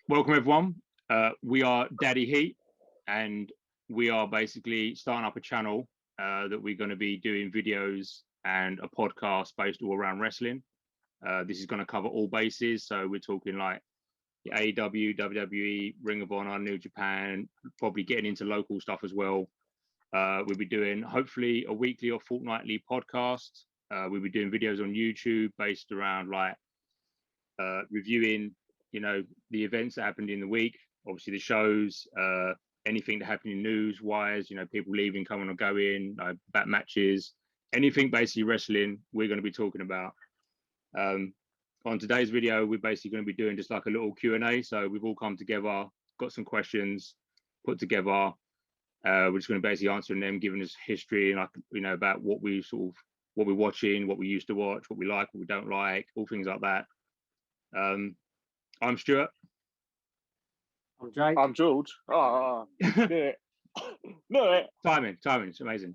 Welcome everyone. We are Daddy Heat, and we are basically starting up a channel that we're going to be doing videos and a podcast based all around wrestling. This is going to cover all bases, so we're talking like the AEW, WWE, Ring of Honor, New Japan, probably getting into local stuff as well. We'll be doing hopefully a weekly or fortnightly podcast. We'll be doing videos on YouTube based around like reviewing, the events that happened in the week, obviously the shows, anything that happened in news wise, people leaving, coming or going, back matches, anything basically wrestling, we're going to be talking about. On today's video, we're basically going to be doing just like a little Q&A. So we've all come together, got some questions put together. We're just going to basically answering them, giving us history and about what we're watching, what we used to watch, what we like, what we don't like, all things like that. I'm Stuart. I'm Jake. I'm George. Oh, do it. Do it. Timing, it's amazing.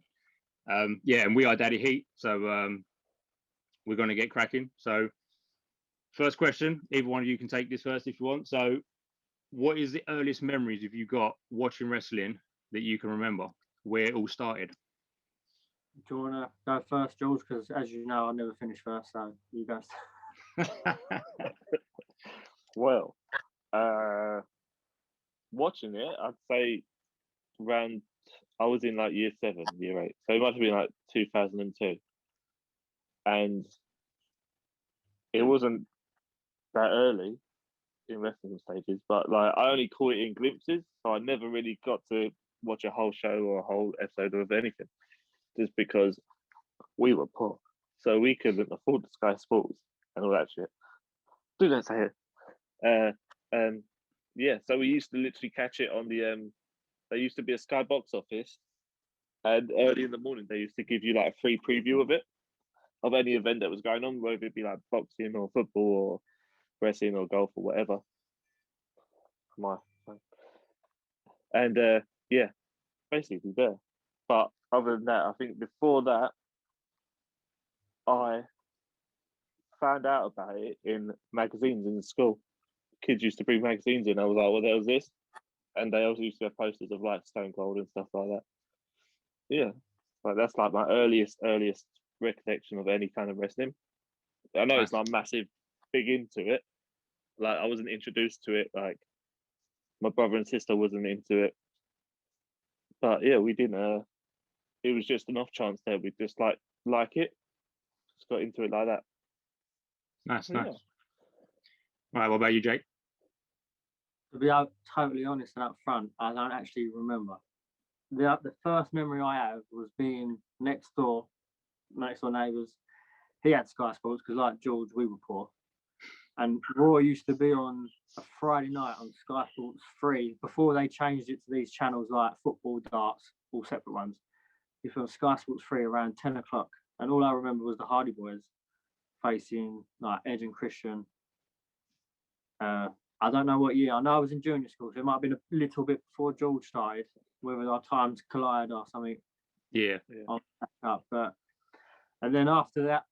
And we are Daddy Heat, so we're going to get cracking. So first question, either one of you can take this first if you want. So what is the earliest memories have you got watching wrestling that you can remember, where it all started? Do you want to go first, George? Because as you know, I never finish first, so you go. Well, watching it, I'd say I was in like year 7, year 8. So it must have been like 2002. And it wasn't that early in wrestling stages, but like I only caught it in glimpses. So I never really got to watch a whole show or a whole episode of anything, just because we were poor. So we couldn't afford the Sky Sports and all that shit. Do not say it. So we used to literally catch it on the there used to be a Sky box office, and early in the morning they used to give you like a free preview of any event that was going on, whether it be like boxing or football or wrestling or golf or whatever. Basically there. But other than that, I think before that, I found out about it in magazines in school. Kids used to bring magazines in. I was like, "Well, there was this," and they also used to have posters of like Stone Cold and stuff like that. Yeah, like that's like my earliest recollection of any kind of wrestling. I know it's not massive, big into it. Like I wasn't introduced to it. Like my brother and sister wasn't into it. But yeah, we didn't. It was just an off chance that we just like it. Just got into it like that. Nice. All right, what about you, Jake? To be totally honest and up front, I don't actually remember. The first memory I have was being next door neighbours. He had Sky Sports because, like George, we were poor. And Raw used to be on a Friday night on Sky Sports 3 before they changed it to these channels like football, darts, all separate ones. It was Sky Sports 3 around 10 o'clock. And all I remember was the Hardy Boys facing like Edge and Christian. I don't know what year. I know I was in junior school, so it might have been a little bit before George started, whether our times collide or something. Yeah. And then after that,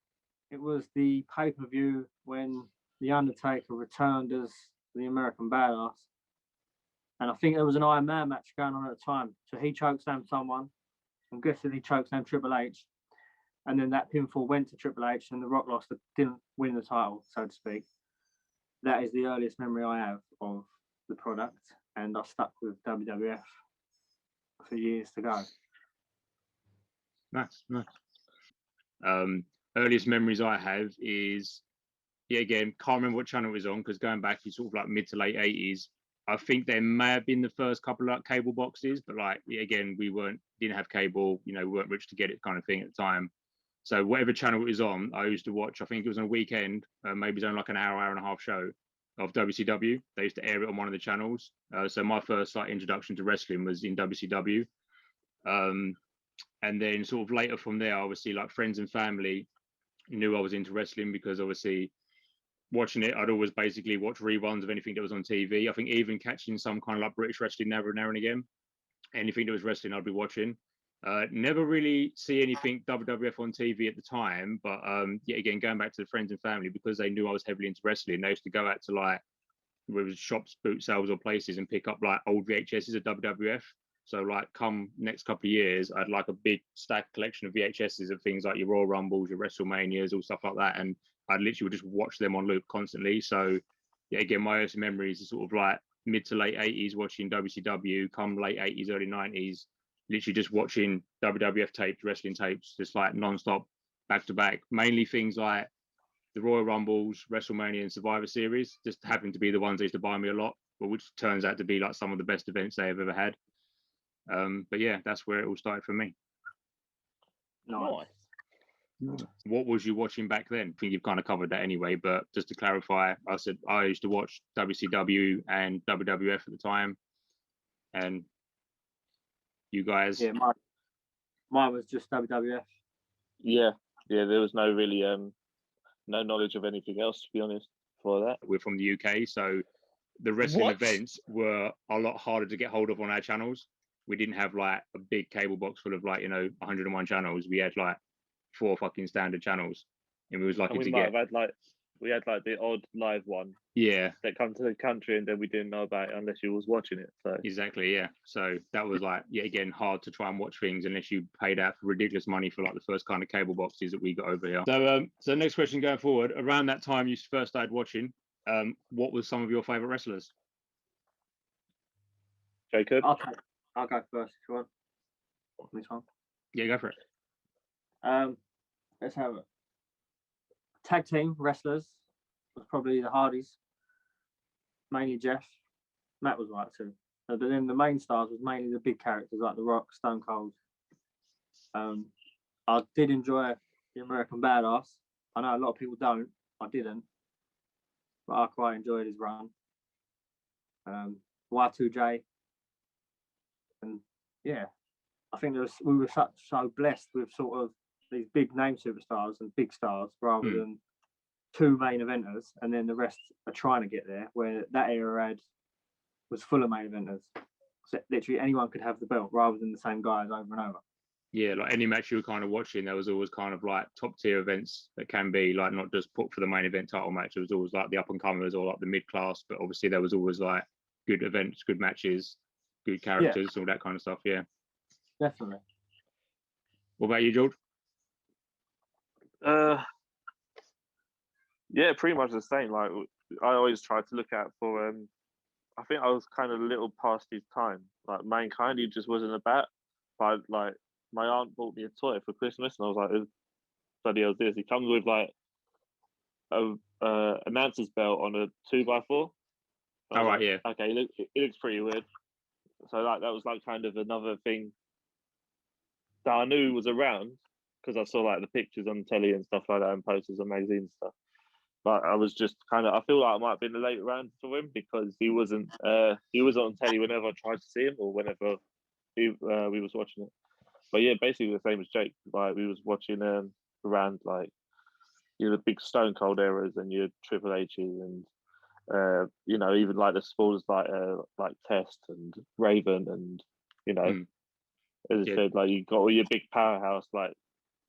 it was the pay-per-view when the Undertaker returned as the American Badass. And I think there was an Iron Man match going on at the time. So he chokeslammed someone. I'm guessing he chokeslammed Triple H. And then that pinfall went to Triple H and The Rock lost, didn't win the title, so to speak. That is the earliest memory I have of the product. And I stuck with WWF for years to go. Nice. Earliest memories I have is, again, can't remember what channel it was on because going back, it's sort of like mid to late 80s. I think there may have been the first couple of like cable boxes, but like again, we didn't have cable, we weren't rich to get it kind of thing at the time. So whatever channel it was on, I used to watch. I think it was on a weekend, maybe it was only like an hour and a half show of WCW. They used to air it on one of the channels. So my first like introduction to wrestling was in WCW. And then sort of later from there, obviously like friends and family knew I was into wrestling because obviously watching it, I'd always basically watch reruns of anything that was on TV. I think even catching some kind of like British wrestling now and again. Anything that was wrestling, I'd be watching. Never really see anything WWF on TV at the time, but again, going back to the friends and family, because they knew I was heavily into wrestling, they used to go out to like with shops, boot sales, or places, and pick up like old VHSs of WWF. So like, come next couple of years, I'd like a big stack collection of VHSs of things like your Royal Rumbles, your WrestleManias, all stuff like that, and I'd literally just watch them on loop constantly. So yeah, again, my early memories are sort of like mid to late 80s watching WCW, come late 80s, early 90s, literally just watching WWF tapes, wrestling tapes, just like non-stop, back to back. Mainly things like the Royal Rumbles, WrestleMania, and Survivor Series, just happened to be the ones they used to buy me a lot, but which turns out to be like some of the best events they have ever had. But yeah, that's where it all started for me. Nice. What was you watching back then? I think you've kind of covered that anyway, but just to clarify, I said I used to watch WCW and WWF at the time, and you guys? Yeah, mine was just WWF. Yeah, there was no really no knowledge of anything else, to be honest, for that. We're from the UK, so the wrestling events were a lot harder to get hold of on our channels. We didn't have like a big cable box full of like 101 channels. We had like 4 fucking standard channels, and we was lucky to get. We had like the odd live one. Yeah. That come to the country, and then we didn't know about it unless you was watching it. So exactly, yeah. So that was like, yeah, again, hard to try and watch things unless you paid out ridiculous money for like the first kind of cable boxes that we got over here. So next question going forward, around that time you first started watching, what was some of your favorite wrestlers? Jacob, I'll go first if you want. This one. Yeah, go for it. Let's have it. Tag team wrestlers was probably the Hardys, mainly Jeff. Matt was right too. But then the main stars was mainly the big characters like The Rock, Stone Cold. I did enjoy the American Badass. I know a lot of people don't. I didn't, but I quite enjoyed his run. Y2J, and yeah, I think we were so blessed with sort of these big name superstars and big stars rather than 2 main eventers, and then the rest are trying to get there. Where that era was full of main eventers, so literally anyone could have the belt rather than the same guys over and over. Yeah, like any match you were kind of watching, there was always kind of like top tier events that can be like not just put for the main event title match. It was always like the up and comers or like the mid class, but obviously there was always like good events, good matches, good characters, all that kind of stuff. Yeah, definitely. What about you, George? Yeah, pretty much the same. Like I always tried to look out for. I think I was kind of a little past his time. Like Mankind, he just wasn't about. But like my aunt bought me a toy for Christmas, and I was like, "Who bloody hell's this?" He comes with like a announcer's belt on a 2x4. Oh right, yeah. Okay, it looks pretty weird. So like that was like kind of another thing that I knew was around because I saw like the pictures on telly and stuff like that, and posters on magazines and stuff. But I was just kind of, I feel like I might have been a late round for him because he was on telly whenever I tried to see him or whenever we was watching it. But yeah, basically the same as Jake. Like we was watching around like the big Stone Cold eras and your Triple H's and even like the sports like Test and Raven and as I said, like you got all your big powerhouse like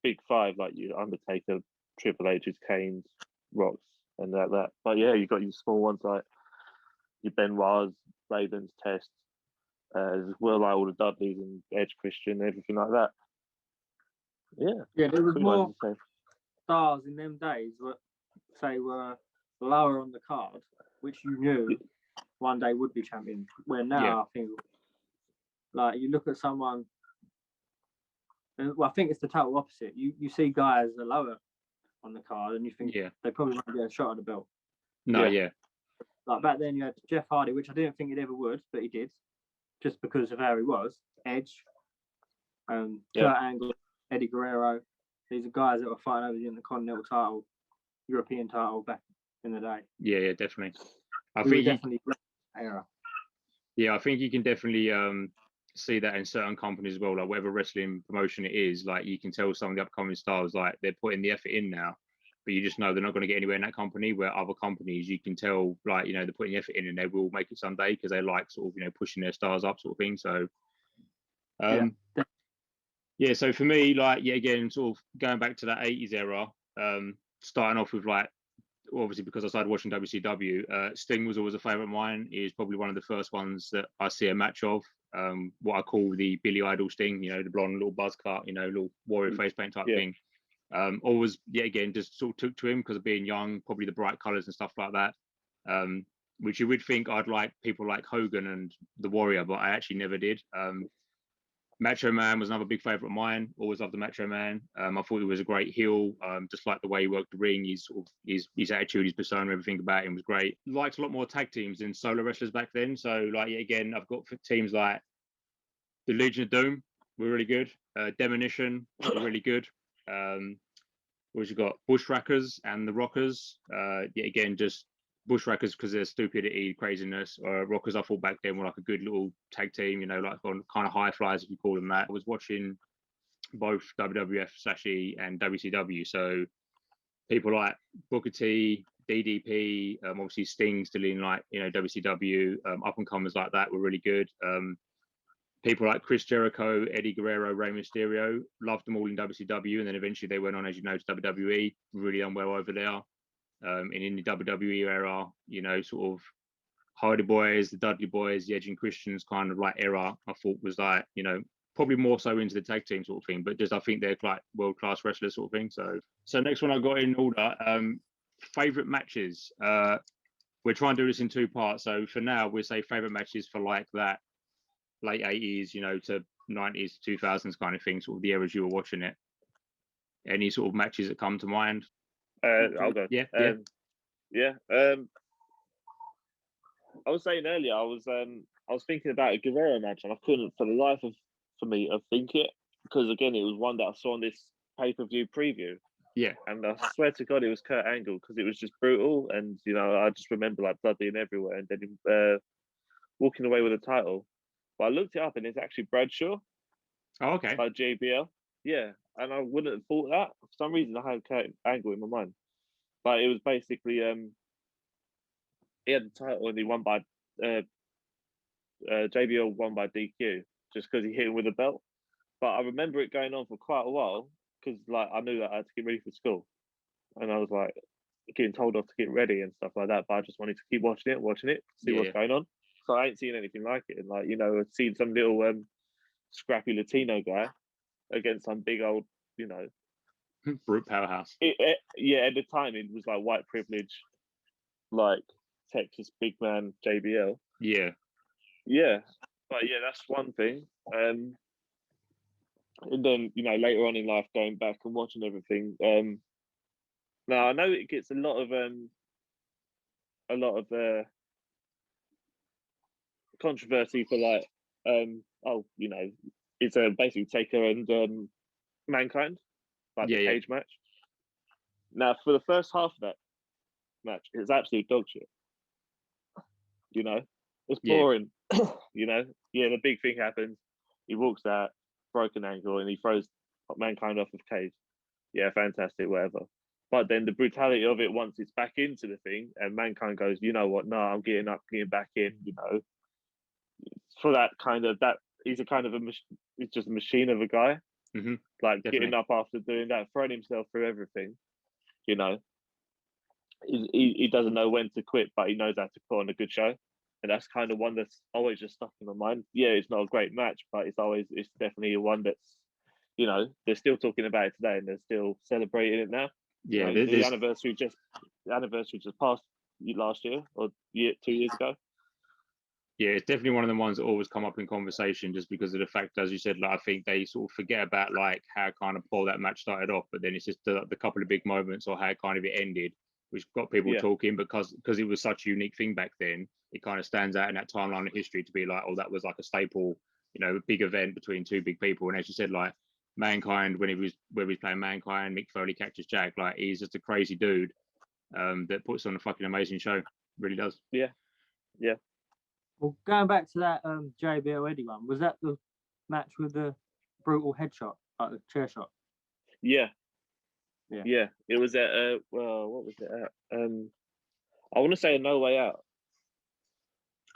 big 5 like your Undertaker, Triple H's, Kane's, Rocks and that. But yeah, you got your small ones like your Benoit's, Ravens, Test, as well like all the Dudleys and Edge, Christian, everything like that. Yeah, there was more stars in them days that were lower on the card, which you knew one day would be champion. Where now I think, like you look at someone, well, I think it's the total opposite. You see guys that are lower on the card, and you think they probably won't get a shot at the belt. No, Like back then, you had Jeff Hardy, which I didn't think he'd ever would, but he did, just because of how he was. Edge, Kurt Angle, Eddie Guerrero. These are guys that were fighting over the Intercontinental title, European title back in the day. Yeah, definitely. I think you can definitely see that in certain companies as well, like whatever wrestling promotion it is, like you can tell some of the upcoming stars like they're putting the effort in now, but you just know they're not going to get anywhere in that company. Where other companies, you can tell like they're putting the effort in and they will make it someday because they like sort of pushing their stars up sort of thing. So so for me, like again, sort of going back to that 80s era, starting off with like obviously because I started watching WCW, Sting was always a favorite of mine. He was probably one of the first ones that I see a match of. What I call the Billy Idol Sting, you know, the blonde little buzz cut, you know, little warrior face paint type thing. Always, yeah, again, just sort of took to him because of being young, probably the bright colors and stuff like that. Which you would think I'd like people like Hogan and the Warrior, but I actually never did. Macho Man was another big favorite of mine. Always loved the Macho Man. I thought he was a great heel. Just like the way he worked the ring, his attitude, his persona, everything about him was great. Liked a lot more tag teams than solo wrestlers back then. So like again, I've got teams like the Legion of Doom were really good. Demolition were really good. What you got? Bushwhackers and the Rockers. Again, just Bushwhackers because their stupidity, craziness. Rockers, I thought back then were like a good little tag team, you know, like on kind of high flyers, if you call them that. I was watching both WWF/E and WCW, so people like Booker T, DDP, obviously Sting still in like, you know, WCW, up and comers like that were really good. People like Chris Jericho, Eddie Guerrero, Rey Mysterio, loved them all in WCW, and then eventually they went on, as you know, to WWE, really done well over there. And in the WWE era, you know, sort of Hardy Boys, the Dudley Boys, the Edge and Christians kind of like era, I thought was like, you know, probably more so into the tag team sort of thing, but just I think they're like world-class wrestlers sort of thing. So next one I got in order, favorite matches. We're trying to do this in two parts. So for now, we'll say favorite matches for like that late 80s, you know, to 90s, 2000s kind of thing, sort of the eras you were watching it. Any sort of matches that come to mind? I'll go. Yeah. I was saying earlier, I was thinking about a Guerrero match, and I couldn't, for the life of me, think it, because again, it was one that I saw on this pay-per-view preview. Yeah. And I swear to God, it was Kurt Angle, because it was just brutal, and you know, I just remember like blood being everywhere, and then him walking away with the title. But I looked it up, and it's actually Bradshaw. Oh, okay. By JBL. Yeah, and I wouldn't have thought that. For some reason, I had Kurt Angle in my mind. But it was basically, he had the title and he won by, JBL won by DQ just because he hit him with a belt. But I remember it going on for quite a while because like I knew that I had to get ready for school. And I was like getting told off to get ready and stuff like that. But I just wanted to keep watching it, see what's going on. So I ain't seen anything like it. And like, you know, I'd seen some little scrappy Latino guy against some big old, you know, brute powerhouse. Yeah, at the time it was like white privilege, like Texas big man JBL. Yeah, but yeah, that's one thing. And then you know later on in life, going back and watching everything. Now I know it gets a lot of controversy for like, you know, it's basically Taker and Mankind. Like the cage match. Now, for the first half of that match, it's absolute dog shit. You know, it's boring. You know, the big thing happens. He walks out, broken ankle, and he throws Mankind off of cage. Yeah, fantastic, whatever. But then the brutality of it once it's back into the thing, and Mankind goes, you know what? No, I'm getting up, getting back in. You know, for that kind of that, he's a kind of he's just a machine of a guy. Mm-hmm. Like getting up after doing that, throwing himself through everything, you know. He doesn't know when to quit, but he knows how to put on a good show, and that's kind of one that's always just stuck in my mind. Yeah, it's not a great match, but it's definitely one that's, you know, they're still talking about it today, and they're still celebrating it now. Yeah, you know, the anniversary just passed last year or 2 years ago. Yeah, it's definitely one of the ones that always come up in conversation just because of the fact, as you said, like I think they sort of forget about like how kind of poor that match started off, but then it's just the couple of big moments or how kind of it ended, which got people talking because it was such a unique thing back then. It kind of stands out in that timeline of history to be like, oh, that was like a staple, you know, a big event between two big people. And as you said, like Mankind, when he was playing Mankind, Mick Foley, Cactus Jack, like he's just a crazy dude that puts on a fucking amazing show. Really does. Yeah. Well, going back to that JBL Eddie one, was that the match with the brutal headshot, like the chair shot? Yeah. It was at what was it at? I want to say a No Way Out.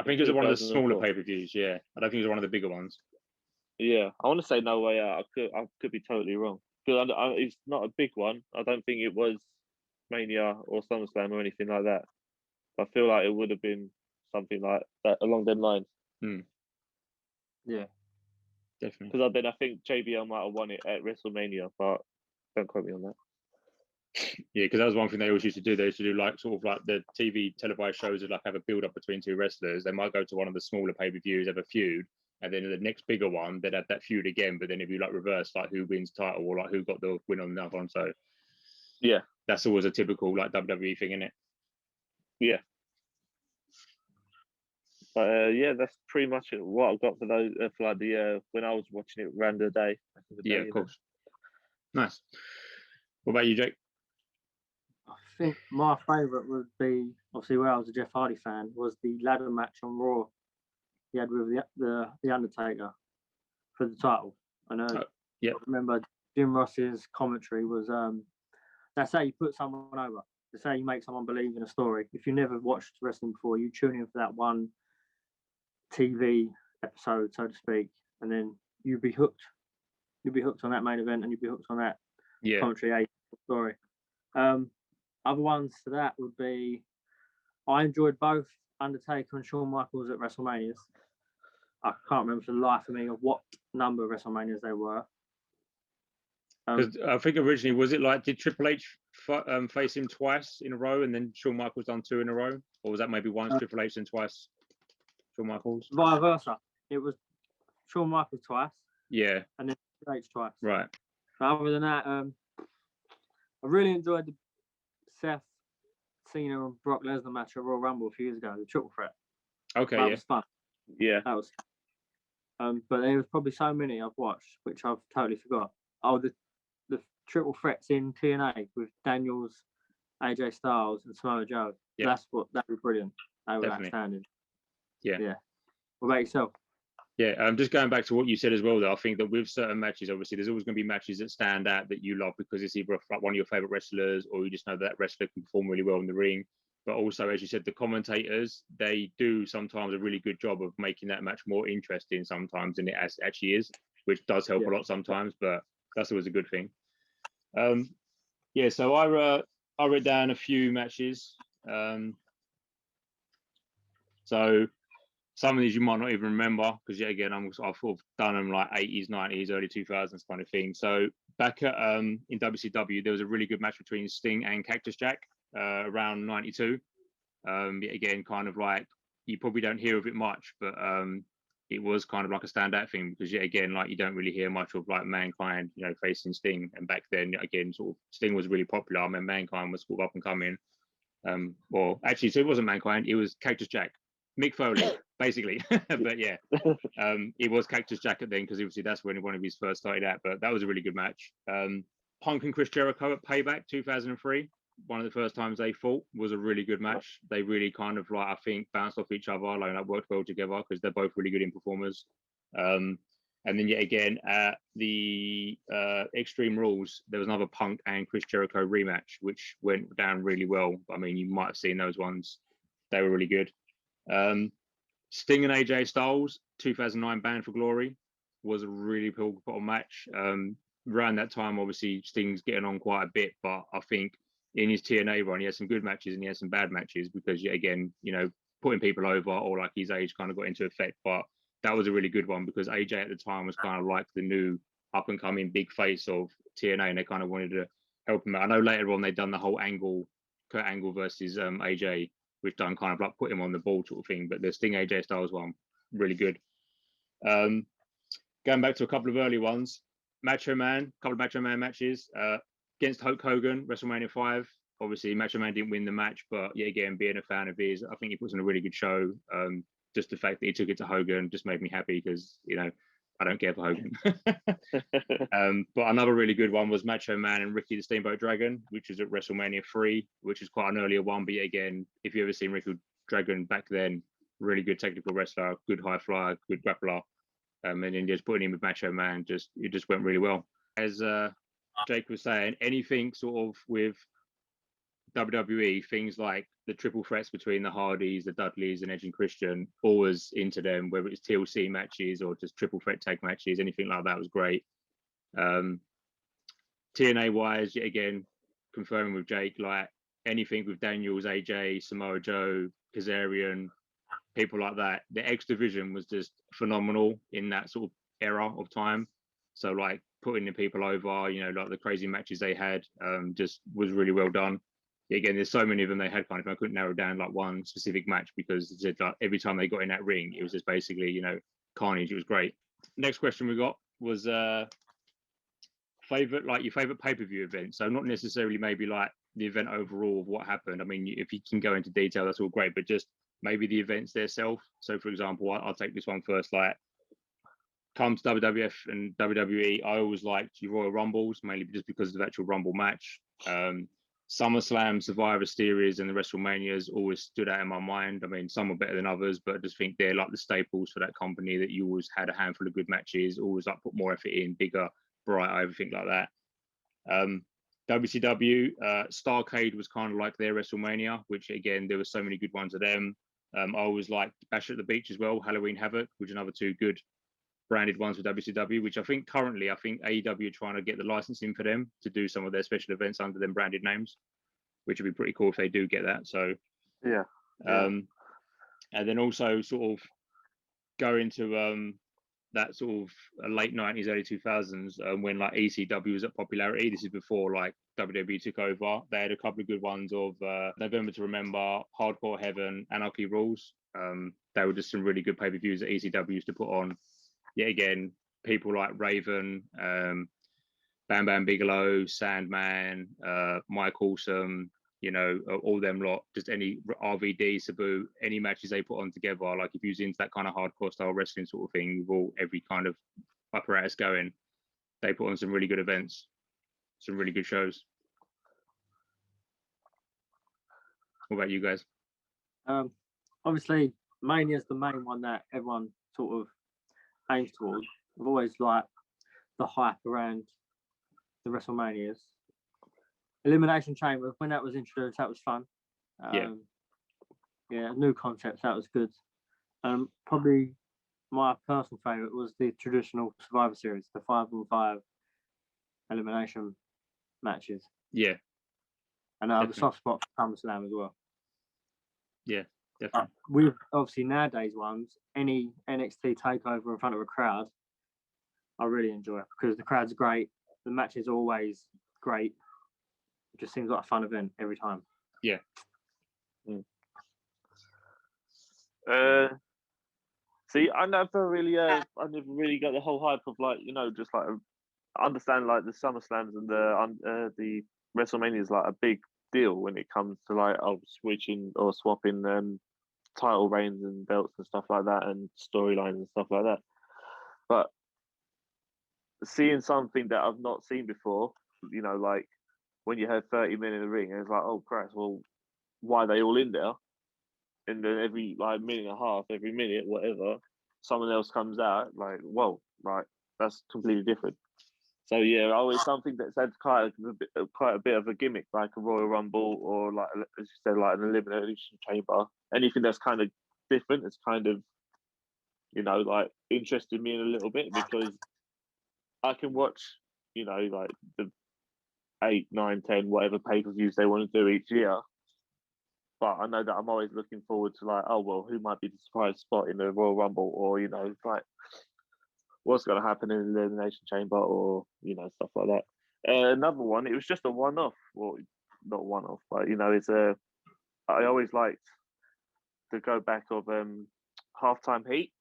I think it was one of the smaller pay-per-views. Yeah, I don't think it was one of the bigger ones. Yeah, I want to say No Way Out. I could be totally wrong because it's not a big one. I don't think it was Mania or SummerSlam or anything like that. I feel like it would have been something like that along them lines. Yeah, Definitely. Because then I think JBL might have won it at WrestleMania, but don't quote me on that. Yeah, because that was one thing they always used to do. They used to do like sort of like the TV televised shows would like have a build up between two wrestlers. They might go to one of the smaller pay per views, have a feud, and then the next bigger one, they'd have that feud again. But then if you like reverse, like who wins title or like who got the win on the other one. So yeah, that's always a typical like WWE thing, isn't it? Yeah. But yeah, that's pretty much it. What I've got for those for like the when I was watching it around the day. Yeah, of course. Nice. What about you, Jake? I think my favourite would be, obviously, where I was a Jeff Hardy fan, was the ladder match on Raw he had with the Undertaker for the title. I know. Yeah. I remember Jim Ross's commentary was that's how you put someone over. That's how you make someone believe in a story. If you never watched wrestling before, you tune in for that one TV episode, so to speak, and then you'd be hooked. You'd be hooked on that main event, and you'd be hooked on that commentary story. Other ones to that would be, I enjoyed both Undertaker and Shawn Michaels at WrestleManias. I can't remember for the life of me of what number of WrestleManias they were. Because I think originally, was it like, did Triple H face him twice in a row and then Shawn Michaels done 2 in a row? Or was that maybe once Triple H and twice Shawn Michaels? Vice versa. It was Shawn Michaels twice. Yeah. And then Triple H twice. Right. Other than that, I really enjoyed the Seth, Cena and Brock Lesnar match at Royal Rumble a few years ago, the triple threat. Okay, that was fun. Yeah. That was but there was probably so many I've watched which I've totally forgot. Oh, the triple threats in TNA with Daniels, AJ Styles and Samoa Joe. Yeah. That was brilliant. They were Definitely. outstanding. Yeah. What about yourself? Yeah, just going back to what you said as well, though, I think that with certain matches, obviously, there's always going to be matches that stand out that you love because it's either like one of your favorite wrestlers or you just know that wrestler can perform really well in the ring. But also, as you said, the commentators, they do sometimes a really good job of making that match more interesting sometimes than it actually is, which does help a lot sometimes, but that's always a good thing. So I read down a few matches. So some of these you might not even remember because, again, I've sort of done them like 80s, 90s, early 2000s kind of thing. So back at in WCW, there was a really good match between Sting and Cactus Jack around 92. Again, kind of like you probably don't hear of it much, but it was kind of like a standout thing because, again, like you don't really hear much of like Mankind, facing Sting. And back then, again, sort of Sting was really popular. I mean, Mankind was sort of up and coming. Or actually, so it wasn't Mankind, it was Cactus Jack. Mick Foley, basically. But yeah, it was Cactus Jack at then because obviously that's when one of his first started out. But that was a really good match. Punk and Chris Jericho at Payback 2003. One of the first times they fought was a really good match. They really kind of like, I think, bounced off each other, like worked well together because they're both really good in performers. And then yet again, at the Extreme Rules, there was another Punk and Chris Jericho rematch, which went down really well. I mean, you might have seen those ones. They were really good. Sting and AJ Styles 2009 Bound for Glory was a really cool match. Around that time, obviously Sting's getting on quite a bit, but I think in his TNA run he had some good matches and he had some bad matches because, again, putting people over or like his age kind of got into effect. But that was a really good one because AJ at the time was kind of like the new up and coming big face of TNA and they kind of wanted to help him out. I know later on they'd done the whole Kurt Angle versus AJ, which done kind of like put him on the ball sort of thing. But the Sting AJ Styles one, really good. Going back to a couple of early ones, Macho Man, a couple of Macho Man matches against Hulk Hogan, WrestleMania 5. Obviously, Macho Man didn't win the match, but yeah, again, being a fan of his, I think he puts on a really good show. Just the fact that he took it to Hogan just made me happy because, I don't care for Hogan. But another really good one was Macho Man and Ricky the Steamboat Dragon, which was at WrestleMania 3, which is quite an earlier one. But again, if you ever seen Ricky Dragon back then, really good technical wrestler, good high flyer, good grappler. And then just putting him with Macho Man, it just went really well. As Jake was saying, anything sort of with WWE, things like the triple threats between the Hardys, the Dudleys, and Edge and Christian, always into them, whether it's TLC matches or just triple threat tag matches, anything like that was great. TNA wise, yet again, confirming with Jake, like anything with Daniels, AJ, Samoa Joe, Kazarian, people like that. The X division was just phenomenal in that sort of era of time. So like putting the people over, you know, like the crazy matches they had, just was really well done. Again, there's so many of them they had kind of. I couldn't narrow down like one specific match because it's like every time they got in that ring, it was just basically, you know, carnage. It was great. Next question we got was favorite, like your favorite pay-per-view event. So not necessarily maybe like the event overall of what happened. I mean, if you can go into detail, that's all great, but just maybe the events themselves. So for example, I'll take this one first. Like, comes WWF and WWE, I always liked your Royal Rumbles, mainly just because of the actual Rumble match. SummerSlam, Survivor Series, and the WrestleManias always stood out in my mind. I mean, some are better than others, but I just think they're like the staples for that company, that you always had a handful of good matches, always like put more effort in, bigger, brighter, everything like that. WCW, Starrcade was kind of like their WrestleMania, which again, there were so many good ones of them. I always liked Bash at the Beach as well, Halloween Havoc, which are another two good branded ones with WCW, which I think currently, AEW are trying to get the licensing for them to do some of their special events under them branded names, which would be pretty cool if they do get that. So yeah. and then also sort of go into that sort of late 90s, early 2000s, when like ECW was at popularity. This is before like WWE took over. They had a couple of good ones of November to Remember, Hardcore Heaven, Anarchy Rules. They were just some really good pay-per-views that ECW used to put on. Yet again, people like Raven, Bam Bam Bigelow, Sandman, Mike Awesome, you know, all them lot, just any RVD, Sabu, any matches they put on together, like if you're into that kind of hardcore style wrestling sort of thing, with all every kind of apparatus going, they put on some really good events, some really good shows. What about you guys? Obviously, Mania is the main one that everyone sort of aims towards. I've always liked the hype around the WrestleManias. Elimination Chamber, when that was introduced, that was fun. Yeah, new concepts, that was good. Probably my personal favourite was the traditional Survivor Series, the 5-on-5 elimination matches. Yeah. And I have a soft spot for SummerSlam as well. Yeah, definitely. With obviously nowadays ones, any NXT takeover in front of a crowd, I really enjoy it because the crowd's great. The match is always great. It just seems like a fun event every time. Yeah. See, I never really got the whole hype of like, you know, just like I understand like the SummerSlams and the WrestleMania is like a big deal when it comes to like switching or swapping title reigns and belts and stuff like that, and storylines and stuff like that. But seeing something that I've not seen before, you know, like when you had 30 men in the ring, and it's like, oh Christ, well, why are they all in there? And then every like minute and a half, every minute, whatever, someone else comes out, like, whoa, like that's completely different. So yeah, always something that's had quite a bit of a gimmick, like a Royal Rumble or like, as you said, like an Elimination Chamber. Anything that's kind of different, it's kind of, you know, like interested me in a little bit, because I can watch, you know, like the 8, 9, 10, whatever pay-per-views they want to do each year. But I know that I'm always looking forward to like, oh well, who might be the surprise spot in the Royal Rumble, or you know, like what's going to happen in the Elimination Chamber, or you know, stuff like that. Another one, it was just a one-off, well, not one-off, but you know, I always liked the go back of Halftime Heat,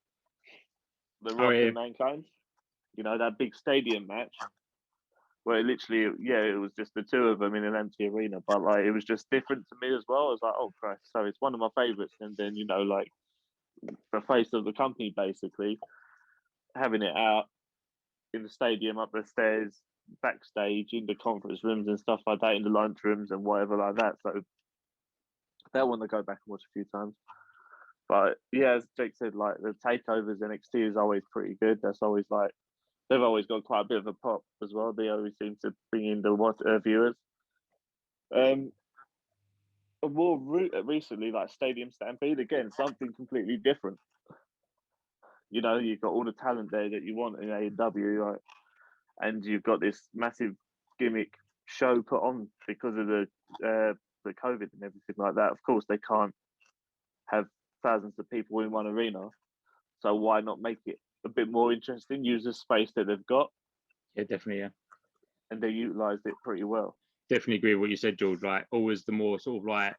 the Rock and Mankind. You know, that big stadium match where it literally, it was just the two of them in an empty arena, but like it was just different to me as well. I was like, oh Christ, so it's one of my favorites, and then you know, like the face of the company basically having it out in the stadium, up the stairs, backstage, in the conference rooms and stuff like that, in the lunch rooms and whatever like that. So that one I go back and watch a few times. But yeah, as Jake said, like the takeovers NXT is always pretty good. That's always like, they've always got quite a bit of a pop as well. They always seem to bring in the viewers. More recently, like Stadium Stampede, again, something completely different. You know, you've got all the talent there that you want in AEW, like, and you've got this massive gimmick show put on because of the the COVID and everything like that, of course they can't have thousands of people in one arena. So why not make it a bit more interesting? Use the space that they've got. Yeah, definitely. Yeah, and they utilised it pretty well. Definitely agree with what you said, George. Like always, the more sort of like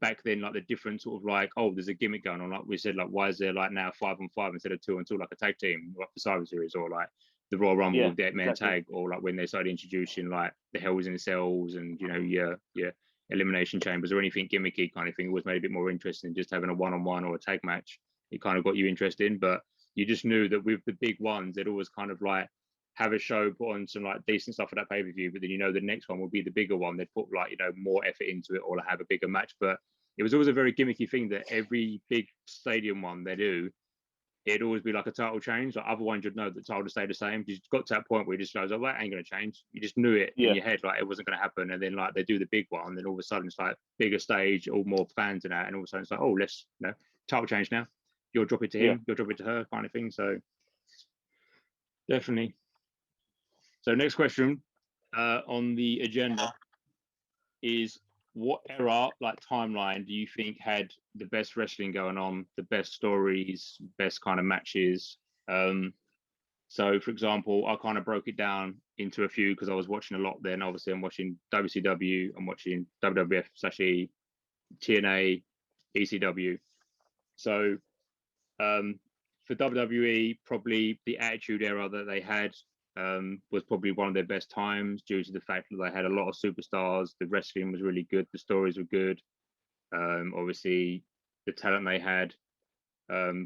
back then, like the different sort of like, oh, there's a gimmick going on. Like we said, like why is there like now 5-on-5 instead of 2-on-2, like a tag team, like the Survivor Series, or like the Royal Rumble with the 8-man tag, or like when they started introducing like the Hells in Cells and your elimination chambers or anything gimmicky kind of thing. It was made a bit more interesting than just having a one-on-one or a tag match. It kind of got you interested in, but you just knew that with the big ones, they'd always kind of like have a show, put on some like decent stuff for that pay-per-view, but then the next one will be the bigger one. They'd put like more effort into it or have a bigger match. But it was always a very gimmicky thing that every big stadium one they do, it'd always be like a title change. Like other ones, you'd know the title would stay the same. You just got to that point where you just goes, oh, that ain't going to change. You just knew it in your head, like it wasn't going to happen. And then like they do the big one, and then all of a sudden it's like bigger stage, all more fans and that, and all of a sudden it's like, oh, let's title change now. You'll drop it to him, you'll drop it to her, kind of thing. So definitely. So next question on the agenda is, what era, like timeline, do you think had the best wrestling going on, the best stories, best kind of matches? So, for example, I kind of broke it down into a few because I was watching a lot then. Obviously, I'm watching WCW, I'm watching WWF/E, TNA, ECW. So, for WWE, probably the Attitude Era that they had was probably one of their best times due to the fact that they had a lot of superstars. The wrestling was really good. The stories were good. Obviously, the talent they had,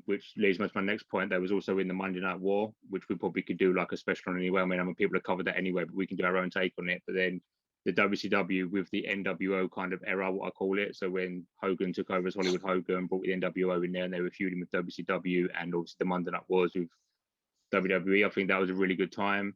which leads me to my next point. That was also in the Monday Night War, which we probably could do like a special on anyway. I mean, people have covered that anyway, but we can do our own take on it. But then the WCW with the NWO kind of era, what I call it. So when Hogan took over as Hollywood Hogan, brought the NWO in there, and they were feuding with WCW, and obviously the Monday Night Wars with WWE. I think that was a really good time.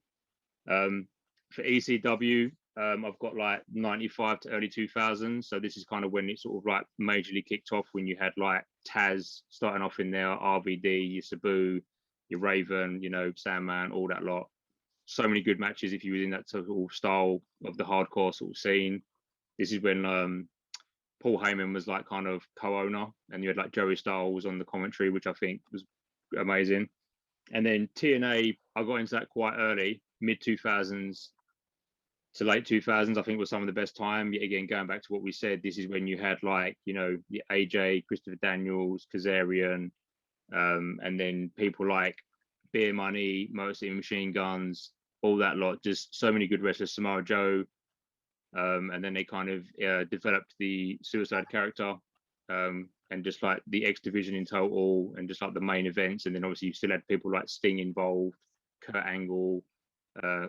For ECW, I've got like 95 to early 2000s. So this is kind of when it sort of like majorly kicked off, when you had like Taz starting off in there, RVD, your Sabu, your Raven, Sandman, all that lot. So many good matches if you were in that sort of style of the hardcore sort of scene. This is when Paul Heyman was like kind of co-owner, and you had like Joey Styles on the commentary, which I think was amazing. And then TNA, I got into that quite early, mid 2000s to late 2000s. I think was some of the best time. Yet again, going back to what we said, this is when you had like the AJ, Christopher Daniels, Kazarian, and then people like Beer Money, Motor City Machine Guns, all that lot. Just so many good wrestlers. Samoa Joe, and then they kind of developed the Suicide character. And just like the X Division in total, and just like the main events, and then obviously you still had people like Sting involved, Kurt Angle,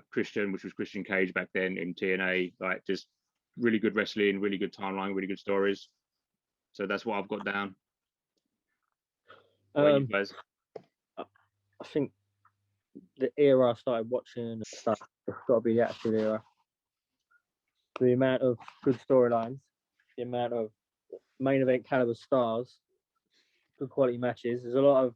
Christian, which was Christian Cage back then in TNA. Like just really good wrestling, really good timeline, really good stories. So that's what I've got down. What you guys? I think the era I started watching and stuff, it's got to be the Attitude Era. The amount of good storylines, the amount of main event caliber stars, good quality matches. There's a lot of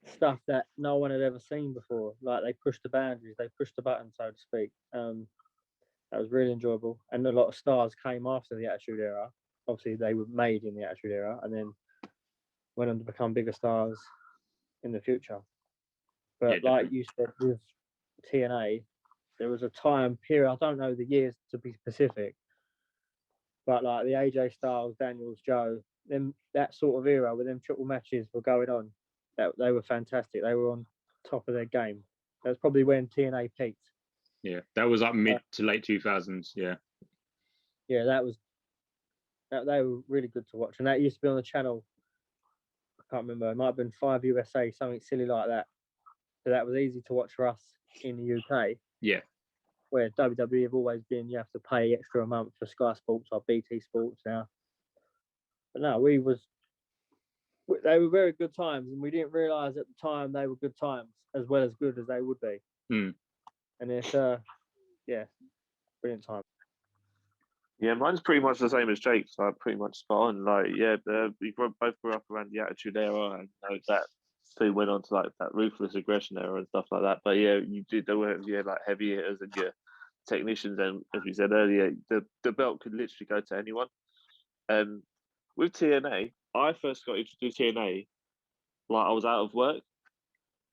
stuff that no one had ever seen before. Like they pushed the boundaries, they pushed the button, so to speak. That was really enjoyable. And a lot of stars came after the Attitude Era. Obviously, they were made in the Attitude Era and then went on to become bigger stars in the future. But like you said, with TNA, there was a time period, I don't know the years to be specific, but like the AJ Styles, Daniels, Joe, that sort of era where them triple matches were going on, that they were fantastic. They were on top of their game. That's probably when TNA peaked. Yeah, that was like mid to late 2000s. Yeah. Yeah, they were really good to watch. And that used to be on the channel. I can't remember. It might have been 5 USA, something silly like that. So that was easy to watch for us in the UK. Yeah. Where WWE have always been, you have to pay extra a month for Sky Sports or BT Sports now. But no, they were very good times, and we didn't realise at the time they were good times, as well as good as they would be. And it's brilliant time. Yeah, mine's pretty much the same as Jake's. Like pretty much spot on. Like we both grew up around the Attitude Era, and that two went on to like that Ruthless Aggression era and stuff like that. But yeah, you did like heavy hitters and your technicians, and as we said earlier, the belt could literally go to anyone. With TNA, I first got introduced to TNA like I was out of work,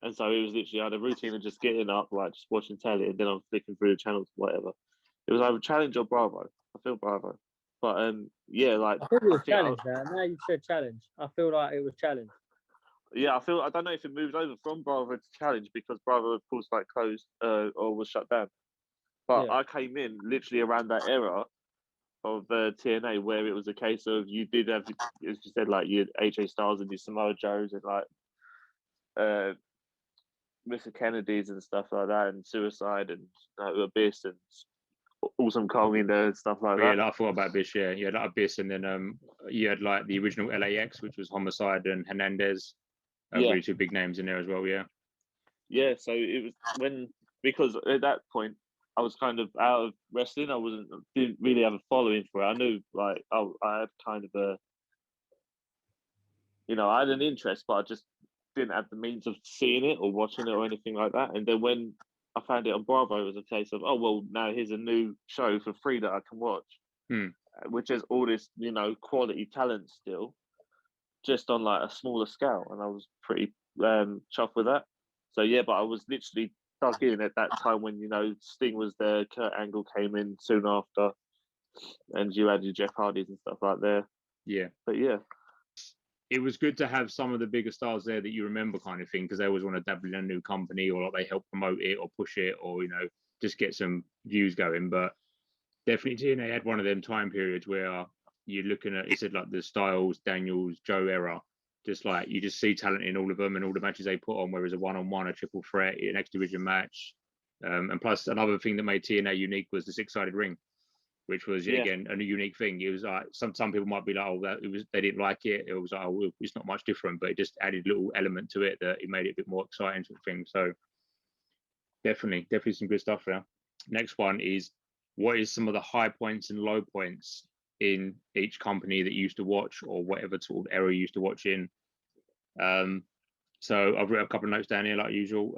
and so it was literally I had a routine of just getting up, like just watching telly, and then I'm flicking through the channels, whatever. It was either Challenge or Bravo. I feel Bravo, but yeah, like I think it was think Challenge now you said Challenge. I feel like it was Challenge. yeah, I don't know if it moved over from Bravo to Challenge because Bravo, of course, like closed or was shut down. But Yeah. I came in literally around that era of TNA where it was a case of you did have, as you said, like your AJ Styles and your Samoa Joes and like Mr. Kennedy's and stuff like that, and Suicide and Abyss and Awesome Kong in there and stuff like But yeah, that. like, I thought about Abyss. Yeah, you had like Abyss, and then you had like the original LAX, which was Homicide and Hernandez. Yeah. Really two big names in there as well. Yeah. Yeah, so it was because at that point I was kind of out of wrestling. Didn't really have a following for it. I knew like I had kind of I had an interest, but I just didn't have the means of seeing it or watching it or anything like that. And then when I found it on Bravo, it was a case of, oh well, now here's a new show for free that I can watch, which is all this quality talent still, just on like a smaller scale, and I was pretty chuffed with that. So yeah, but I was literally dug in at that time when Sting was there, Kurt Angle came in soon after, and you had your Jeff Hardys and stuff like there. Yeah, but yeah, it was good to have some of the bigger stars there that you remember, kind of thing, because they always want to dabble in a new company or like they help promote it or push it or just get some views going. But definitely TNA had one of them time periods where you're looking at, it said like the Styles, Daniels, Joe era, just like you just see talent in all of them and all the matches they put on, whether it's a one-on-one, a triple threat, an X Division match. And plus another thing that made TNA unique was the six-sided ring, which was again a unique thing. It was like some people might be like, oh, they didn't like it. It was like, oh, it's not much different, but it just added a little element to it that it made it a bit more exciting sort of thing. So definitely some good stuff there. Next one is, what is some of the high points and low points in each company that you used to watch or whatever sort of era you used to watch in? So I've written a couple of notes down here like usual.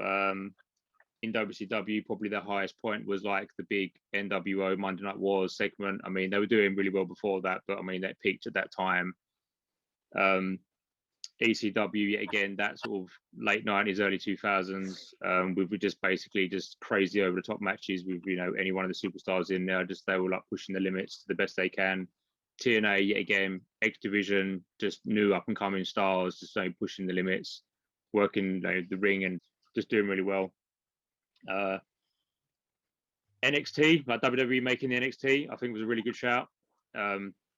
In WCW, probably the highest point was like the big NWO Monday Night Wars segment. I mean, they were doing really well before that, but I mean, they peaked at that time. ECW, yet again, that sort of late 90s, early 2000s, with just basically just crazy over the top matches with, any one of the superstars in there. Just they were like pushing the limits to the best they can. TNA, yet again, X Division, just new up and coming stars, just pushing the limits, working the ring and just doing really well. NXT, like WWE making the NXT, I think was a really good shout.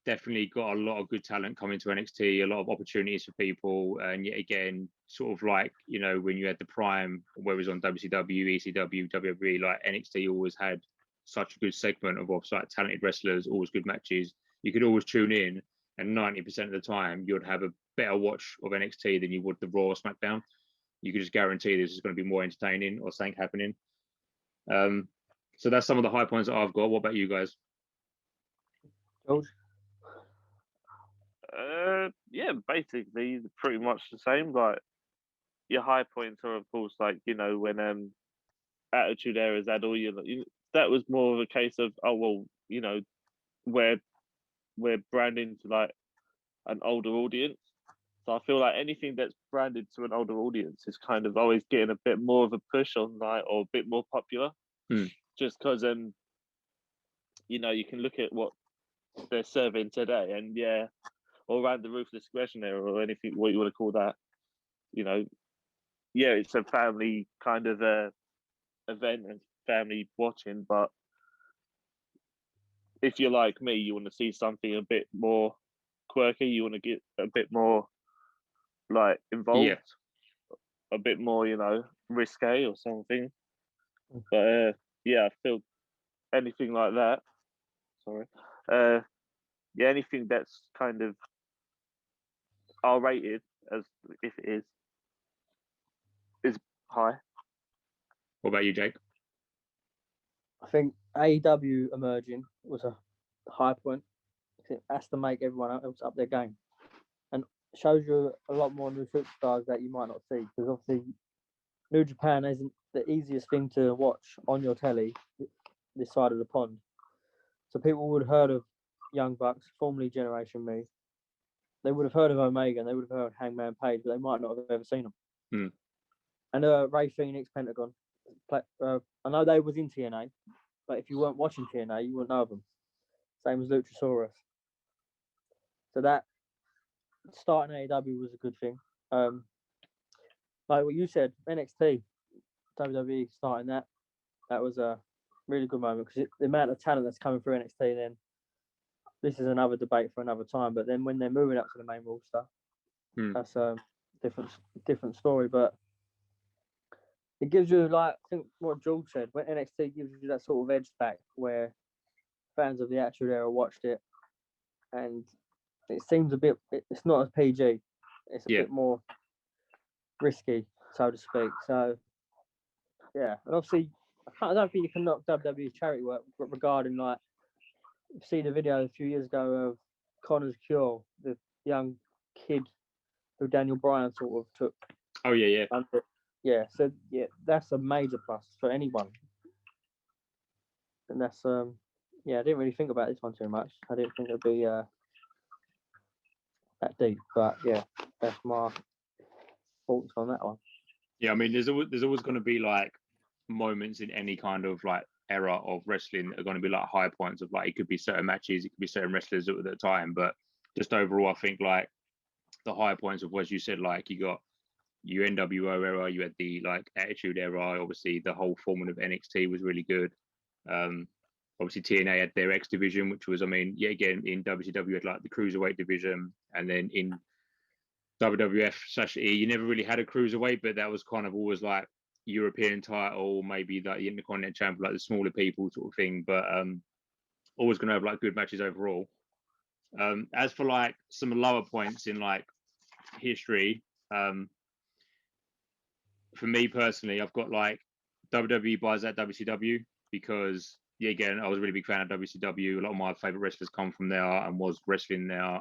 Definitely got a lot of good talent coming to NXT, a lot of opportunities for people, and yet again, sort of like when you had the prime, where it was on WCW, ECW, WWE, like NXT always had such a good segment of like talented wrestlers, always good matches. You could always tune in, and 90% of the time, you'd have a better watch of NXT than you would the Raw or SmackDown. You could just guarantee this is going to be more entertaining or something happening. So that's some of the high points that I've got. What about you guys? George? Yeah, basically pretty much the same. Like your high points are, of course, like when Attitude Era's had all your. That was more of a case of we're branding to like an older audience. So I feel like anything that's branded to an older audience is kind of always getting a bit more of a push on like, or a bit more popular. Just because you can look at what they're serving today, and or around the Ruthless Aggression era or anything what you want to call that. It's a family kind of event and family watching, but if you're like me, you want to see something a bit more quirky. You want to get a bit more like involved, a bit more, risque or something. But I feel anything like that. Sorry. Anything that's kind of R-rated, as if it is high. What about you, Jake? I think AEW emerging was a high point. It has to make everyone else up their game, and shows you a lot more new superstars that you might not see, because obviously New Japan isn't the easiest thing to watch on your telly this side of the pond. So people would have heard of Young Bucks, formerly Generation Me, they would have heard of Omega and they would have heard Hangman Page, but they might not have ever seen them. Hmm. And Ray Phoenix, Pentagon. I know they was in TNA, but if you weren't watching TNA, you wouldn't know of them. Same as Luchasaurus. So that starting AEW was a good thing. Like what you said, NXT, WWE starting that was a really good moment because the amount of talent that's coming through NXT. Then this is another debate for another time. But then when they're moving up to the main roster, that's a different story. But it gives you, like, I think what George said, when NXT gives you that sort of edge back where fans of the Attitude Era watched it, and it seems a bit, it's not as PG, it's a bit more risky, so to speak. So, yeah, and obviously, I don't think you can knock WWE charity work regarding, like, you've seen a video a few years ago of Connor's Cure, the young kid who Daniel Bryan sort of took. Oh, yeah. Yeah, so yeah, that's a major plus for anyone. And that's I didn't really think about this one too much. I didn't think it'd be that deep, but yeah, that's my thoughts on that one. Yeah, I mean, there's always going to be like moments in any kind of like era of wrestling that are going to be like high points of like, it could be certain matches, it could be certain wrestlers at the time, but just overall, I think like the high points of what you said, like you got your NWO era, you had the like Attitude Era, obviously the whole format of NXT was really good. Obviously TNA had their X division, which was, I mean, yeah, again in WCW had like the cruiserweight division, and then in WWF/E you never really had a cruiserweight, but that was kind of always like European title, maybe like the Intercontinental Champion, like the smaller people sort of thing, but always going to have like good matches overall. As for like some lower points in like history, for me personally, I've got like WWE buys out WCW because, yeah, again, I was a really big fan of WCW. A lot of my favorite wrestlers come from there and was wrestling there.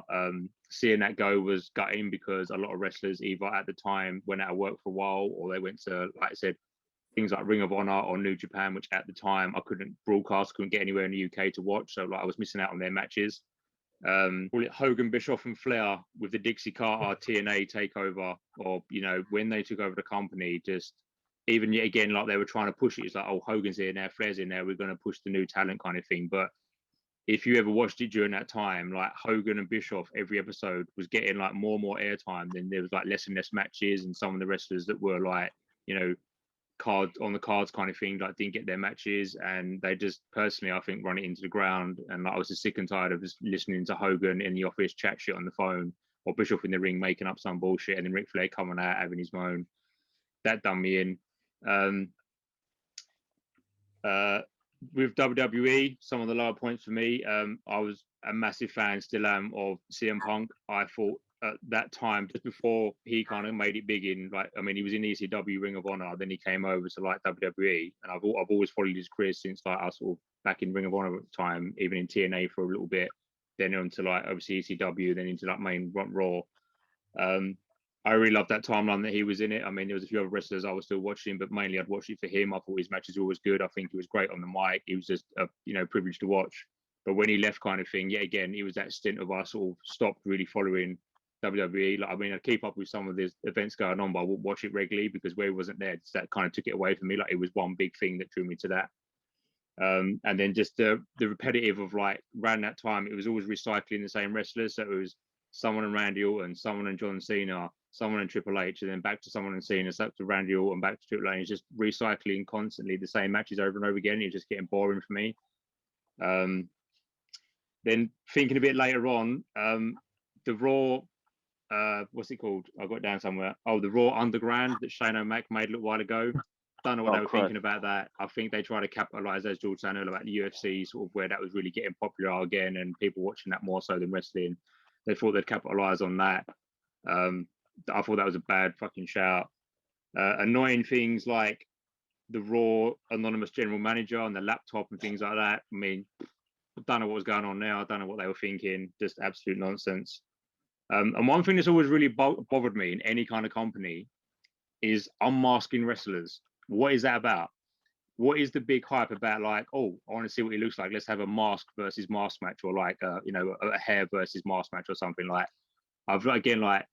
Seeing that go was gutting because a lot of wrestlers either at the time went out of work for a while or they went to, like I said, things like Ring of Honor or New Japan, which at the time I couldn't broadcast, couldn't get anywhere in the UK to watch. So like I was missing out on their matches. Hogan, Bischoff, and Flair with the Dixie Carter TNA takeover, or when they took over the company, just even yet again like they were trying to push it. It's like, oh, Hogan's in there, Flair's in there, we're going to push the new talent kind of thing. But if you ever watched it during that time, like Hogan and Bischoff, every episode was getting like more and more airtime. Then there was like less and less matches, and some of the wrestlers that were like cards kind of thing, like didn't get their matches, and they just personally I think run it into the ground. And like I was just sick and tired of just listening to Hogan in the office chat shit on the phone, or Bischoff in the ring making up some bullshit, and then Ric Flair coming out having his moan. That done me in. With WWE, some of the lower points for me, I was a massive fan, still am, of CM Punk. I thought at that time, just before he kind of made it big in, like, I mean, he was in ECW, Ring of Honor, then he came over to like WWE, and I've always followed his career since like I sort of back in Ring of Honor at the time, even in TNA for a little bit, then on to like obviously ECW, then into like main Raw. I really loved that timeline that he was in it. I mean, there was a few other wrestlers I was still watching, but mainly I'd watch it for him. I thought his matches were always good. I think he was great on the mic. He was just a privilege to watch. But when he left, kind of thing, yet again, it was that stint of I sort of stopped really following WWE. Like, I mean, I'd keep up with some of the events going on, but I wouldn't watch it regularly because where he wasn't there, that kind of took it away from me. Like, it was one big thing that drew me to that. And then just the repetitive of like around that time, it was always recycling the same wrestlers. So it was someone and Randy Orton, someone and John Cena, someone and Triple H, and then back to someone and Cena, so to Randy Orton, back to Triple H. It's just recycling constantly the same matches over and over again. It's just getting boring for me. Then thinking a bit later on, the Raw, what's it called? I got it down somewhere. Oh, the Raw Underground that Shane O'Mac made a little while ago. Don't know what they were thinking about that. I think they tried to capitalize, as George said earlier, about the UFC, sort of where that was really getting popular again and people watching that more so than wrestling. They thought they'd capitalize on that. I thought that was a bad fucking shout. Annoying things like the Raw anonymous general manager on the laptop and things like that. I mean, I don't know what was going on there. I don't know what they were thinking. Just absolute nonsense. And one thing that's always really bothered me in any kind of company is unmasking wrestlers. What is that about? what is the big hype about? Like, oh, I want to see what he looks like. Let's have a mask versus mask match, or like, a hair versus mask match, or something. Like, I've again, like,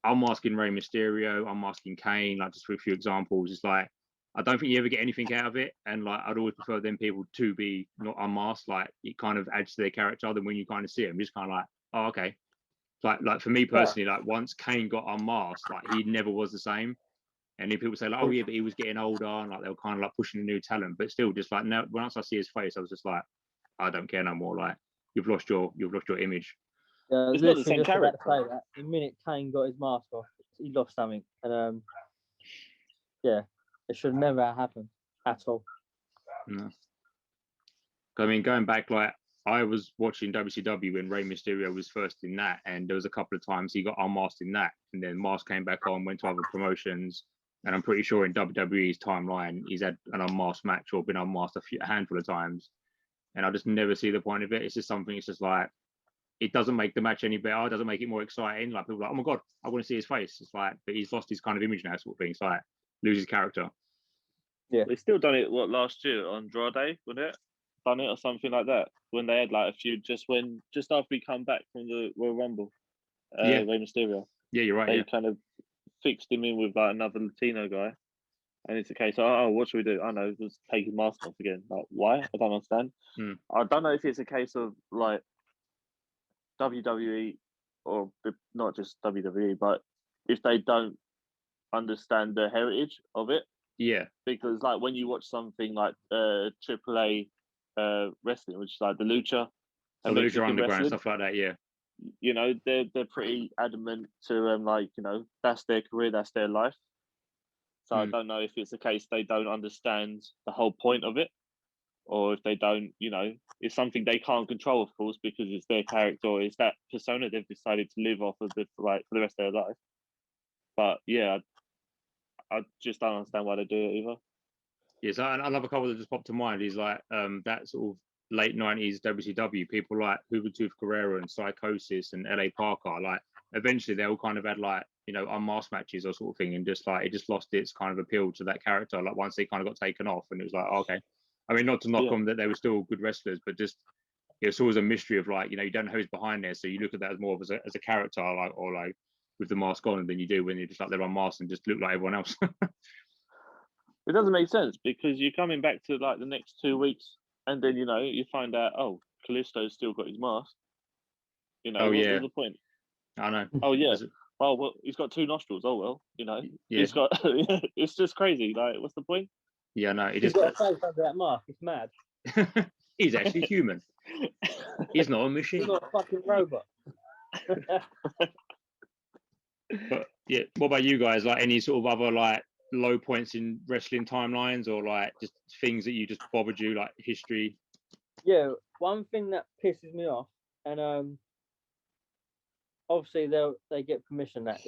I'm asking Rey Mysterio, I'm asking Kane, like, just for a few examples. It's like, I don't think you ever get anything out of it, and like, I'd always prefer them people to be not unmasked. Like, it kind of adds to their character. Than when you kind of see them, just kind of like, oh, okay. Like for me personally, like once Kane got unmasked, like he never was the same. And then people say like, oh yeah, but he was getting older, and like they were kind of like pushing a new talent. But still, just like now, once I see his face, I was just like, I don't care no more. Like you've lost your image. Yeah, It's not the same just about character. to say that. The minute Kane got his mask off, he lost something, and yeah, it should never have happened at all. No. I mean, going back, like I was watching WCW when Rey Mysterio was first in that, and there was a couple of times he got unmasked in that, and then mask came back on, went to other promotions, and I'm pretty sure in WWE's timeline he's had an unmasked match or been unmasked a handful of times, and I just never see the point of it. It's just something. It's just like it doesn't make the match any better. It doesn't make it more exciting. Like people are like, oh my god, I want to see his face. It's like, but he's lost his kind of image now, sort of thing. It's like loses character. Yeah, They still done it last year on Andrade, wasn't it? Done it or something like that when they had like a feud just after we come back from the Royal Rumble. Yeah. Rey Mysterio. Yeah, you're right. They Yeah. kind of fixed him in with like another Latino guy, and it's a case of, oh, what should we do? I know, just take his mask off again. Like, why? I don't understand. I don't know if it's a case of like WWE or not just WWE, but if they don't understand the heritage of it. Yeah. Because like when you watch something like AAA wrestling, which is like the Lucha, and the Lucha Underground wrestling, stuff like that, yeah. You know, they're pretty adamant to like, you know, that's their career, that's their life. So I don't know if it's a case they don't understand the whole point of it, or if they don't, you know, it's something they can't control, of course, because it's their character or it's that persona they've decided to live off of for the rest of their life. But yeah, I just don't understand why they do it either. Yeah, so another couple that just popped to mind is like that sort of late 90s WCW, people like Hoover Tooth Guerrero and Psychosis and LA Parker, like eventually they all kind of had like, you know, unmasked matches or sort of thing, and just like it just lost its kind of appeal to that character, like once they kind of got taken off, and it was like, oh, okay. I mean, not to knock them that they were still good wrestlers, but just it's always a mystery of like, you know, you don't know who's behind there, so you look at that as more of as a character, like, or like with the mask on, than you do when you're just like they're unmasked and just look like everyone else. It doesn't make sense because you're coming back to like the next 2 weeks, and then you know you find out, oh, Callisto's still got his mask. You know, what's the point? I know. Oh yeah. Oh well, he's got 2 nostrils. Oh well, you know, he's got. It's just crazy. Like, what's the point? Yeah, no. He's got a face under that mask. It's mad. He's actually human. He's not a machine. He's not a fucking robot. But yeah, what about you guys? Like any sort of other like low points in wrestling timelines, or like just things that you just bothered you, like history? Yeah, one thing that pisses me off, and obviously they get permission that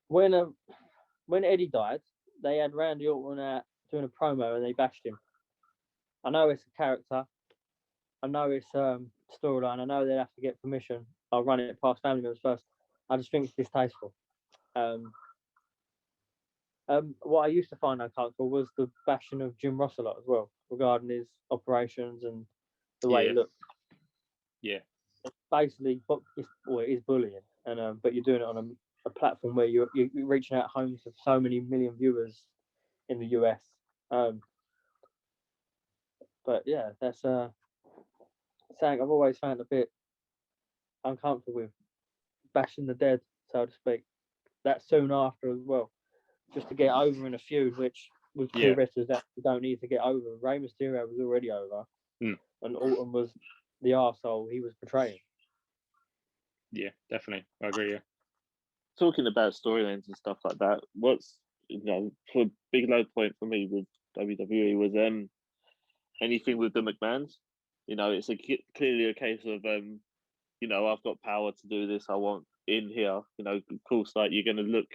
when Eddie died, they had Randy Orton out doing a promo and they bashed him. I know it's a character. I know it's storyline. I know they'd have to get permission. I'll run it past family members first. I just think it's distasteful. What I used to find uncomfortable was the bashing of Jim Ross a lot as well, regarding his operations and the way he looked. Yeah. It's basically, it is bullying, and but you're doing it on a platform where you're reaching out homes of so many million viewers in the US. But yeah, that's something I've always found a bit uncomfortable with, bashing the dead, so to speak. That soon after as well, just to get over in a feud, which with 2 wrestlers that you don't need to get over. Rey Mysterio was already over, and Orton was the arsehole he was portraying. Yeah, definitely. I agree. Yeah. Talking about storylines and stuff like that, what's, you know, for a big low point for me with WWE was anything with the McMahons. You know, it's clearly a case of you know, I've got power to do this. I want in here. You know, of course, like you're going to look.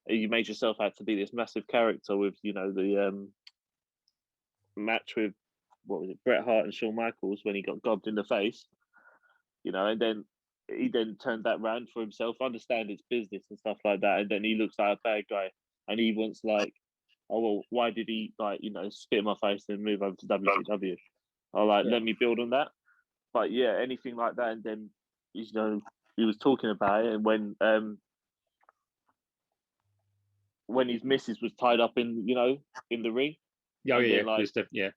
You made yourself out to be this massive character with, you know, the match with, what was it, Bret Hart and Shawn Michaels when he got gobbed in the face. You know, and then he then turned that round for himself. Understand it's business and stuff like that, and then he looks like a bad guy, and he wants like oh well, why did he like spit in my face and move over to WCW? Oh, like let me build on that. But yeah, anything like that, and then he was talking about it, and when his missus was tied up in the ring. Oh and yeah, then, like, yeah.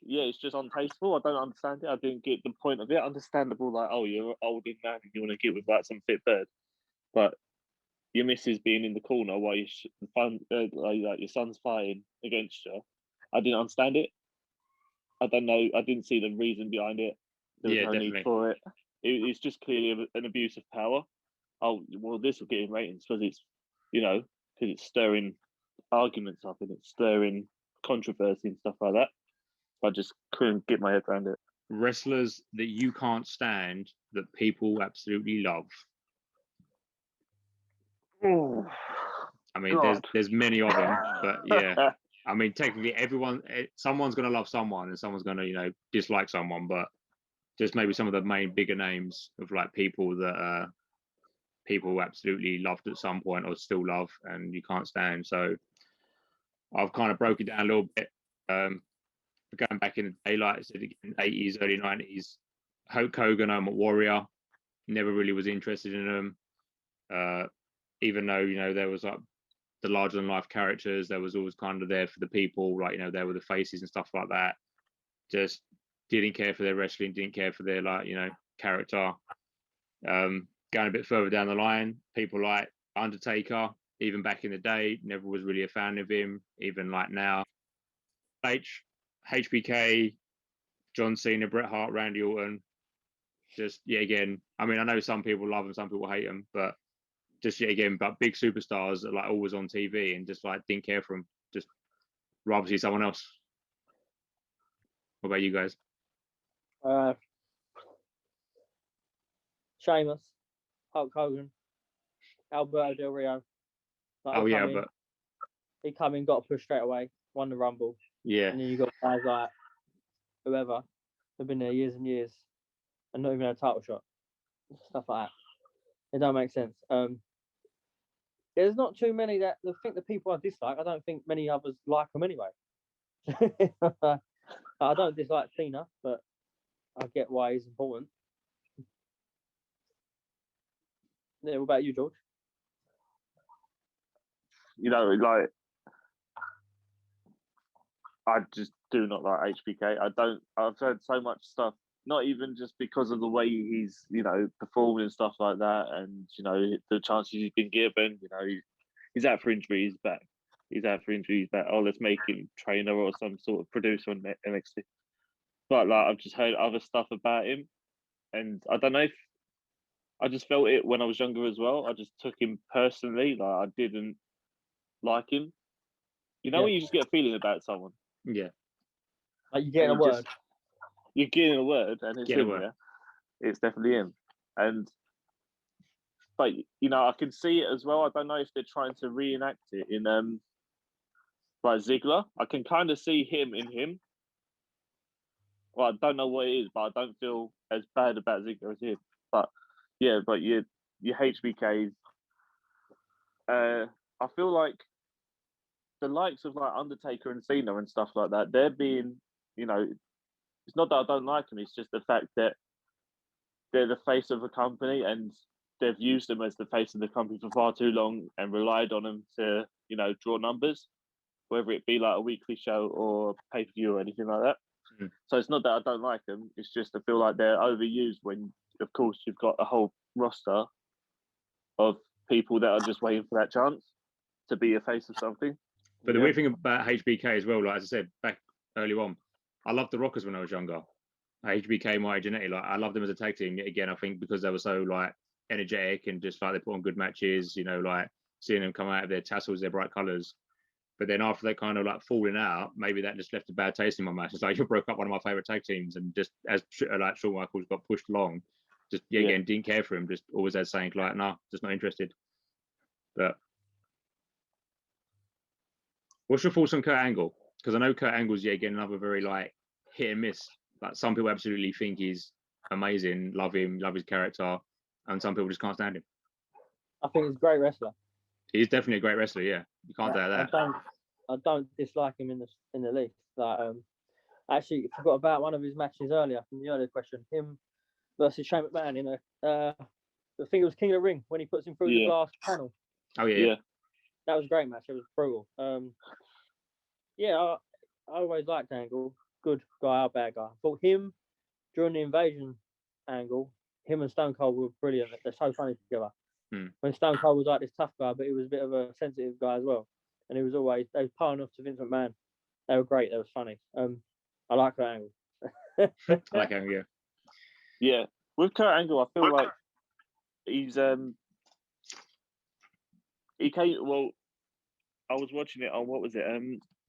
yeah, it's just untasteful. I don't understand it. I didn't get the point of it. Understandable, like, oh, you're an old man and you want to get with like some fit bird, but your missus being in the corner while like your son's fighting against you, I didn't understand it. I don't know. I didn't see the reason behind it. There was no definitely need for it. It's just clearly an abuse of power. Oh well, this will get in ratings because it's stirring arguments up and it's stirring controversy and stuff like that. I just couldn't get my head around it. Wrestlers that you can't stand that people absolutely love. Oh, I mean, there's many of them, but yeah. I mean, technically, someone's going to love someone, and someone's going to, dislike someone. But just maybe some of the main bigger names of like people that people absolutely loved at some point or still love, and you can't stand. So I've kind of broke it down a little bit. Going back in the day, like I said, again, 80s, early 90s, Hulk Hogan, I'm a Warrior. Never really was interested in them. Even though, there was like the larger than life characters, there was always kind of there for the people, like, there were the faces and stuff like that. Just didn't care for their wrestling, didn't care for their character. Going a bit further down the line, people like Undertaker, even back in the day, never was really a fan of him, even like now. HBK, John Cena, Bret Hart, Randy Orton. Just, again, I mean, I know some people love them, some people hate them, but just, again, but big superstars that like always on TV and just like didn't care for them. Just rather see someone else. What about you guys? Sheamus, Hulk Hogan, Alberto Del Rio. He come in, got a push straight away, won the Rumble. Yeah. And then you got guys like whoever, they've been there years and years and not even had a title shot. Stuff like that. It don't make sense. There's not too many that I think the people I dislike, I don't think many others like them anyway. I don't dislike Cena, but I get why he's important. Yeah, what about you, George? Like, I just do not like HBK. I've heard so much stuff, not even just because of the way he's, performing and stuff like that, and, the chances he's been given, he's out for injury, he's back. He's out for injury, he's back. Oh, let's make him trainer or some sort of producer on NXT. But, like, I've just heard other stuff about him, and I don't know if I just felt it when I was younger as well. I just took him personally. Like, I didn't like him. When you just get a feeling about someone. Yeah. Like you getting a word. You're getting a word, and it's him. Yeah, it's definitely him. But I can see it as well. I don't know if they're trying to reenact it in like Ziggler. I can kind of see him in him. Well, I don't know what it is, but I don't feel as bad about Ziggler as him. But yeah, but your HBKs. I feel like the likes of like Undertaker and Cena and stuff like that, they're being, it's not that I don't like them, it's just the fact that they're the face of a company and they've used them as the face of the company for far too long and relied on them to, draw numbers, whether it be like a weekly show or pay-per-view or anything like that. Mm. So it's not that I don't like them, it's just I feel like they're overused when, of course, you've got a whole roster of people that are just waiting for that chance to be a face of something. But the weird thing about HBK as well, like as I said back early on, I loved the Rockers when I was younger. HBK, my genetic, like I loved them as a tag team. Again, I think because they were so like energetic and just like they put on good matches, like seeing them come out of their tassels, their bright colours. But then after they kind of like falling out, maybe that just left a bad taste in my mouth. It's like you broke up one of my favourite tag teams, and just as like Shawn Michaels got pushed along, just again didn't care for him. Just always had saying like, nah, just not interested. But what's your thoughts on Kurt Angle? Because I know Kurt Angle's again another very like hit and miss. Like some people absolutely think he's amazing, love him, love his character, and some people just can't stand him. I think he's a great wrestler. He's definitely a great wrestler. Yeah, you can't doubt that. I don't dislike him in the least. Like, I actually forgot about one of his matches earlier from the earlier question. Him versus Shane McMahon in I think it was King of the Ring when he puts him through the glass panel. Oh yeah. That was a great match. It was brutal. I always liked Angle. Good guy or bad guy. I thought him during the invasion angle, him and Stone Cold were brilliant. They're so funny together. When Stone Cold was like this tough guy, but he was a bit of a sensitive guy as well. And they was piling off to Vince McMahon. They were great. They were funny. I like that angle. I like Angle, yeah. Yeah. With Kurt Angle, I feel like he's he came well. I was watching it on what was it?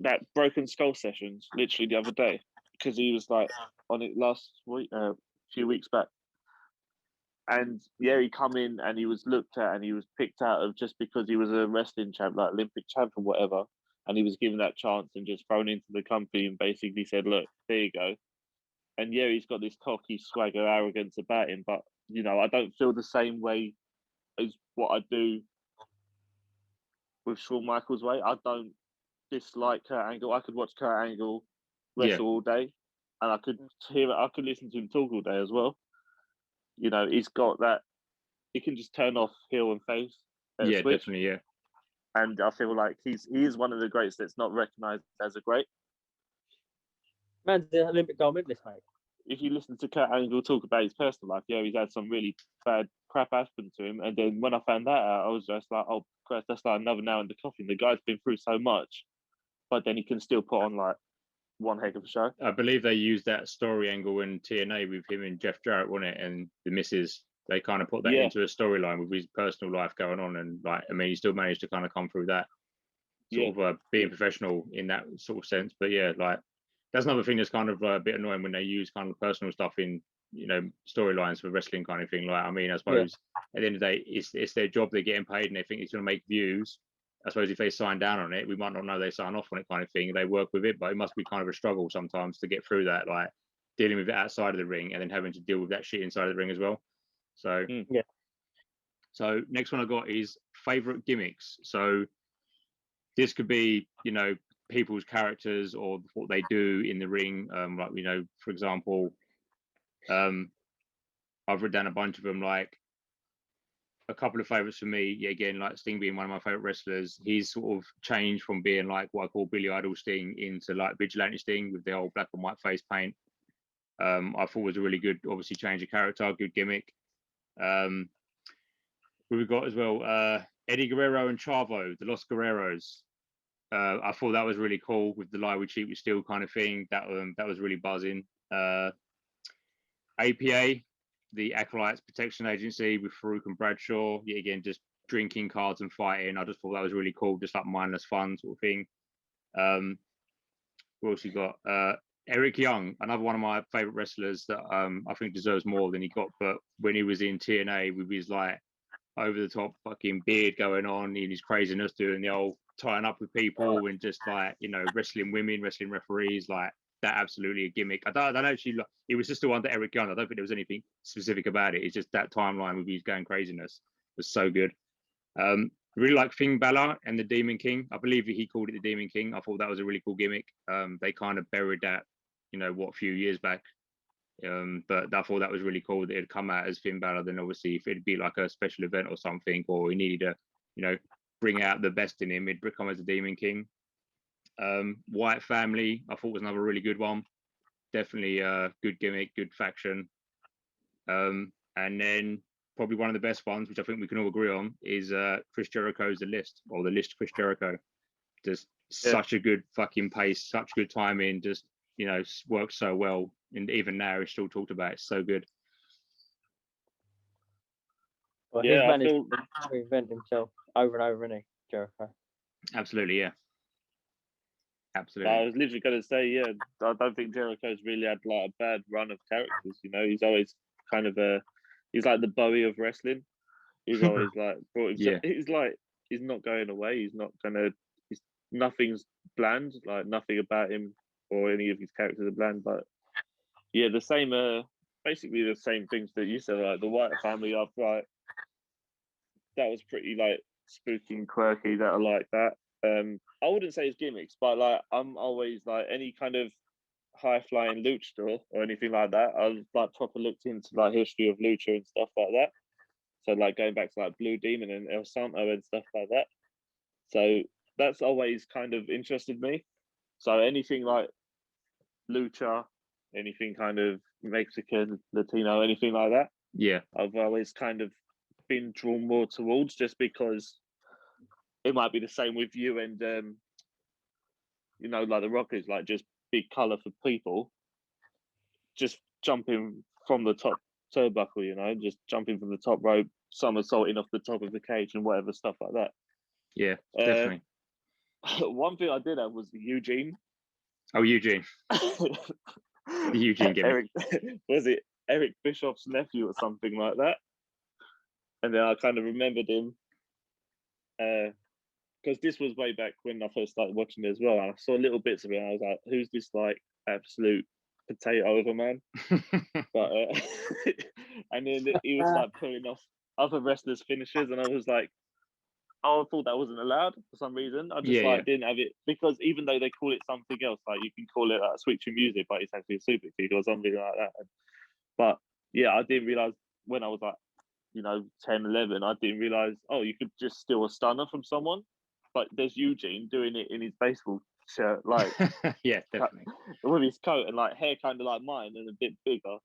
That Broken Skull sessions literally the other day because he was like on it last week, few weeks back. And yeah, he come in and he was looked at and he was picked out of just because he was a wrestling champ, like Olympic champ or whatever. And he was given that chance and just thrown into the company and basically said, look, there you go. And yeah, he's got this cocky swagger, arrogance about him. But, you know, I don't feel the same way as what I do with Shawn Michaels' way. I don't dislike Kurt Angle. I could watch Kurt Angle wrestle all day. And I could listen to him talk all day as well. You know, he's got that. He can just turn off heel and face. Yeah, switch. definitely, yeah. And I feel like he is one of the greats that's not recognised as a great. Man's the Olympic gold medalist, mate. If you listen to Kurt Angle talk about his personal life, yeah, he's had some really bad crap happen to him. And then when I found that out, I was just like, oh, Christ, that's like another nail in the coffin. The guy's been through so much, but then he can still put on like one heck of a show. I believe they used that story angle in TNA with him and Jeff Jarrett, wasn't it? And the missus, they kind of put that into a storyline with his personal life going on. And like, I mean, he still managed to kind of come through that sort of being professional in that sort of sense. But yeah, like that's another thing that's kind of a bit annoying when they use kind of personal stuff in, you know, storylines for wrestling kind of thing. Like, I mean, I suppose at the end of the day, it's their job. They're getting paid and they think it's going to make views. I suppose if they sign down on it, we might not know they sign off on it kind of thing. They work with it, but it must be kind of a struggle sometimes to get through that, like dealing with it outside of the ring and then having to deal with that shit inside of the ring as well. So, So next one I got is favorite gimmicks. So this could be, you know, people's characters or what they do in the ring. Like, you know, for example, I've written down a bunch of them, like a couple of favorites for me. Yeah, again, like Sting being one of my favorite wrestlers. He's sort of changed from being like what I call Billy Idol Sting into like Vigilante Sting with the old black and white face paint. I thought was a really good, obviously change of character, good gimmick. We've got as well Eddie Guerrero and Chavo, the Los Guerreros. I thought that was really cool with the lie we cheat with steel kind of thing. That was really buzzing. APA, the Acolytes Protection Agency with Farouk and Bradshaw. Yeah, again, just drinking cards and fighting. I just thought that was really cool, just like mindless fun sort of thing. We also got Eric Young, another one of my favorite wrestlers that I think deserves more than he got. But when he was in TNA with his like over the top fucking beard going on and his craziness, doing the old tying up with people and just like, you know, wrestling women, wrestling referees, like that absolutely a gimmick. I don't actually, it was just the one that Eric Young. I don't think there was anything specific about it. It's just that timeline with his going craziness was so good. Really like Finn Balor and the Demon King. I believe he called it the Demon King. I thought that was a really cool gimmick. They kind of buried that, you know, a few years back. But I thought that was really cool that it'd come out as Finn Balor. Then obviously if it'd be like a special event or something, or he needed to, you know, bring out the best in him, it'd come as a Demon King. Wyatt Family, I thought was another really good one. Definitely a good gimmick, good faction. And then probably one of the best ones, which I think we can all agree on, is Chris Jericho's The List, or The List Chris Jericho. Just such a good fucking pace, such good timing, just, you know, works so well. And even now it's still talked about. It's so good. Well, he's managed to reinvent himself over and over, isn't he, Jericho? Absolutely, yeah. Absolutely. I was literally going to say, yeah, I don't think Jericho's really had like a bad run of characters. You know, he's always kind of he's like the Bowie of wrestling. He's always like brought himself. He's like, he's not going away. He's not gonna. Nothing's bland. Like nothing about him or any of his characters are bland. But yeah, the same. Basically the same things that you said. Like the Wyatt Family, I've like that was pretty like spooky and quirky. That I like that. I wouldn't say it's gimmicks, but like I'm always like any kind of high flying luchador or anything like that. I've like proper looked into like history of lucha and stuff like that. So like going back to like Blue Demon and El Santo and stuff like that. So that's always kind of interested me. So anything like lucha, anything kind of Mexican, Latino, anything like that, Yeah. I've always kind of been drawn more towards, just because it might be the same with you and like the Rockers, like just big colour for people, just jumping from the top turnbuckle, just jumping from the top rope, somersaulting off the top of the cage and whatever stuff like that. Yeah, definitely. One thing I did have was the Eugene. Oh, Eugene. The Eugene gimmick. Was it Eric Bischoff's nephew or something like that? And then I kind of remembered him because this was way back when I first started watching it as well. And I saw little bits of it and I was like, who's this like absolute potato of a man? But and then he was like pulling off other wrestlers' finishes, and I was like, oh, I thought that wasn't allowed for some reason. I just didn't have it, because even though they call it something else, like you can call it switch your music, but it's actually a super kick or something like that. But yeah, I didn't realize when I was like 10, 11, I didn't realize, oh, you could just steal a stunner from someone. But there's Eugene doing it in his baseball shirt, like yeah, definitely, with his coat and like hair kind of like mine and a bit bigger.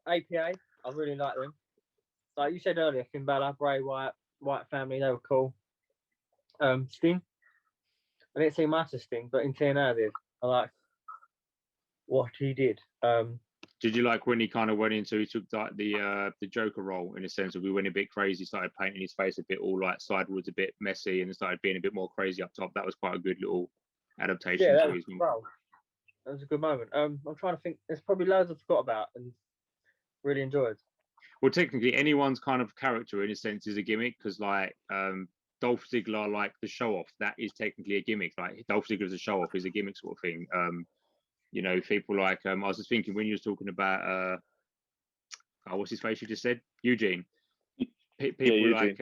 APA, I really like them. Like you said earlier, Finn Balor, Bray Wyatt, White family, they were cool. Sting, I didn't see much of Sting, but in TNA I did. I like what he did. Did you like when he kind of went into, he took like the Joker role, in a sense of, we went a bit crazy, started painting his face a bit all like sideways, a bit messy, and started being a bit more crazy up top? That was quite a good little adaptation to his role. That was a good moment. I'm trying to think. There's probably loads I forgot about and really enjoyed. Well, technically, anyone's kind of character, in a sense, is a gimmick, because like Dolph Ziggler, like the show off, that is technically a gimmick. Like Dolph Ziggler as a show off is a gimmick sort of thing. People like I was just thinking when you was talking about what's his face you just said, Eugene. People Eugene. like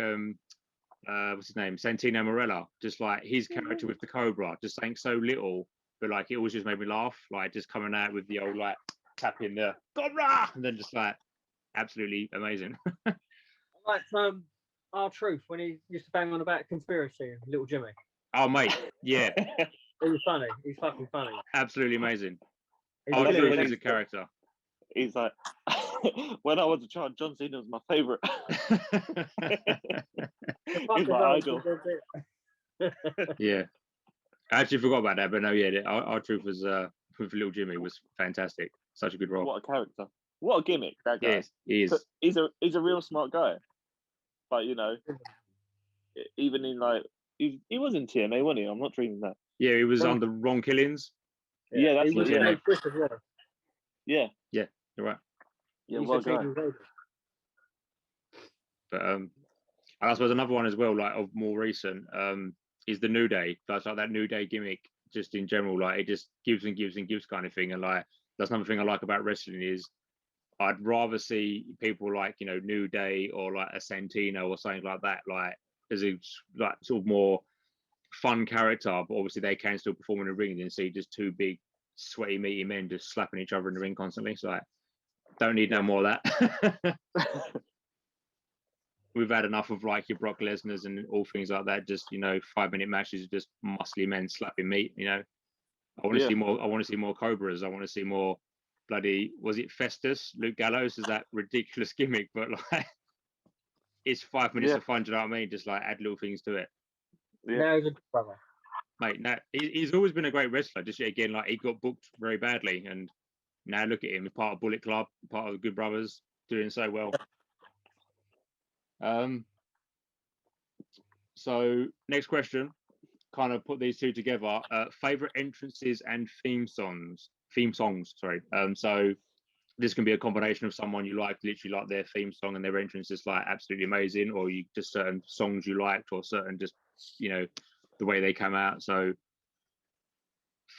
what's his name, Santino Marella, just like his character with the Cobra, just saying so little, but like it always just made me laugh, like just coming out with the old like tapping the Cobra, and then just like absolutely amazing. Like R-Truth when he used to bang on about conspiracy and Little Jimmy. Oh mate, yeah. He was funny. He's fucking funny. Absolutely amazing. R-Truth is a character. He's like, when I was a child, John Cena was my favorite. He's my idol. Yeah, I actually forgot about that, but no, yeah, R-Truth was with Little Jimmy was fantastic. Such a good role. What a character! What a gimmick that guy. Yes, he is. He's a real smart guy. But even in like he was in TNA, wasn't he? I'm not dreaming that. Yeah, he was under Ron Killings. Yeah, that's what. Yeah. Yeah, you're right. Yeah, well guy. But I suppose another one as well, like of more recent, is the New Day. That's like that New Day gimmick, just in general, like it just gives and gives and gives kind of thing. And like that's another thing I like about wrestling is I'd rather see people like New Day or like a Santino or something like that, like as a like sort of more fun character, but obviously they can still perform in the ring, than see just two big sweaty meaty men just slapping each other in the ring constantly. So like, don't need no more of that. We've had enough of like your Brock Lesnar's and all things like that. Just 5-minute matches of just muscly men slapping meat. I want to see more. I want to see more Cobras. I want to see more bloody. Was it Festus? Luke Gallows is that ridiculous gimmick, but like it's 5 minutes of fun. Do you know what I mean? Just like add little things to it. Yeah. No, he's a good brother. Mate, now he's always been a great wrestler. Just again, like he got booked very badly, and now look at him. He's part of Bullet Club, part of the Good Brothers, doing so well. So next question, kind of put these two together. Favorite entrances and theme songs. Sorry. So this can be a combination of someone you like, literally like their theme song and their entrance is like absolutely amazing, or you just certain songs you liked, or certain just the way they come out. So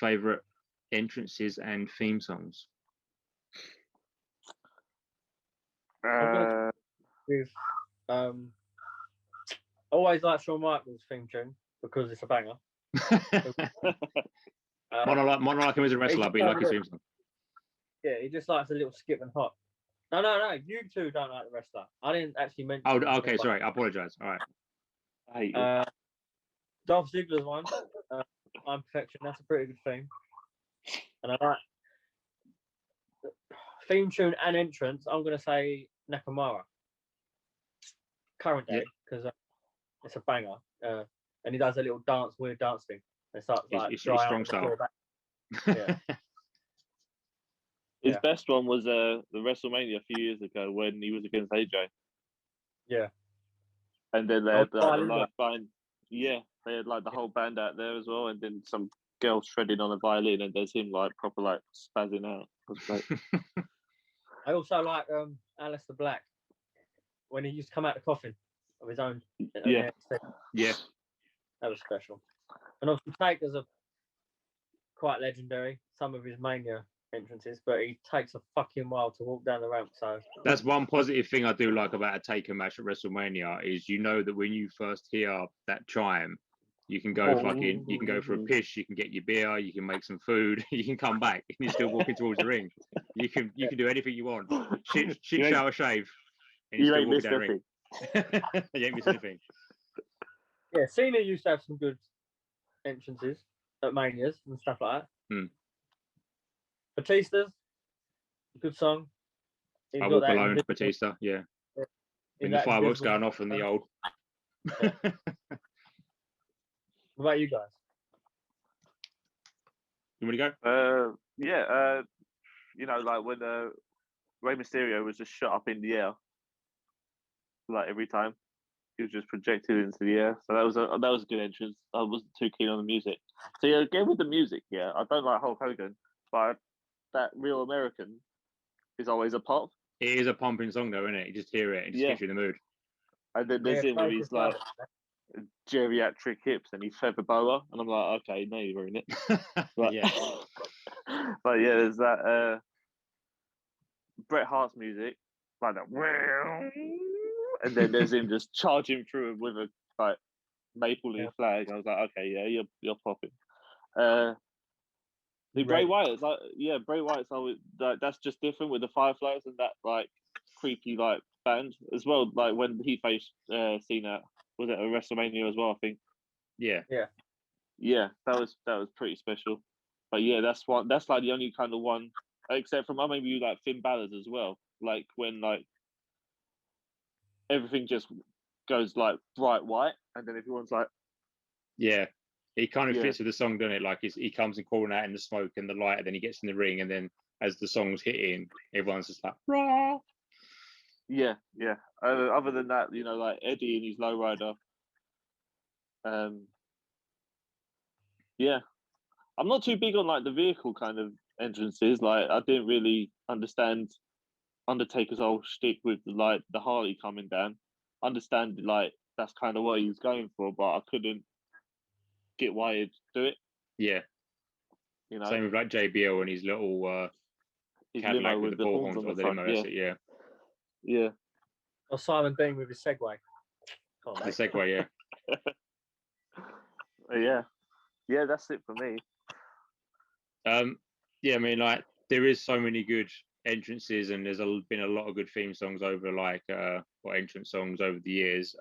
favorite entrances and theme songs. With always like Shawn Michaels theme tune because it's a banger. Might not like him as a wrestler, but he like his theme song. Yeah, he just likes a little skip and hop. No. You two don't like the wrestler. I didn't actually mention. Oh, okay. Sorry. I apologize. All right. I hate you. Dolph Ziggler's one. I'm Perfection. That's a pretty good theme. And I like theme tune and entrance. I'm gonna say Nakamura. Current day, because it's a banger. And he does a little weird dance thing. It starts like it's dry strong out style. Yeah. His best one was the WrestleMania a few years ago when he was against AJ. Yeah. And then they had the live band. Yeah, they had like the whole band out there as well, and then some girl shredding on a violin, and there's him like proper like spazzing out. It was great. I also like Aleister Black when he used to come out the coffin of his own. Yeah. That was special. And obviously Taker's quite legendary. Some of his Mania entrances, but he takes a fucking while to walk down the ramp. So that's one positive thing I do like about a Taker match at WrestleMania is that when you first hear that chime, you can go you can go for a piss, you can get your beer, you can make some food, you can come back, and you're still walking towards the ring. You can do anything you want. Shit, shower, shave, and you're still walking down the ring. You ain't missing anything. Yeah, Cena used to have some good entrances at Manias and stuff like that. Batista's a good song. I Walk Alone, Batista, yeah. When the fireworks going off in the old. Yeah. What about you guys? You want to go? Yeah. Like when Rey Mysterio was just shot up in the air, like every time he was just projected into the air. So that was a good entrance. I wasn't too keen on the music. So yeah, again with the music, yeah, I don't like Hulk Hogan, but that Real American is always a pop. It is a pumping song though, isn't it? You just hear it and just gets you in the mood. And then there's him with his like geriatric hips and his feather boa, and I'm like, okay, now you're in it. But, yeah. But yeah, there's that Bret Hart's music, like that, and then there's him just charging through with a like maple leaf flag. I was like, okay, yeah, you're popping. The Bray Wyatt's like, yeah, Bray Wyatt's always like that's just different with the Fireflies and that like creepy like band as well. Like when he faced Cena, was it a WrestleMania as well? I think. Yeah. That was pretty special. But yeah, that's like the only kind of one, except from maybe like Finn Balor's as well. Like when like everything just goes like bright white, and then everyone's like, yeah. He kind of fits with the song, doesn't it? Like he comes and crawling out in the smoke and the light, and then he gets in the ring, and then as the song's hitting, everyone's just like, rah. Yeah. Other than that, like Eddie and his lowrider. Yeah, I'm not too big on like the vehicle kind of entrances. Like I didn't really understand Undertaker's whole shtick with like the Harley coming down. Understand like that's kind of what he was going for, but I couldn't get why he'd do it. Yeah. Same with like JBL and his little his Cadillac with the horns on the limo. Yeah. Or Simon Dean with his Segway. The Segway, yeah. Yeah, that's it for me. Yeah, I mean, like there is so many good entrances, and there's been a lot of good theme songs over or entrance songs over the years.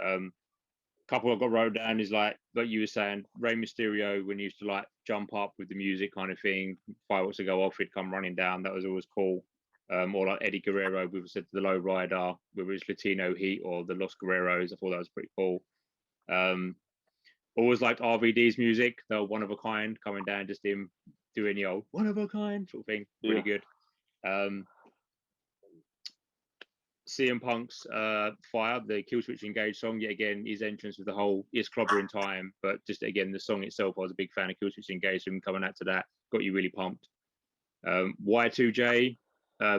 Couple I got wrote down is like you were saying, Rey Mysterio when he used to like jump up with the music kind of thing, fireworks to go off, he'd come running down. That was always cool. Or like Eddie Guerrero, we said the Low Rider, whether it's Latino Heat or the Los Guerreros. I thought that was pretty cool. Always liked RVD's music, the one of a kind, coming down, just him doing the old one of a kind sort of thing. Really good. CM Punk's Fire, the Kill Switch Engage song, yet again, his entrance with the whole is clobbering time, but just again, the song itself, I was a big fan of Kill Switch Engage, so him coming out to that got you really pumped. Y2J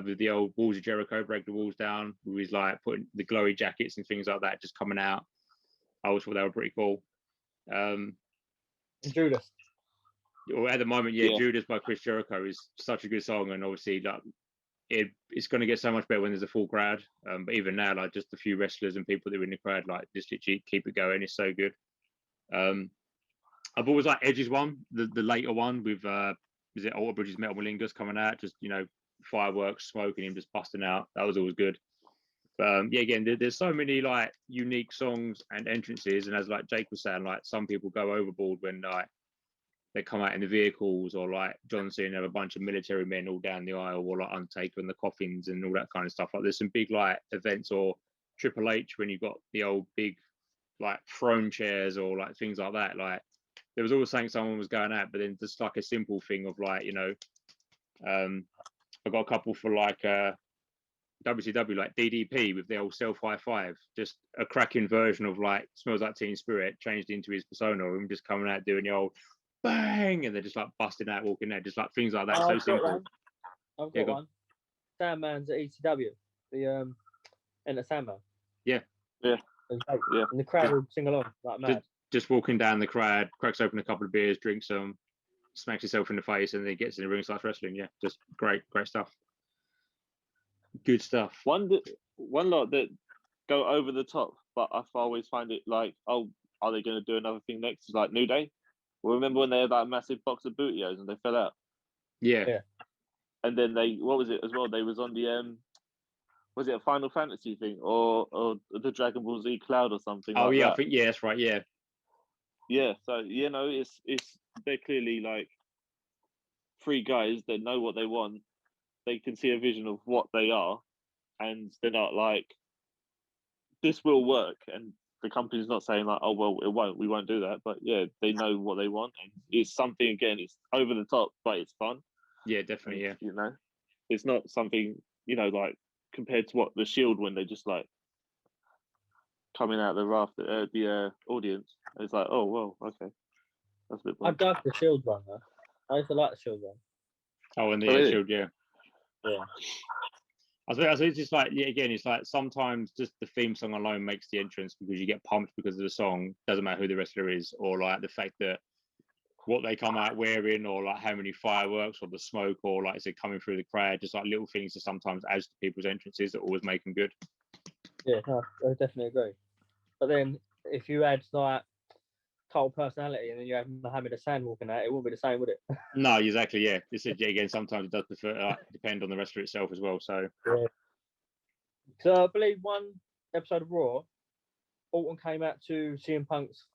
with the old Walls of Jericho, Break the Walls Down, who is like putting the glowy jackets and things like that just coming out. I always thought they were pretty cool. Judas. Well, at the moment, Judas by Chris Jericho is such a good song, and obviously, like it's going to get so much better when there's a full crowd. But even now, like just a few wrestlers and people that are in the crowd, like just literally keep it going. It's so good. I've always liked Edge's one, the later one with is it Alter Bridges Metal Malingus coming out, just fireworks, smoke, and him just busting out. That was always good. But yeah, again, there's so many like unique songs and entrances, and as like Jake was saying, like some people go overboard when like they come out in the vehicles, or like John Cena have a bunch of military men all down the aisle, or like Undertaker and the coffins and all that kind of stuff. Like there's some big like events, or Triple H when you've got the old big like throne chairs or like things like that. Like there was always saying someone was going out, but then just like a simple thing of like I got a couple for like WCW, like DDP with the old self high five, just a cracking version of like Smells Like Teen Spirit changed into his persona, him just coming out doing the old bang, and they're just like busting out, walking out, just like things like that. So simple. I've got one. Sandman's at ECW, the Enter Sandman. Yeah. Yeah. And the crowd would sing along like mad. Just walking down the crowd, cracks open a couple of beers, drinks some, smacks himself in the face, and then gets in the ring, starts wrestling. Yeah, just great stuff. Good stuff. One lot that go over the top, but I always find it like, oh, are they going to do another thing next? It's like New Day. Well, remember when they had that massive box of bootios and they fell out? Yeah. And then what was it as well? They was on the was it a Final Fantasy thing or the Dragon Ball Z Cloud or something? Oh like yeah, that. I think that's right. Yeah. Yeah. So it's they're clearly like three guys that know what they want. They can see a vision of what they are, and they're not like, this will work. And the company's not saying like, oh well, it won't. We won't do that. But yeah, they know what they want, and it's something, again, it's over the top, but it's fun. Yeah, definitely. And, yeah. It's not something like compared to what the Shield, when they just like coming out the audience. It's like, oh well, okay, that's a bit. I dug the Shield one though. I used to like the Shield one. Oh, and the really? Shield, yeah. Yeah. I think it's just like, yeah, again, it's like sometimes just the theme song alone makes the entrance because you get pumped because of the song. Doesn't matter who the wrestler is, or like the fact that what they come out wearing, or like how many fireworks, or the smoke, or like I said, coming through the crowd, just like little things that sometimes adds to people's entrances that always make them good. Yeah, no, I definitely agree. But then if you add like total personality and then you have Mohammed Hassan walking out, it won't be the same, would it? No, exactly. Yeah, this is again. Sometimes it does depend on the wrestler itself as well. So, yeah. So I believe one episode of Raw, Orton came out to CM Punk's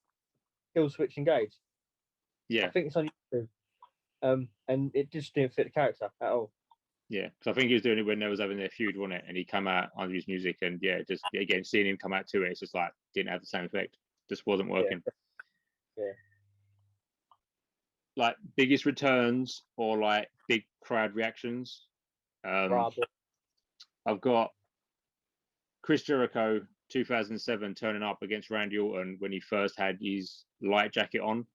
heel switch engage. Yeah, I think it's on YouTube, and it just didn't fit the character at all. Yeah, because I think he was doing it when they was having their feud, wasn't it? And he came out under his music, and yeah, just again seeing him come out to it, it's just like didn't have the same effect. Just wasn't working. Yeah. Like biggest returns or like big crowd reactions. I've got Chris Jericho 2007 turning up against Randy Orton when he first had his light jacket on.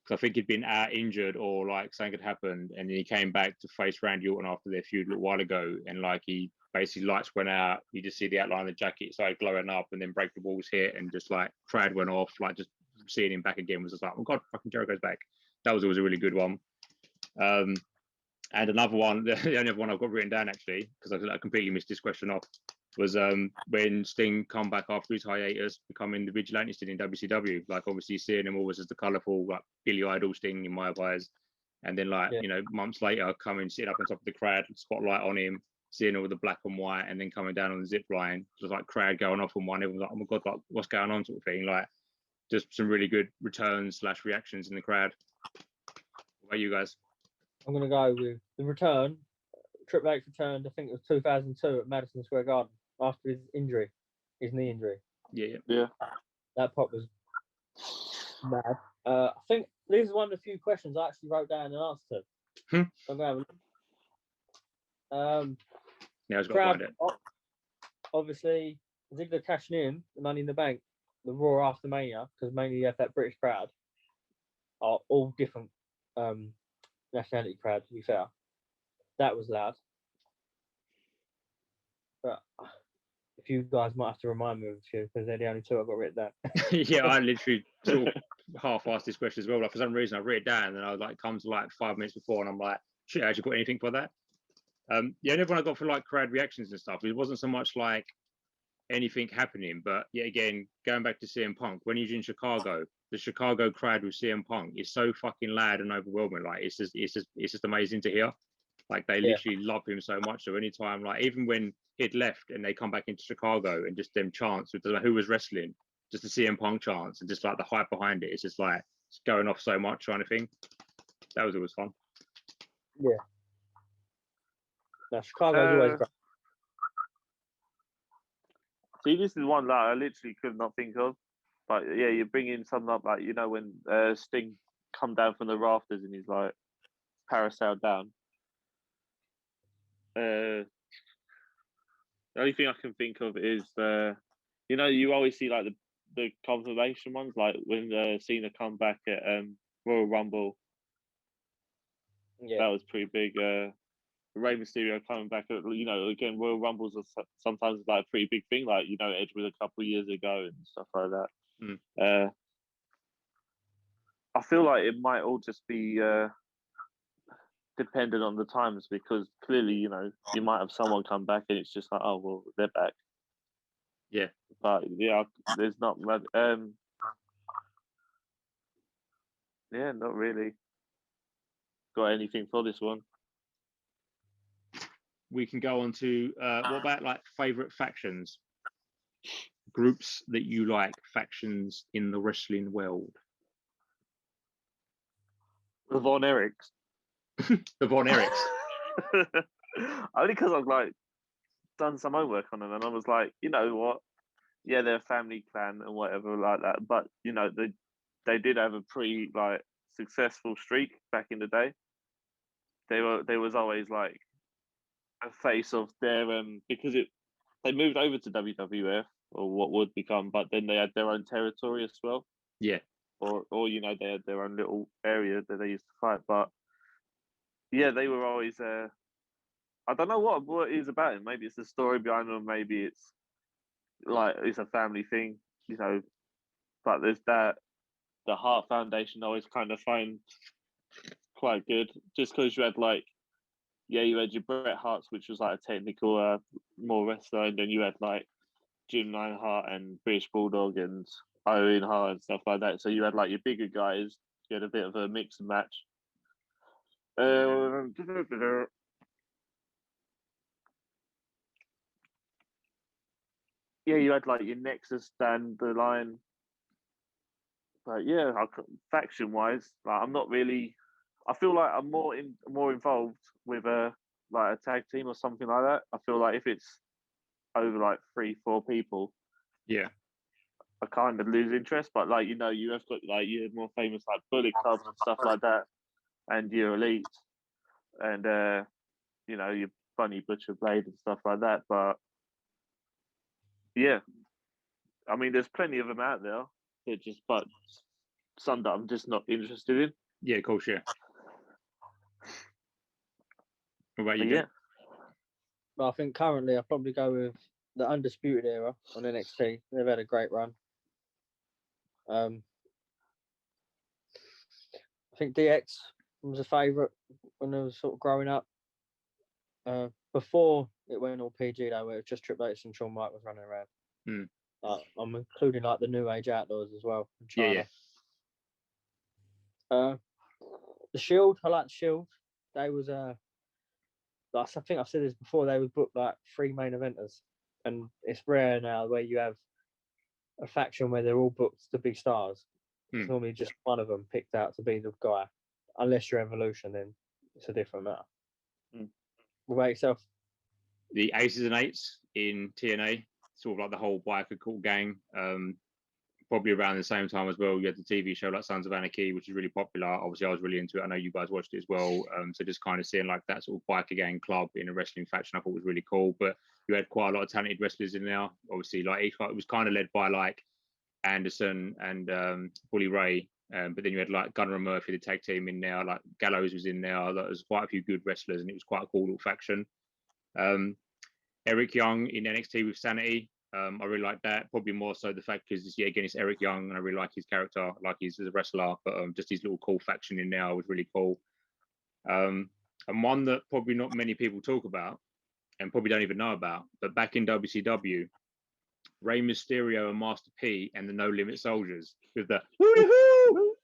Because I think he'd been out injured or like something had happened, and then he came back to face Randy Orton after their feud a little while ago, and like he basically lights went out. You just see the outline of the jacket started glowing up, and then Break the Walls hit, and just like crowd went off. Like just seeing him back again was just like, oh god, fucking Jericho's back. That was always a really good one. And another one, the only other one I've got written down actually, because I completely missed this question off, was when Sting come back after his hiatus, becoming the vigilante Sting in WCW. Like obviously seeing him always as the colourful, like Billy Idol Sting in my eyes, and then like months later coming sitting up on top of the crowd, spotlight on him, seeing all the black and white, and then coming down on the zip line, just like crowd going off on one. Everyone's like, oh my god, like what's going on, sort of thing. Like just some really good returns / reactions in the crowd. What about you guys? I'm gonna go with the return. Triple H returned, I think it was 2002 at Madison Square Garden after his knee injury. Yeah. That pop was mad. I think this is one of the few questions I actually wrote down an answer to. I'm going to yeah, I was going to find it. Obviously, Ziggler cashing in the Money in the Bank, the Raw after Mania, because mainly you have that British crowd, are all different nationality crowd, to be fair. That was loud. But if you guys might have to remind me of a few, because they're the only two I've got written down. Yeah, I literally sort of half-asked this question as well. Like for some reason, I wrote it down, and I was like, come to like 5 minutes before, and I'm like, shit, I actually put anything for that. The only one I got for like crowd reactions and stuff, it wasn't so much like anything happening, but yet again, going back to CM Punk when he was in Chicago, the Chicago crowd with CM Punk is so fucking loud and overwhelming. Like it's just amazing to hear. Like they literally love him so much. So anytime, like even when he'd left and they come back into Chicago and just them chants with who was wrestling, just the CM Punk chants and just like the hype behind it, it's just like it's going off so much kind of thing. That was always fun. Yeah. No, Chicago's always great. See, this is one that I literally could not think of. But yeah, you're bringing something up like, you know, when Sting come down from the rafters and he's like parasailed down. The only thing I can think of is, you know, you always see like the confirmation ones, like when Cena come back at Royal Rumble. Yeah. That was pretty big. Rey Mysterio coming back at, you know, again, Royal Rumbles are sometimes like a pretty big thing, like, you know, Edge was a couple of years ago and stuff like that. I feel like it might all just be dependent on the times, because clearly, you know, you might have someone come back and it's just like, oh, well, they're back. Yeah. But yeah, there's not much. Yeah, not really got anything for this one. We can go on to what about like favorite factions, groups that you like, factions in the wrestling world. The Von Erichs. The Von Erichs. Only because I've like done some homework on them, and I was like, you know what? Yeah, they're a family clan and whatever like that, but you know, they did have a pretty like successful streak back in the day. There was always like a face of their because they moved over to WWF, or what would become, but then they had their own territory as well. Yeah. Or you know, they had their own little area that they used to fight. But yeah, they were always I don't know what it is about it. Maybe it's the story behind them, maybe it's like it's a family thing, you know. But there's that the Hart Foundation I always kind of find quite good, just because you had like, yeah, you had your Bret Harts, which was like a technical more wrestler, and then you had like Jim Neidhart and British Bulldog and Owen Hart and stuff like that. So you had like your bigger guys. You had a bit of a mix and match. Yeah, you had like your Nexus down the line. But yeah, faction wise, like, I'm not really. I feel like I'm more involved with like a tag team or something like that. I feel like if it's over like 3-4 people, Yeah. I kind of lose interest. But like, you know, you have got like your more famous like Bullet Clubs and stuff like that, and your Elite, and you know, your Bunny Butcher Blade and stuff like that. But yeah, I mean, there's plenty of them out there. But some that I'm just not interested in. Yeah, of course, yeah. What about you, yeah. Well, I think currently I'll probably go with the Undisputed Era on NXT. They've had a great run. I think DX was a favourite when I was sort of growing up. Before it went all PG though, where it was just Triple H and Shawn Michaels running around. I'm including like the New Age Outlaws as well from China. Yeah. The Shield, I like the Shield. They was I think I've said this before. They would book like 3 main eventers, and it's rare now where you have a faction where they're all booked to be stars. It's normally just one of them picked out to be the guy. Unless you're Evolution, then it's a different matter. What about yourself? The Aces and Eights in TNA, sort of like the whole biker cool gang. Probably around the same time as well, you had the TV show like Sons of Anarchy, which is really popular. Obviously, I was really into it. I know you guys watched it as well. So just kind of seeing like that sort of biker gang club in a wrestling faction, I thought was really cool. But you had quite a lot of talented wrestlers in there. Obviously, like it was kind of led by like Anderson and Bully Ray. But then you had like Gunner and Murphy, the tag team in there. Like Gallows was in there. There was quite a few good wrestlers, and it was quite a cool little faction. Eric Young in NXT with Sanity. I really like that. Probably more so the fact because again it's Eric Young, and I really like his character, like he's as a wrestler. But just his little cool faction in there was really cool. And one that probably not many people talk about, and probably don't even know about, but back in WCW, Rey Mysterio and Master P and the No Limit Soldiers with the hoo-hoo!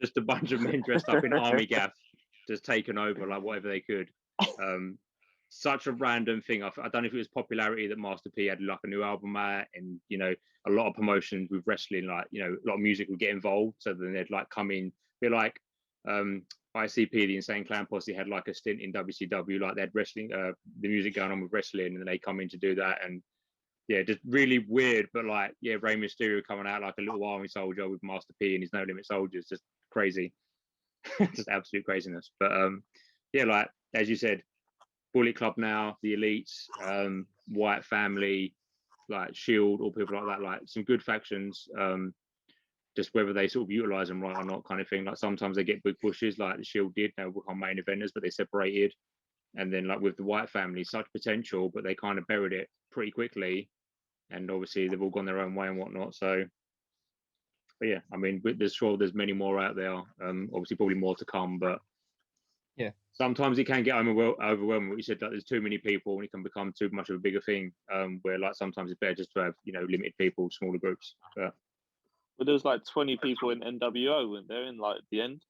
Just a bunch of men dressed up in army gaff, just taking over like whatever they could. Such a random thing. I don't know if it was popularity that Master P had like a new album out, and you know, a lot of promotions with wrestling, like, you know, a lot of music would get involved. So then they'd like come in, be like ICP, the Insane Clown Posse, had like a stint in WCW, like they had wrestling, the music going on with wrestling, and then they come in to do that. And yeah, just really weird, but like, yeah, Rey Mysterio coming out like a little army soldier with Master P and his No Limit Soldiers, just crazy. Just absolute craziness. But yeah, like as you said, Bullet Club now, the Elites, White Family, like Shield, all people like that, like some good factions. Just whether they sort of utilize them right or not, kind of thing. Like sometimes they get big pushes, like the Shield did. They become main eventers, but they separated. And then like with the White Family, such potential, but they kind of buried it pretty quickly. And obviously they've all gone their own way and whatnot. So, but yeah, I mean, there's many more out there. Obviously probably more to come, but yeah, sometimes it can get overwhelming. What you said, that there's too many people and it can become too much of a bigger thing. Where like sometimes it's better just to have, you know, limited people, smaller groups. But there was like 20 people in NWO, weren't there, in like the end?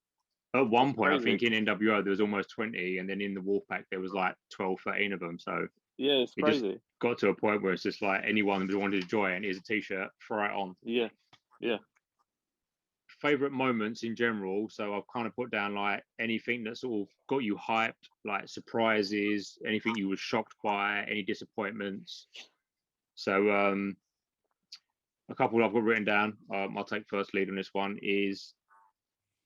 At one That's point, crazy. I think in NWO there was almost 20, and then in the Wolfpack there was like 12, 13 of them. So Yeah, it's it crazy. just got to a point where it's just like anyone who wanted to join, and here's a t-shirt, throw it on. Yeah, yeah. Favorite moments in general. So I've kind of put down like anything that sort of got you hyped, like surprises, anything you were shocked by, any disappointments. So a couple I've got written down. I'll take first lead on this one. Is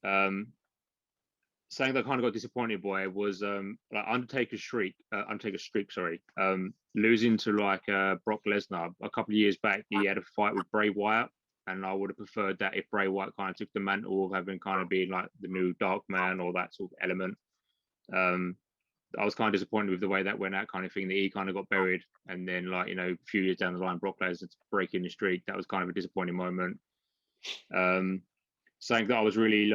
something that kind of got disappointed by was like Undertaker's streak, sorry, losing to like Brock Lesnar a couple of years back. He had a fight with Bray Wyatt, and I would have preferred that if Bray Wyatt kind of took the mantle of having kind of been like the new Dark Man or that sort of element. I was kind of disappointed with the way that went out, kind of thing, that he kind of got buried, and then like, you know, a few years down the line, Brock Lesnar's breaking the streak. That was kind of a disappointing moment. Something that I was really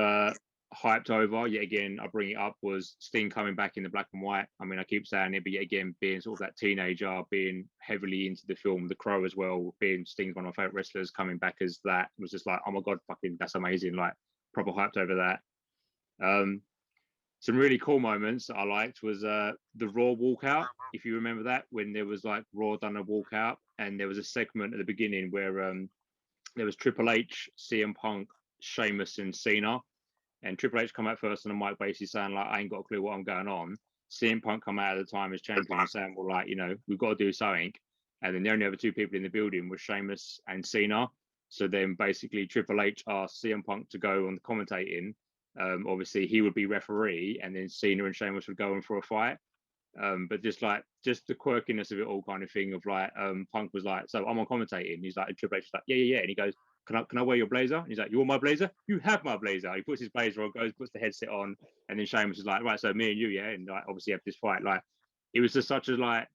hyped over, yet again, I bring it up, was Sting coming back in the black and white. I mean, I keep saying it, but yet again, being sort of that teenager, being heavily into the film The Crow as well, being Sting's one of my favorite wrestlers, coming back as that was just like, oh my god, fucking that's amazing, like proper hyped over that. Some really cool moments that I liked was the Raw walkout, if you remember that, when there was like Raw done a walkout, and there was a segment at the beginning where there was Triple H, CM Punk, Sheamus, and Cena. And Triple H come out first on the mic, basically saying like, I ain't got a clue what I'm going on. CM Punk come out at the time as champion and saying, well, like, you know, we've got to do something. And then the only other two people in the building were Sheamus and Cena. So then basically Triple H asked CM Punk to go on the commentating. Obviously he would be referee, and then Cena and Sheamus would go in for a fight. But just the quirkiness of it all, kind of thing, of like Punk was like, so I'm on commentating. He's like, Triple H is like, yeah. And he goes, can I wear your blazer? And he's like, you want my blazer? You have my blazer. He puts his blazer on, puts the headset on, and then Sheamus is like, right, so me and you, yeah, and like obviously have this fight. Like it was just such a like,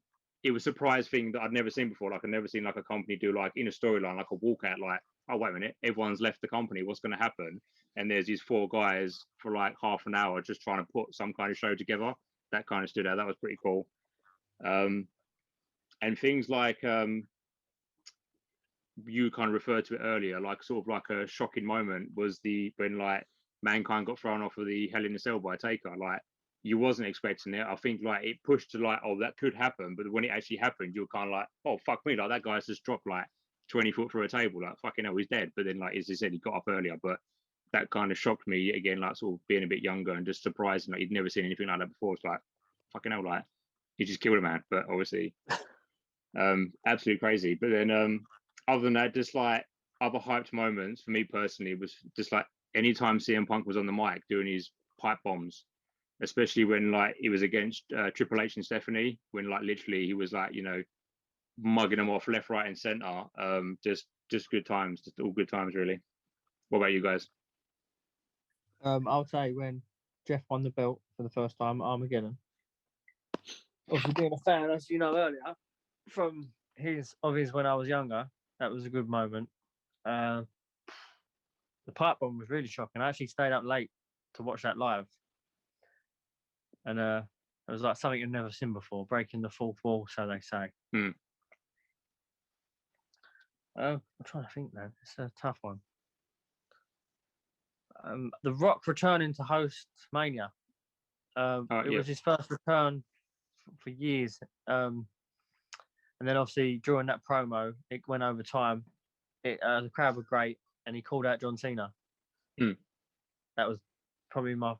it was a surprise thing that I'd never seen before. Like I'd never seen like a company do like in a storyline, like a walkout, like, oh wait a minute, everyone's left the company, what's going to happen? And there's these four guys for like half an hour just trying to put some kind of show together. That kind of stood out. That was pretty cool. And things like you kind of referred to it earlier, like sort of like a shocking moment was when like Mankind got thrown off of the Hell in a Cell by Taker. Like you wasn't expecting it. I think like it pushed to like, oh, that could happen, but when it actually happened, you're kind of like, oh fuck me, like that guy's just dropped like 20 foot through a table, like fucking hell, he's dead. But then like as I said, he got up earlier, but that kind of shocked me again, like sort of being a bit younger and just surprised, like you'd never seen anything like that before. It's like fucking hell, like he just killed a man. But obviously absolutely crazy. But then other than that, just like other hyped moments for me personally was just like anytime CM Punk was on the mic doing his pipe bombs, especially when like he was against Triple H and Stephanie, when like literally he was like, you know, mugging them off left, right, and center. Just good times, just all good times really. What about you guys? I'll say when Jeff won the belt for the first time at Armageddon. Obviously, being a fan, as you know earlier, from his when I was younger, that was a good moment. The pipe bomb was really shocking. I actually stayed up late to watch that live, and it was like something you've never seen before, breaking the fourth wall, so they say. I'm trying to think now. It's a tough one. The Rock returning to host Mania. It was his first return for years. And then obviously during that promo, it went over time. The crowd were great, and he called out John Cena. That was probably my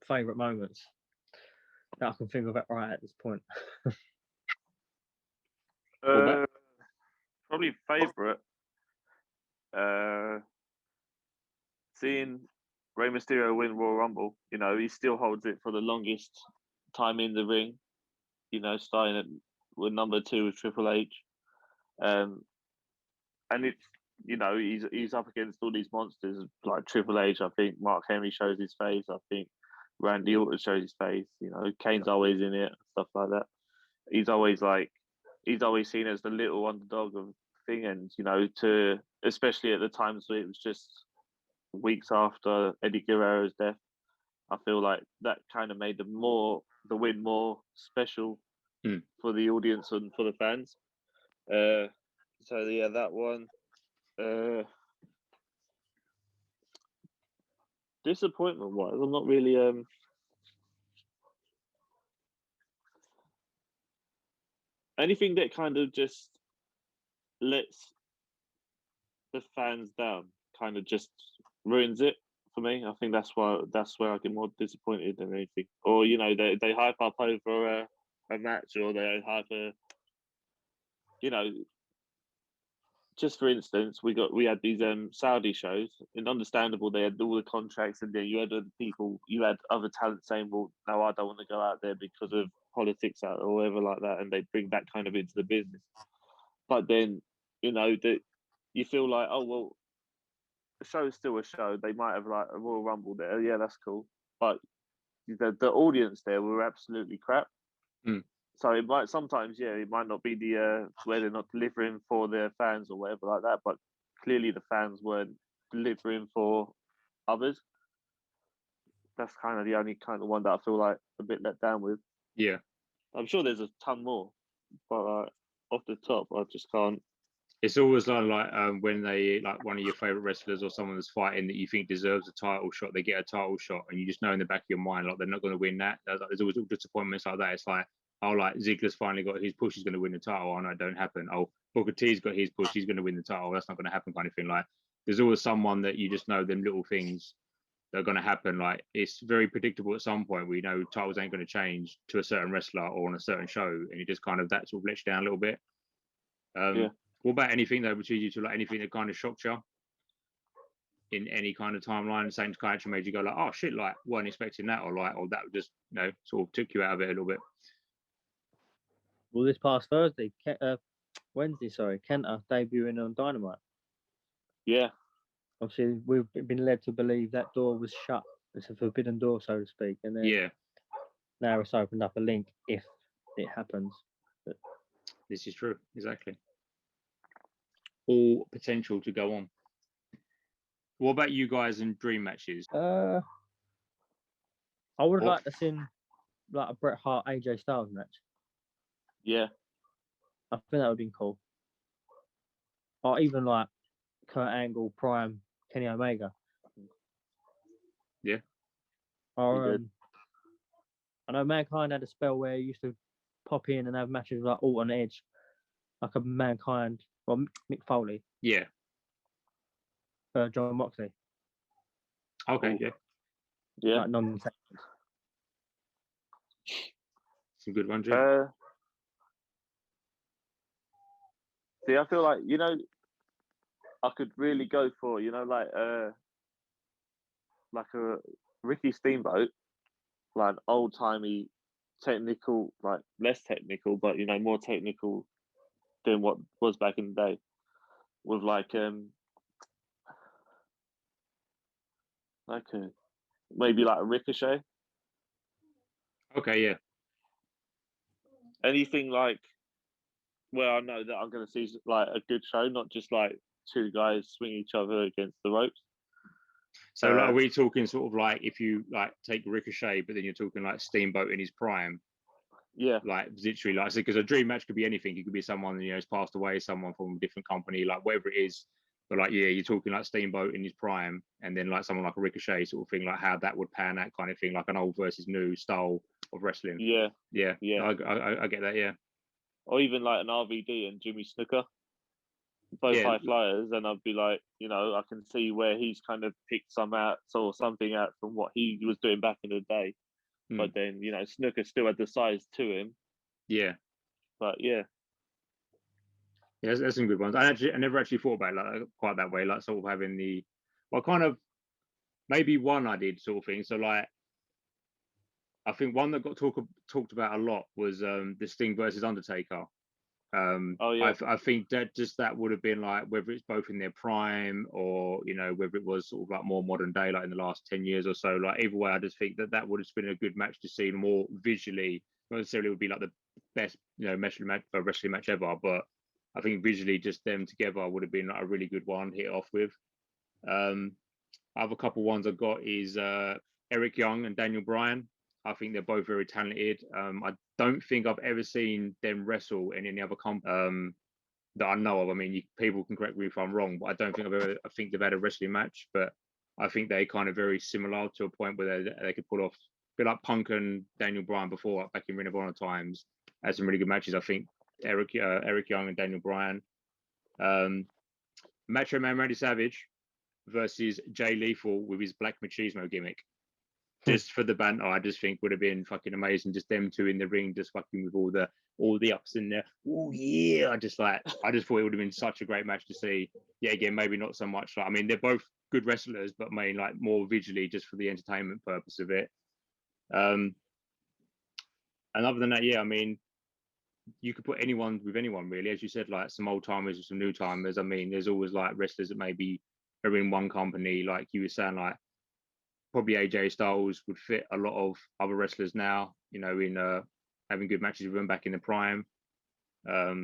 favourite moments that I can think of it right at this point. Probably favourite. Seeing Rey Mysterio win Royal Rumble, he still holds it for the longest time in the ring. Starting with number 2 with Triple H, and it's he's up against all these monsters like Triple H. I think Mark Henry shows his face. I think Randy Orton shows his face. Kane's always in it, stuff like that. He's always seen as the little underdog of thing, and especially at the times where it was just weeks after Eddie Guerrero's death, I feel like that kind of made the win more special for the audience and for the fans. So yeah, that one. Disappointment wise, I'm not really anything that kind of just lets the fans down, kind of just ruins it for me. I think that's where I get more disappointed than anything. Or they hype up over a match, or they hype just for instance, we had these Saudi shows, and understandable they had all the contracts, and then you had other talent saying, well, no, I don't want to go out there because of politics or whatever like that, and they bring that kind of into the business. But then that you feel like, oh well, the show is still a show. They might have like a Royal Rumble there, yeah, that's cool, but the audience there were absolutely crap. So it might not be the where they're not delivering for their fans or whatever like that, but clearly the fans weren't delivering for others. That's kind of the only kind of one that I feel like a bit let down with. Yeah, I'm sure there's a ton more, but off the top, I just can't. It's always like when they like one of your favorite wrestlers or someone that's fighting that you think deserves a title shot, they get a title shot, and you just know in the back of your mind like they're not going to win that. There's always disappointments like that. It's like, oh, like Ziggler's finally got his push, he's going to win the title. Oh no, it don't happen. Oh, Booker T's got his push, he's going to win the title. That's not going to happen, kind of thing. Like there's always someone that you just know them little things that are going to happen. Like it's very predictable at some point. We know titles ain't going to change to a certain wrestler or on a certain show, and it just kind of that sort of lets you down a little bit. What about anything that would lead you to like anything that kind of shocked you in any kind of timeline? Same kind of actually made you go like, oh shit, like weren't expecting that, or that just sort of took you out of it a little bit. Well, this past Wednesday, Kenta debuting on Dynamite. Yeah. Obviously, we've been led to believe that door was shut. It's a forbidden door, so to speak. And then now it's opened up a link if it happens. But this is true, exactly. All potential to go on. What about you guys in dream matches? I would like to see like a Bret Hart AJ Styles match. Yeah. I think that would have been cool. Or even like Kurt Angle, Prime, Kenny Omega. Yeah. Or I know Mankind had a spell where he used to pop in and have matches like Orton Edge, like a Mankind or Mick Foley. Yeah. John Moxley. Okay. Yeah. Like non-technical. Some good ones. See, I feel like I could really go for like a Ricky Steamboat, like an old timey technical, like less technical, but more technical than what was back in the day, with maybe like a Ricochet. Okay, yeah. Anything like where I know that I'm going to see like a good show, not just like two guys swing each other against the ropes. So like, are we talking sort of like if you like take Ricochet, but then you're talking like Steamboat in his prime? Yeah, Like literally, like I said, because a dream match could be anything. It could be someone who's passed away, someone from a different company, like whatever it is. But like, yeah, you're talking like Steamboat in his prime, and then like someone like a Ricochet sort of thing, like how that would pan out kind of thing, like an old versus new style of wrestling. yeah, Yeah, yeah. I get that. Yeah, Or even like an RVD and Jimmy Snooker, both yeah, high flyers, and I'd be like, I can see where he's kind of picked some out or something out from what he was doing back in the day. But then, Snooker still had the size to him. yeah. But yeah, Yeah, that's some good ones. I never actually thought about it like quite that way, like sort of having kind of maybe one I did sort of thing. So like, I think one that got talked about a lot was the Sting versus Undertaker. oh yeah, I think that would have been like whether it's both in their prime or whether it was sort of like more modern day, like in the last 10 years or so. Like either way, I just think that would have been a good match to see more visually. Not necessarily would be like the best wrestling match ever, but I think visually just them together would have been like a really good one to hit off with. I have a couple ones I got is Eric Young and Daniel Bryan. I think they're both very talented. I don't think I've ever seen them wrestle in any other that I know of. I mean, people can correct me if I'm wrong, but I don't think I think they've had a wrestling match, but I think they're kind of very similar to a point where they could pull off a bit like Punk and Daniel Bryan before, back in Ring of Honor times, had some really good matches. I think Eric Young and Daniel Bryan, Macho Man Randy Savage versus Jay Lethal with his Black Machismo gimmick. Just for the banter, I just think would have been fucking amazing. Just them two in the ring, just fucking with all the ups in there. Oh yeah, I just thought it would have been such a great match to see. Yeah, again, maybe not so much. Like, I mean, they're both good wrestlers, but maybe like more visually, just for the entertainment purpose of it. And other than that, yeah, I mean, you could put anyone with anyone really, as you said, like some old timers or some new timers. I mean, there's always like wrestlers that maybe are in one company, like you were saying, like probably AJ Styles would fit a lot of other wrestlers now, in having good matches with them back in the prime. Yeah,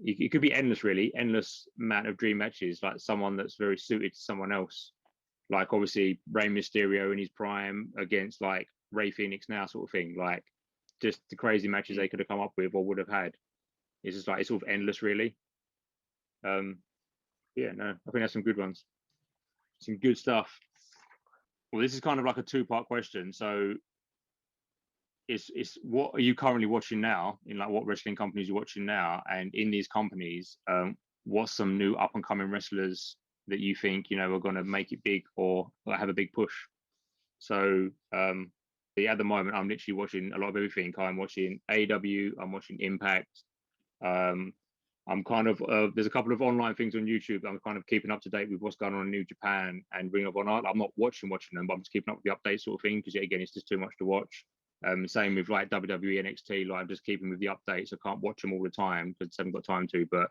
it could be endless, really, endless amount of dream matches, like someone that's very suited to someone else. Like obviously Rey Mysterio in his prime against like Ray Phoenix now, sort of thing. Like just the crazy matches they could have come up with or would have had. It's just like it's sort of endless, really. Yeah, no, I think that's some good ones. Some good stuff. Well, this is kind of like a two-part question. So it's what are you currently watching now, in like what wrestling companies you're watching now, and in these companies, what's some new up and coming wrestlers that you think are going to make it big or have a big push? So at the moment I'm literally watching a lot of everything. I'm watching AEW, I'm watching Impact. I'm kind of there's a couple of online things on YouTube that I'm kind of keeping up to date with what's going on in New Japan and Ring of Honor. I'm not watching them, but I'm just keeping up with the updates sort of thing, because again, it's just too much to watch. Same with like WWE, NXT, like I'm just keeping with the updates. I can't watch them all the time because I haven't got time to. But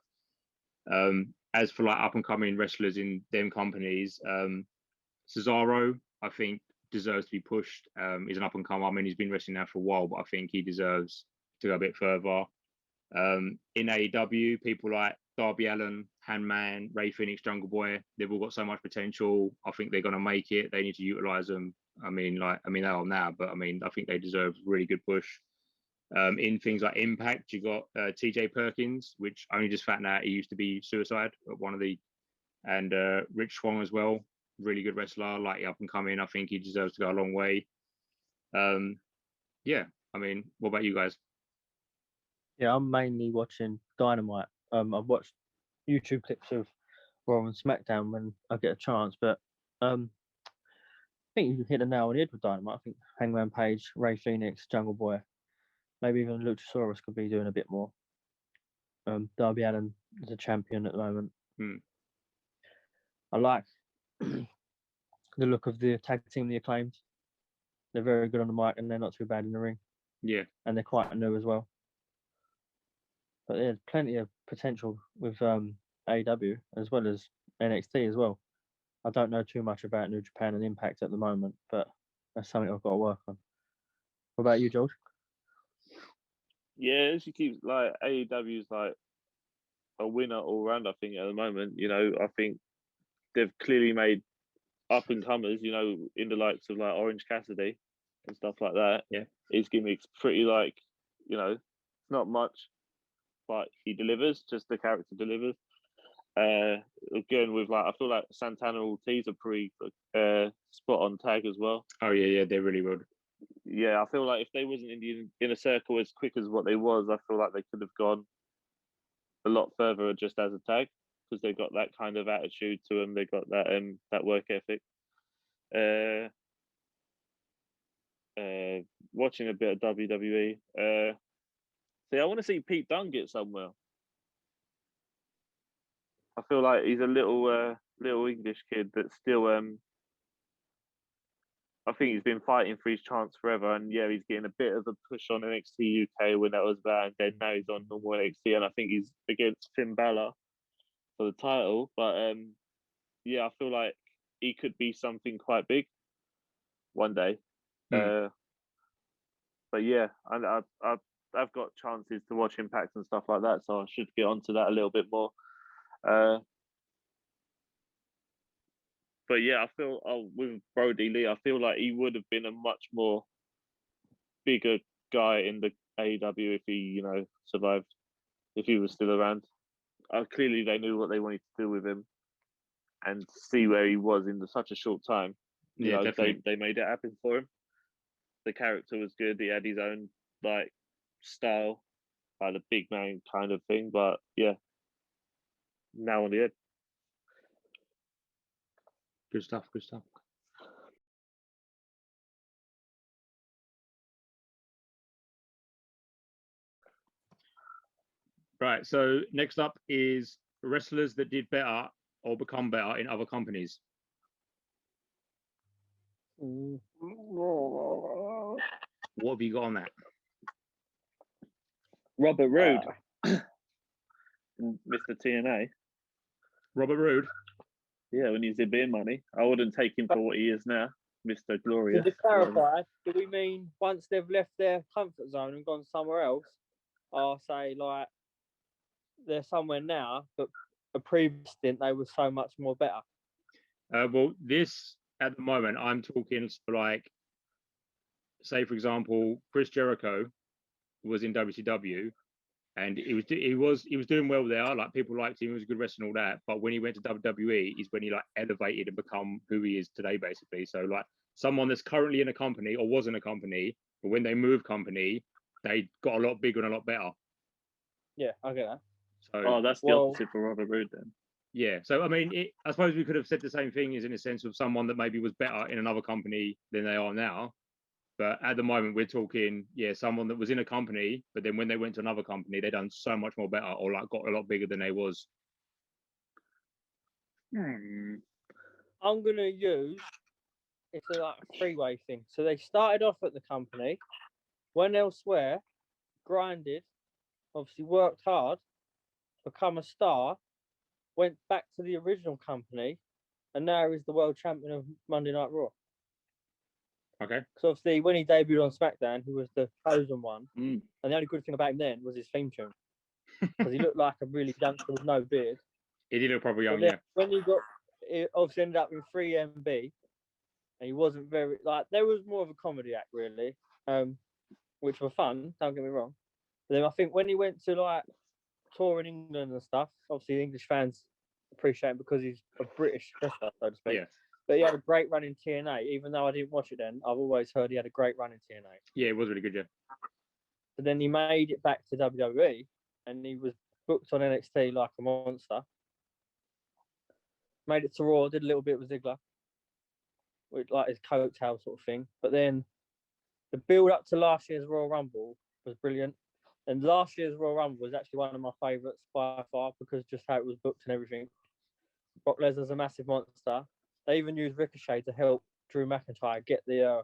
as for like up and coming wrestlers in them companies, Cesaro, I think deserves to be pushed. He's an up and comer. I mean, he's been wrestling now for a while, but I think he deserves to go a bit further. In AEW, people like Darby Allin, Hangman, Ray Phoenix, Jungle Boy, they've all got so much potential. I think they're going to make it. They need to utilize them. I mean, they are now, but I mean, I think they deserve a really good push. In things like Impact, you got TJ Perkins, which only just found out he used to be Suicide at and Rich Swann as well. Really good wrestler, like up and coming. I think he deserves to go a long way. Yeah, I mean, what about you guys? Yeah, I'm mainly watching Dynamite. I've watched YouTube clips of Raw and SmackDown when I get a chance, but I think you hit the nail on the head with Dynamite. I think Hangman Page, Ray Phoenix, Jungle Boy, maybe even Luchasaurus could be doing a bit more. Darby Allin is a champion at the moment. I like the look of the tag team, the Acclaimed. They're very good on the mic and they're not too bad in the ring. Yeah. And they're quite new as well. But there's plenty of potential with AEW as well as NXT as well. I don't know too much about New Japan and Impact at the moment, but that's something I've got to work on. What about you, George? Yeah, she keeps like AEW's like a winner all round. I think at the moment, I think they've clearly made up and comers. In the likes of like Orange Cassidy, and stuff like that. Yeah. His gimmick's pretty like, it's not much, but he delivers. Just the character delivers. Again, with I feel like Santana Ortiz are pretty spot on tag as well. Oh yeah, they're really good. Yeah, I feel like if they wasn't in the inner circle as quick as what they was, I feel like they could have gone a lot further just as a tag, because they got that kind of attitude to them. They got that work ethic. Watching a bit of WWE. See, I want to see Pete Dunne get somewhere. I feel like he's a little English kid that's still I think he's been fighting for his chance forever, and yeah, he's getting a bit of a push on NXT UK when that was bad, and then now he's on normal NXT, and I think he's against Finn Balor for the title. But yeah, I feel like he could be something quite big one day. But yeah, I've got chances to watch Impact and stuff like that, so I should get onto that a little bit more. But yeah, I feel with Brody Lee, I feel like he would have been a much more bigger guy in the AEW if he, survived, if he was still around. Clearly, they knew what they wanted to do with him, and see where he was in such a short time. Definitely. They made it happen for him. The character was good. He had his own style, the big man kind of thing. But yeah, now on the end. Good stuff. Good stuff. Right. So next up is wrestlers that did better or become better in other companies. What have you got on that? Robert Roode, Mr. TNA. Robert Roode. Yeah, when he's in beer money, I wouldn't take him for what he is now, Mr. Glorious. To clarify, do we mean once they've left their comfort zone and gone somewhere else, or say they're somewhere now, but a previous stint they were so much more better? Well, this at the moment, I'm talking say for example, Chris Jericho was in WCW, and he was doing well there. People liked him; he was a good wrestler and all that. But when he went to WWE, is when he elevated and become who he is today, basically. So someone that's currently in a company or was in a company, but when they moved company, they got a lot bigger and a lot better. Yeah, I get that. So that's the opposite for Robert Roode then. Yeah, so I mean, I suppose we could have said the same thing, is in a sense of someone that maybe was better in another company than they are now. But at the moment, we're talking, someone that was in a company, but then when they went to another company, they done so much more better, or got a lot bigger than they was. I'm gonna use it's a three-way thing. So they started off at the company, went elsewhere, grinded, obviously worked hard, become a star, went back to the original company, and now he's the world champion of Monday Night Raw. Okay. So obviously, when he debuted on SmackDown, he was the chosen one, Mm. and the only good thing about him then was his theme tune, because he looked like a really youngster with no beard. He did look probably young, yeah. When he obviously ended up in 3MB, and he wasn't very there was more of a comedy act really, which were fun. Don't get me wrong. But then I think when he went to tour in England and stuff, obviously English fans appreciate him because he's a British wrestler, so to speak. Yeah. But he had a great run in TNA. Even though I didn't watch it then, I've always heard he had a great run in TNA. Yeah, it was really good, yeah. But then he made it back to WWE, and he was booked on NXT like a monster. Made it to Raw, did a little bit with Ziggler, with his coattail sort of thing. But then the build up to last year's Royal Rumble was brilliant. And last year's Royal Rumble was actually one of my favourites by far, because just how it was booked and everything. Brock Lesnar's a massive monster. They even used Ricochet to help Drew McIntyre get the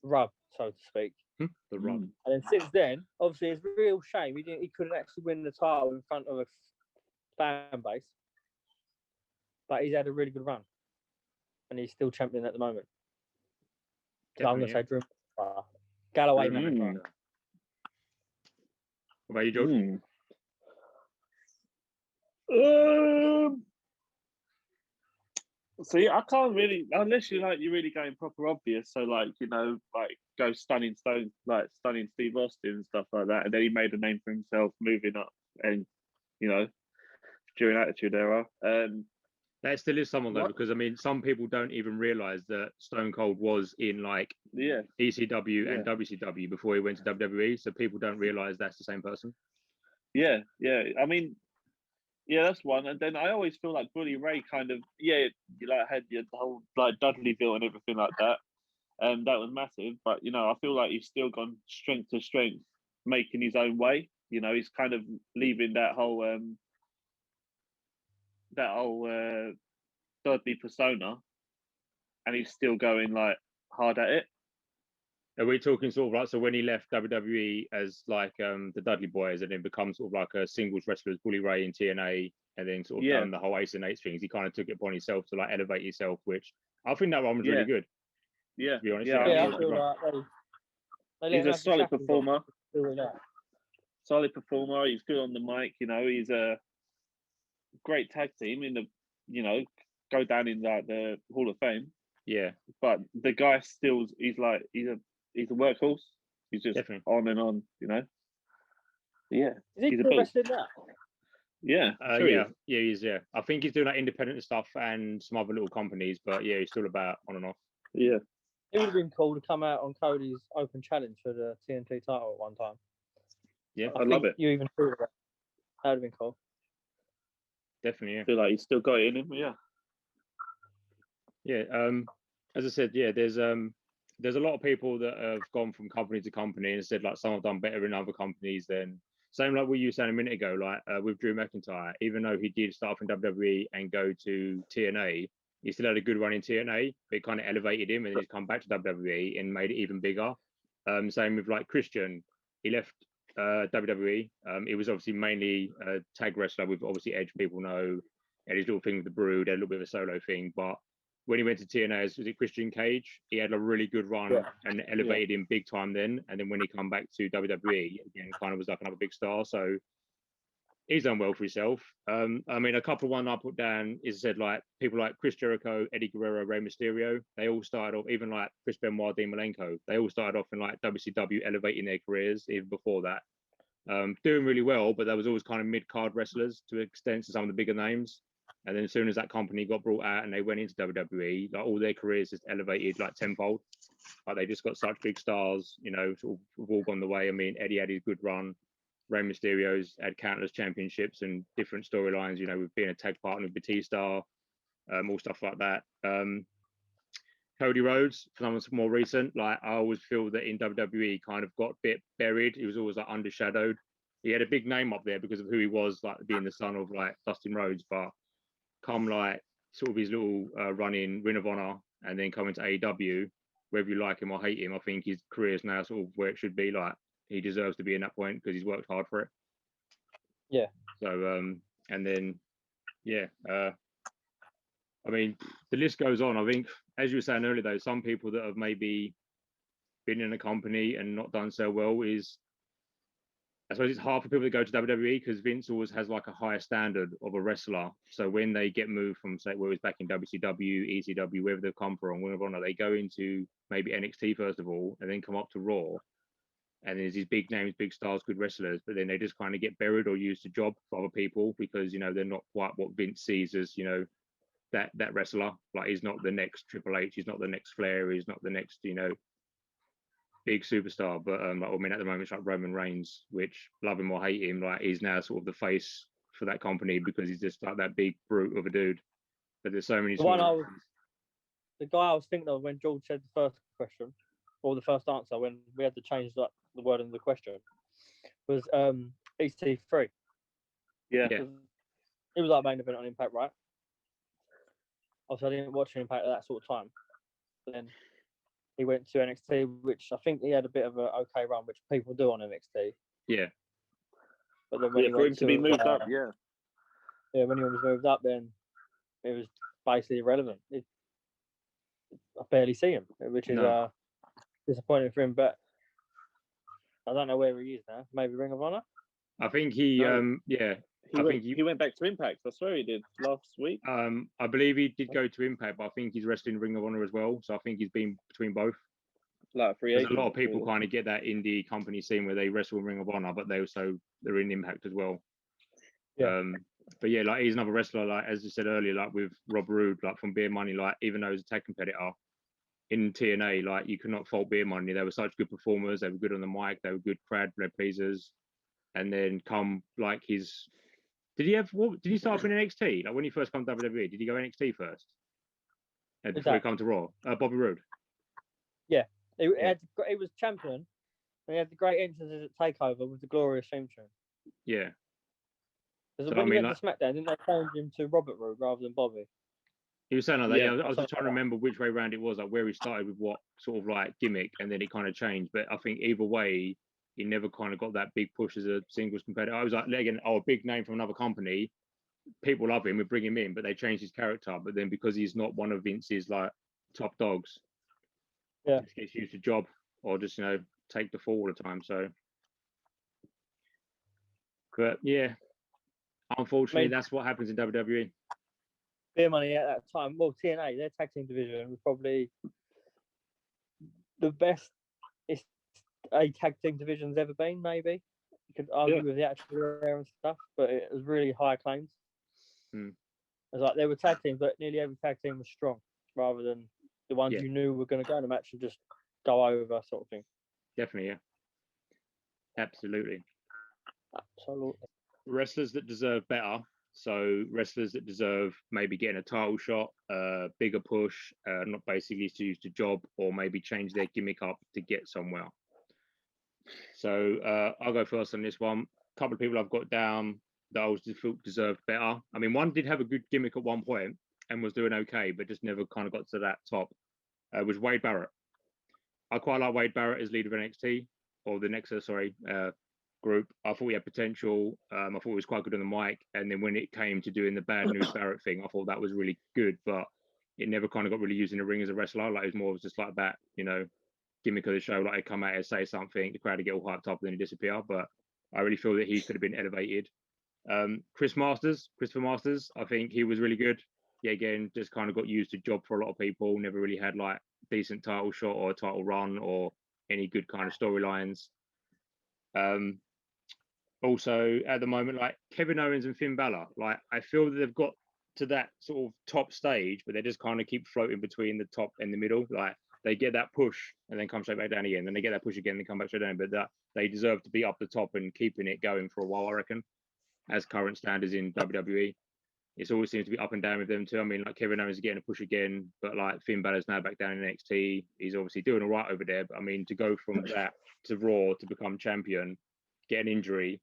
rub, so to speak. The rub. And then since then, obviously, it's a real shame he couldn't actually win the title in front of a fan base. But he's had a really good run, and he's still champion at the moment. So I'm going to say Drew McIntyre. Galloway McIntyre. What about you, George? See, I can't really, unless you're really going proper obvious. So like, like go stunning Stone, like stunning Steve Austin and stuff like that, and then he made a name for himself, moving up, and you know, during Attitude Era. That still is someone though, What? because I mean, some people don't even realize that Stone Cold was in like Yeah, ECW and Yeah. WCW before he went to WWE. So people don't realize that's the same person. yeah. I mean, yeah, that's one. And then I always feel like Bully Ray kind of, you like had your whole like Dudleyville and everything like that, and that was massive. But I feel like he's still gone strength to strength, making his own way. He's kind of leaving that whole Dudley persona, and he's still going like hard at it. Are we talking sort of like, so when he left WWE as like the Dudley Boys and then becomes sort of like a singles wrestler as Bully Ray in TNA and then sort of Yeah. done the whole Ace and Eights things, he kind of took it upon himself to like elevate himself, which I think that one was Yeah. really good. Yeah, To be honest, yeah. Yeah, it I was feel good run. like they let He's him a have the solid shackles on, performer. do that. Solid performer. He's good on the mic. He's a great tag team in the, go down in like the Hall of Fame. Yeah, But the guy still, he's a workhorse. He's just definitely. on and on. Yeah, Is he he's a still beast. wrestling now? Yeah, sure yeah, he is. yeah. I think he's doing like independent stuff and some other little companies, but yeah, he's still about on and off. Yeah, It would have been cool to come out on Cody's open challenge for the TNT title at one time. Yeah, I love it. You even thought of that. That would have been cool. definitely. Yeah. I feel like he's still got it in him. Yeah. Yeah. As I said, yeah, there's a lot of people that have gone from company to company and said like some have done better in other companies than same like what you were saying a minute ago, like with Drew McIntyre, even though he did start off in WWE and go to TNA, he still had a good run in TNA, but it kind of elevated him and then he's come back to WWE and made it even bigger. Same with like Christian, he left WWE. It was obviously mainly a tag wrestler with obviously Edge, people know, and his little thing with the Brood, a little bit of a solo thing, but when he went to TNA as was it Christian Cage, he had a really good run and elevated him big time then. And then when he come back to WWE, again, kind of was like another big star. So he's done well for himself. I mean, a couple of one I put down is said like people like Chris Jericho, Eddie Guerrero, Rey Mysterio. They all started off, even like Chris Benoit, Dean Malenko. They all started off in like WCW, elevating their careers even before that. Doing really well, but there was always kind of mid-card wrestlers to an extent to some of the bigger names. And then as soon as that company got brought out and they went into WWE, like all their careers just elevated like tenfold. Like they just got such big stars, sort of all gone the way. I mean, Eddie had his good run. Rey Mysterio's had countless championships and different storylines, with being a tag partner with Batista, all stuff like that. Cody Rhodes, someone more recent, like I always feel that in WWE he kind of got a bit buried. He was always like undershadowed. He had a big name up there because of who he was, like being the son of like Dustin Rhodes, but come like sort of his little run in Ring of Honor and then coming to AEW, whether you like him or hate him, I think his career is now sort of where it should be. Like he deserves to be in that point because he's worked hard for it. Yeah. So and then I mean the list goes on. I think as you were saying earlier though, some people that have maybe been in a company and not done so well is I suppose it's hard for people to go to WWE because Vince always has like a higher standard of a wrestler. So when they get moved from say where it was back in WCW, ECW, wherever they've come from, Ring of Honor, they go into maybe NXT first of all, and then come up to Raw. And there's these big names, big stars, good wrestlers, but then they just kind of get buried or used a job for other people because they're not quite what Vince sees as that wrestler. Like he's not the next Triple H, he's not the next Flair, he's not the next big superstar, but I mean at the moment it's like Roman Reigns, which love him or hate him, like he's now sort of the face for that company because he's just like that big brute of a dude. But there's so many. The guy I was thinking of when George said the first question or the first answer when we had to change the word in the question was EC3. Yeah. It was our main event on Impact, right? Obviously, I didn't watch Impact at that sort of time. Then he went to NXT, which I think he had a bit of an okay run, which people do on NXT. Yeah. But then when he for went him to be moved up, yeah, when he was moved up, then it was basically irrelevant. I barely see him, which is disappointing for him. But I don't know where he is now. Maybe Ring of Honor. I think he, He went back to Impact. I swear he did last week. I believe he did go to Impact, but I think he's wrestling Ring of Honor as well. So I think he's been between both. Like free There's agent. a lot of people kind of get that indie company scene where they wrestle in Ring of Honor, but they're in Impact as well. Yeah. But yeah, like he's another wrestler, like as you said earlier, like with Rob Roode, like from Beer Money, like even though he's a tag competitor in TNA, like you could not fault Beer Money. They were such good performers. They were good on the mic. They were good crowd pleasers. And then come like did he start off in NXT? Like when he first come to WWE, did he go NXT first? Before he come to Raw? Bobby Roode. He was champion, and he had the great entrances at Takeover with the glorious theme tune. Yeah. Because So, when I he mean, went to SmackDown, didn't they change him to Robert Roode rather than Bobby? He was saying like that. Yeah. I was just trying to remember which way around it was, like where he started with what sort of like gimmick, and then it kind of changed. But I think either way, he never kind of got that big push as a singles competitor. I was like, again, a big name from another company. People love him. We bring him in, but they changed his character. But then because he's not one of Vince's like top dogs, Yeah, just gets used to job or just take the fall all the time. So, but yeah, unfortunately, that's what happens in WWE. Beer Money at that time. Well, TNA, their tag team division was probably the best a tag team division's ever been. Maybe you could argue with the actual era and stuff, but it was really high claims. Hmm. It was like there were tag teams, but nearly every tag team was strong, rather than the ones you knew were going to go in a match and just go over, sort of thing. Definitely, yeah, absolutely. Absolutely. Wrestlers that deserve better. So wrestlers that deserve maybe getting a title shot, bigger push, not basically to use the job, or maybe change their gimmick up to get somewhere. So I'll go first on this one. A couple of people I've got down that I felt deserved better. I mean, one did have a good gimmick at one point and was doing okay, but just never kind of got to that top. Was Wade Barrett. I quite like Wade Barrett as leader of NXT, or the Nexus, group. I thought he had potential. I thought he was quite good on the mic. And then when it came to doing the Bad News Barrett thing, I thought that was really good, but it never kind of got really used in the ring as a wrestler. Like it was more just like that, gimmick of the show. Like he'd come out and say something, the crowd would get all hyped up, and then he'd disappear. But I really feel that he could have been elevated. Christopher Masters, I think he was really good. Yeah, again, just kind of got used to job for a lot of people. Never really had like decent title shot or a title run or any good kind of storylines. Also, at the moment, like Kevin Owens and Finn Balor, like I feel that they've got to that sort of top stage, but they just kind of keep floating between the top and the middle. Like they get that push and then come straight back down again. Then they get that push again and come back straight down. But that they deserve to be up the top and keeping it going for a while, I reckon, as current standards in WWE. It always seems to be up and down with them too. I mean, like Kevin Owens is getting a push again, but like Finn Balor's now back down in NXT. He's obviously doing all right over there. But I mean, to go from that to Raw to become champion, get an injury,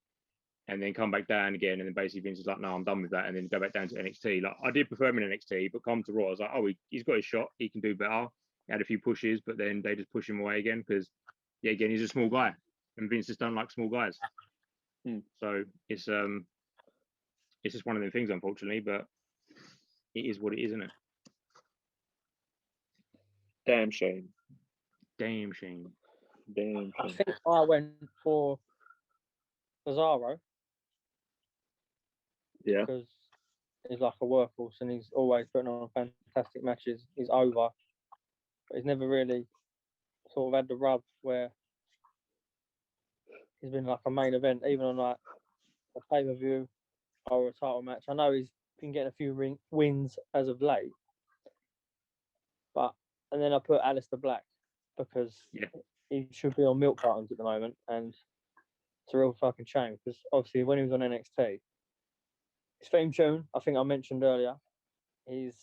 and then come back down again, and then basically Vince is like, no, I'm done with that, and then go back down to NXT. Like I did prefer him in NXT, but come to Raw, I was like, oh, he's got his shot, he can do better. He had a few pushes, but then they just push him away again because, yeah, again, he's a small guy, and Vince just don't like small guys. So it's just one of them things, unfortunately, but it is what it is, isn't it? Damn shame. Damn shame. Damn I shame. think I went for Cesaro. Yeah. Because he's like a workhorse and he's always putting on fantastic matches. He's over, but he's never really sort of had the rub where he's been like a main event, even on like a pay-per-view or a title match. I know he's been getting a few wins as of late, and then I put Aleister Black because he should be on milk cartons at the moment, and it's a real fucking shame because obviously when he was on NXT, his theme tune, I think I mentioned earlier, his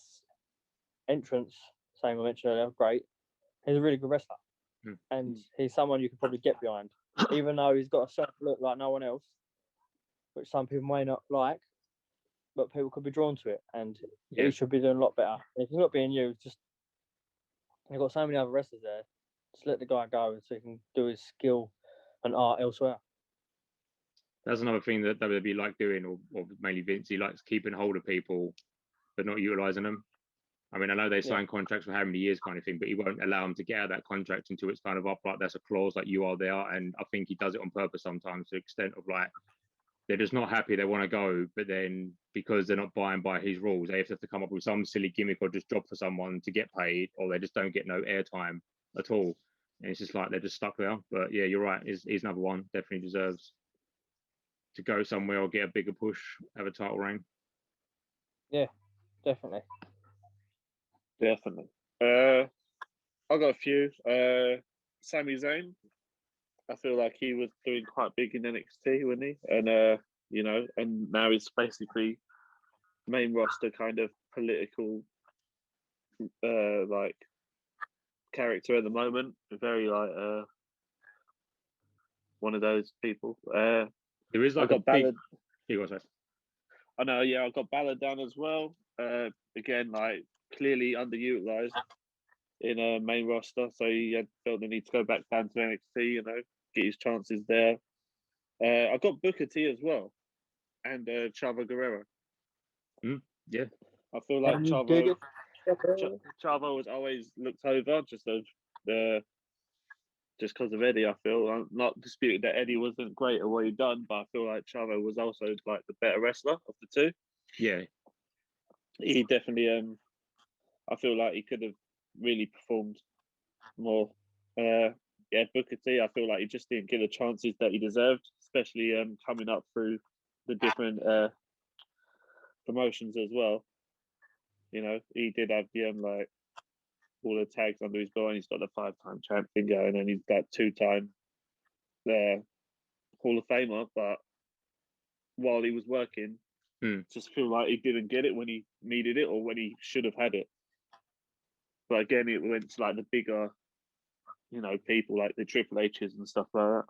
entrance, same I mentioned earlier, great. He's a really good wrestler, and he's someone you could probably get behind, even though he's got a certain look like no one else, which some people may not like, but people could be drawn to it, and he should be doing a lot better. If he's not being used, just you've got so many other wrestlers there, just let the guy go so he can do his skill and art elsewhere. That's another thing that WWE like doing, or mainly Vince. He likes keeping hold of people, but not utilizing them. I mean, I know they sign contracts for how many years kind of thing, but he won't allow them to get out of that contract until it's kind of up, like that's a clause, like you are there. And I think he does it on purpose sometimes to the extent of like, they're just not happy. They want to go, but then because they're not buying by his rules, they have to come up with some silly gimmick or just job for someone to get paid, or they just don't get no airtime at all. And it's just like they're just stuck there. But yeah, you're right. He's another one. Definitely deserves to go somewhere or get a bigger push, have a title reign. Yeah, definitely. Definitely. I got a few. Sami Zayn. I feel like he was doing quite big in NXT, wasn't he? And you know, and now he's basically main roster kind of political like character at the moment. Very like one of those people. There is like I got Ballad. You got I know, yeah, I got Ballad down as well. Again, like clearly underutilized in a main roster, so he had felt the need to go back down to NXT. You know, get his chances there. I got Booker T as well, and Chavo Guerrero. Yeah, I feel like Chavo was always looked over just because of Eddie. I feel I'm not disputing that Eddie wasn't great at what he'd done, but I feel like Chavo was also like the better wrestler of the two. Yeah, he definitely. I feel like he could have really performed more. Yeah, Booker T. I feel like he just didn't get the chances that he deserved, especially coming up through the different promotions as well. You know, he did have the like all the tags under his belt, and he's got the 5-time champ thing going, and he's got 2-time Hall of Famer. But while he was working, just feel like he didn't get it when he needed it or when he should have had it. But again, it went to like the bigger, you know, people like the Triple H's and stuff like that.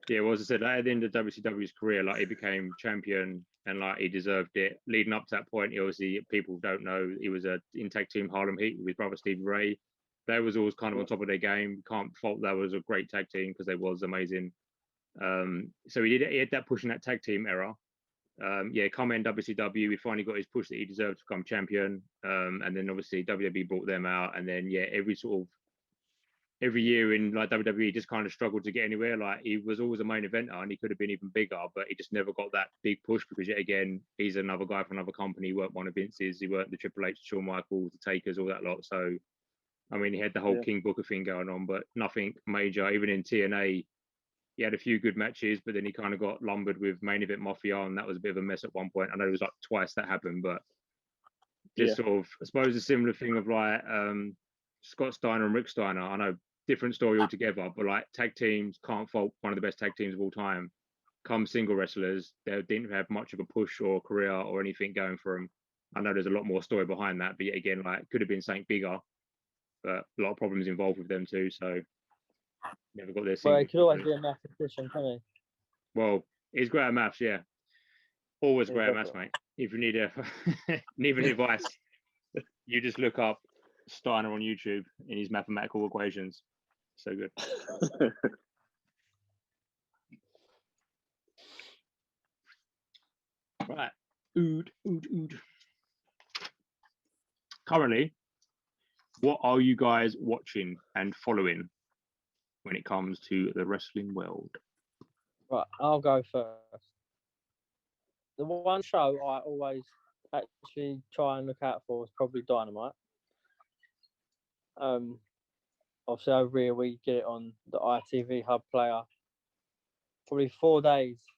Yeah, well, as I said, at the end of WCW's career, like he became champion and like he deserved it. Leading up to that point, he obviously, people don't know, he was in tag team Harlem Heat with his brother Stevie Ray. They was always kind of on top of their game. Can't fault that was a great tag team because they was amazing. So he had that push in that tag team era. Yeah, come in WCW, he finally got his push that he deserved to become champion. And then obviously WWE brought them out, and then yeah, every year in like WWE just kind of struggled to get anywhere. Like he was always a main eventer and he could have been even bigger, but he just never got that big push because yet again, he's another guy from another company. He weren't one of Vince's, he weren't the Triple H, Shawn Michaels, the Takers, all that lot. So I mean, he had the whole King Booker thing going on, but nothing major. Even in TNA, he had a few good matches, but then he kind of got lumbered with main event Mafia, and that was a bit of a mess at one point. I know it was like twice that happened, but just sort of, I suppose, a similar thing of like Scott Steiner and Rick Steiner. I know different story altogether, but like tag teams, can't fault one of the best tag teams of all time. Come single wrestlers, they didn't have much of a push or career or anything going for them. I know there's a lot more story behind that, but yet again, like could have been something bigger, but a lot of problems involved with them too. So never got their. Well, he could always be a mathematician, can he? Well, he's great at maths, yeah. Always great at maths, mate. If you need need advice, you just look up Steiner on YouTube in his mathematical equations. So good. Right. Ood. Currently, what are you guys watching and following when it comes to the wrestling world? Right, I'll go first. The one show I always actually try and look out for is probably Dynamite. Obviously over here we get it on the ITV Hub player. Probably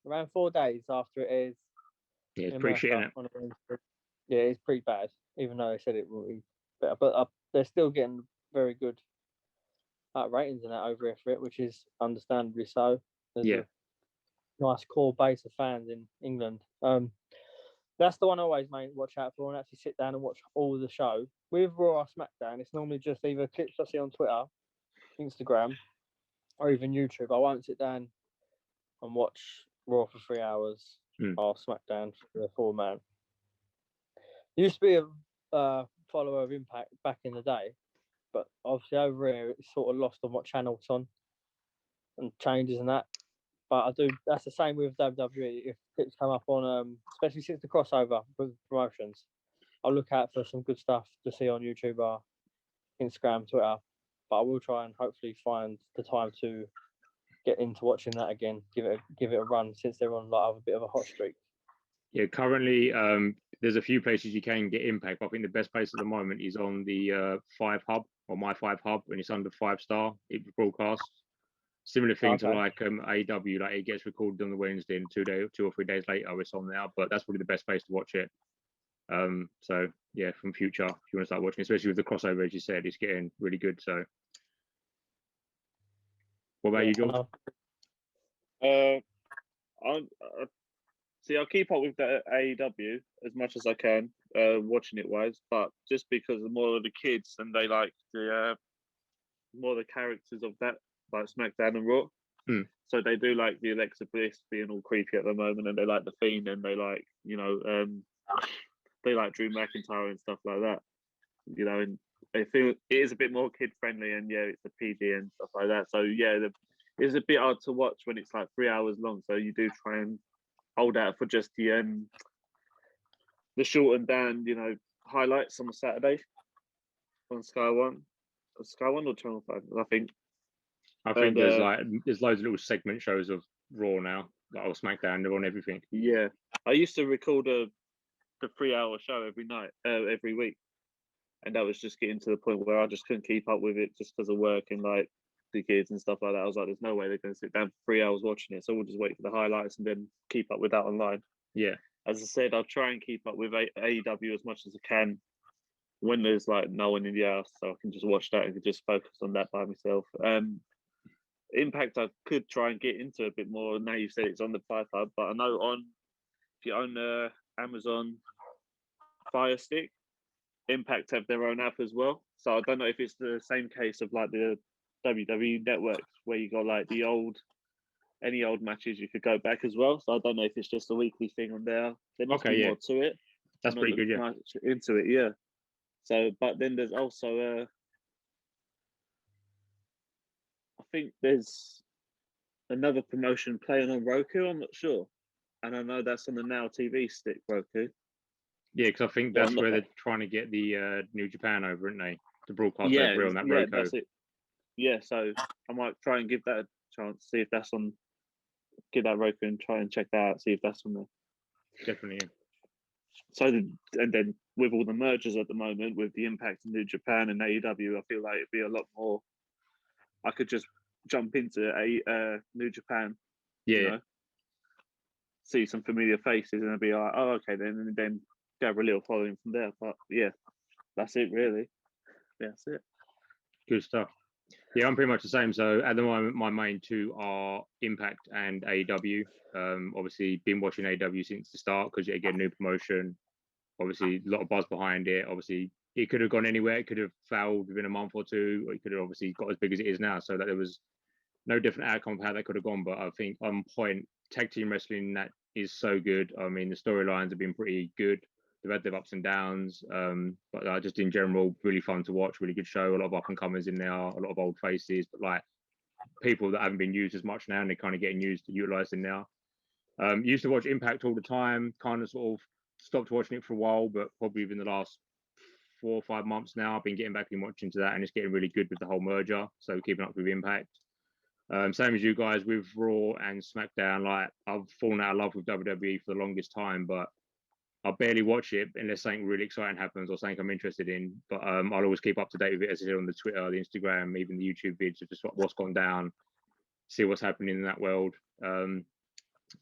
around 4 days after it is. Yeah, it's pretty shit, isn't it? Yeah, it's pretty bad, even though they said it will be better. But they're still getting very good ratings in that over here for it, which is understandably so. There's a nice core base of fans in England. That's the one I always watch out for and actually sit down and watch all the show. With Raw or SmackDown, it's normally just either clips I see on Twitter, Instagram, or even YouTube. I won't sit down and watch Raw for 3 hours or SmackDown for the 4-man. Used to be a follower of Impact back in the day, but obviously over here it's sort of lost on what channel it's on and changes and that. But I do. That's the same with WWE. If clips come up on, especially since the crossover with promotions, I'll look out for some good stuff to see on YouTube or Instagram, Twitter. But I will try and hopefully find the time to get into watching that again. Give it a run since they're on like a bit of a hot streak. Yeah, currently there's a few places you can get Impact. I think the best place at the moment is on the 5 Hub or My 5 Hub, and it's under 5-star. It broadcasts similar thing to like AEW, like it gets recorded on the Wednesday and 2 or 3 days later it's on there. But that's probably the best place to watch it. So yeah, from future, if you want to start watching, especially with the crossover, as you said, it's getting really good. So, what about you, George? I'll keep up with the AEW as much as I can, watching it wise, but just because more of the kids and they like the more the characters of that, like SmackDown and Raw. So they do like the Alexa Bliss being all creepy at the moment, and they like the Fiend, and they like they like Drew McIntyre and stuff like that. And I feel it is a bit more kid friendly, and yeah, it's a PG and stuff like that. So yeah, it's a bit hard to watch when it's like 3 hours long. So you do try and hold out for just the shortened down, highlights on a Saturday on Sky One or Channel 5, I think. I think there's loads of little segment shows of Raw now, like or SmackDown. They're on everything. Yeah, I used to record the 3-hour show every week, and that was just getting to the point where I just couldn't keep up with it just because of work and like the kids and stuff like that. I was like, there's no way they're going to sit down for 3 hours watching it, so we'll just wait for the highlights and then keep up with that online. Yeah, as I said, I'll try and keep up with AEW as much as I can when there's like no one in the house, so I can just watch that and can just focus on that by myself. Impact I could try and get into a bit more. Now you said it's on the 5 Hub, but I know if you own Amazon Fire Stick, Impact have their own app as well. So I don't know if it's the same case of like the WWE networks where you got like any old matches you could go back as well. So I don't know if it's just a weekly thing on there. There must be more to it. That's pretty good, yeah. Into it, yeah. So, but then there's also I think there's another promotion playing on Roku. I'm not sure, and I know that's on the Now TV stick Roku. Yeah, because I think that's where they're trying to get the New Japan over, aren't they? To broadcast over on that Roku. That's it. Yeah, so I might try and give that a chance, see if that's on. Get that Roku and try and check that out, see if that's on there. Definitely. Yeah. So, and then with all the mergers at the moment, with the Impact in New Japan and AEW, I feel like it'd be a lot more. I could just jump into New Japan, see some familiar faces, and I'd be like, oh, okay, then, and then gather a little following from there. But yeah, that's it, really. Yeah, that's it. Good stuff. Yeah, I'm pretty much the same. So at the moment, my main two are Impact and AEW. Obviously, been watching AEW since the start because you get a new promotion. Obviously, a lot of buzz behind it. Obviously, it could have gone anywhere. It could have failed within a month or two, or it could have obviously got as big as it is now. So that there was no different outcome of how that could have gone. But I think on point, tag team wrestling, that is so good. I mean, the storylines have been pretty good. They've had their ups and downs, but just in general, really fun to watch. Really good show. A lot of up and comers in there, a lot of old faces, but like people that haven't been used as much now, and they're kind of getting utilized in now. Used to watch Impact all the time. Kind of sort of stopped watching it for a while, but probably within the last 4 or 5 months now, I've been getting back and watching to that, and it's getting really good with the whole merger. So keeping up with Impact. Same as you guys with Raw and SmackDown. Like I've fallen out of love with WWE for the longest time, but I barely watch it unless something really exciting happens or something I'm interested in. But I'll always keep up to date with it, as I said, on the Twitter, the Instagram, even the YouTube vids of just what's gone down, see what's happening in that world.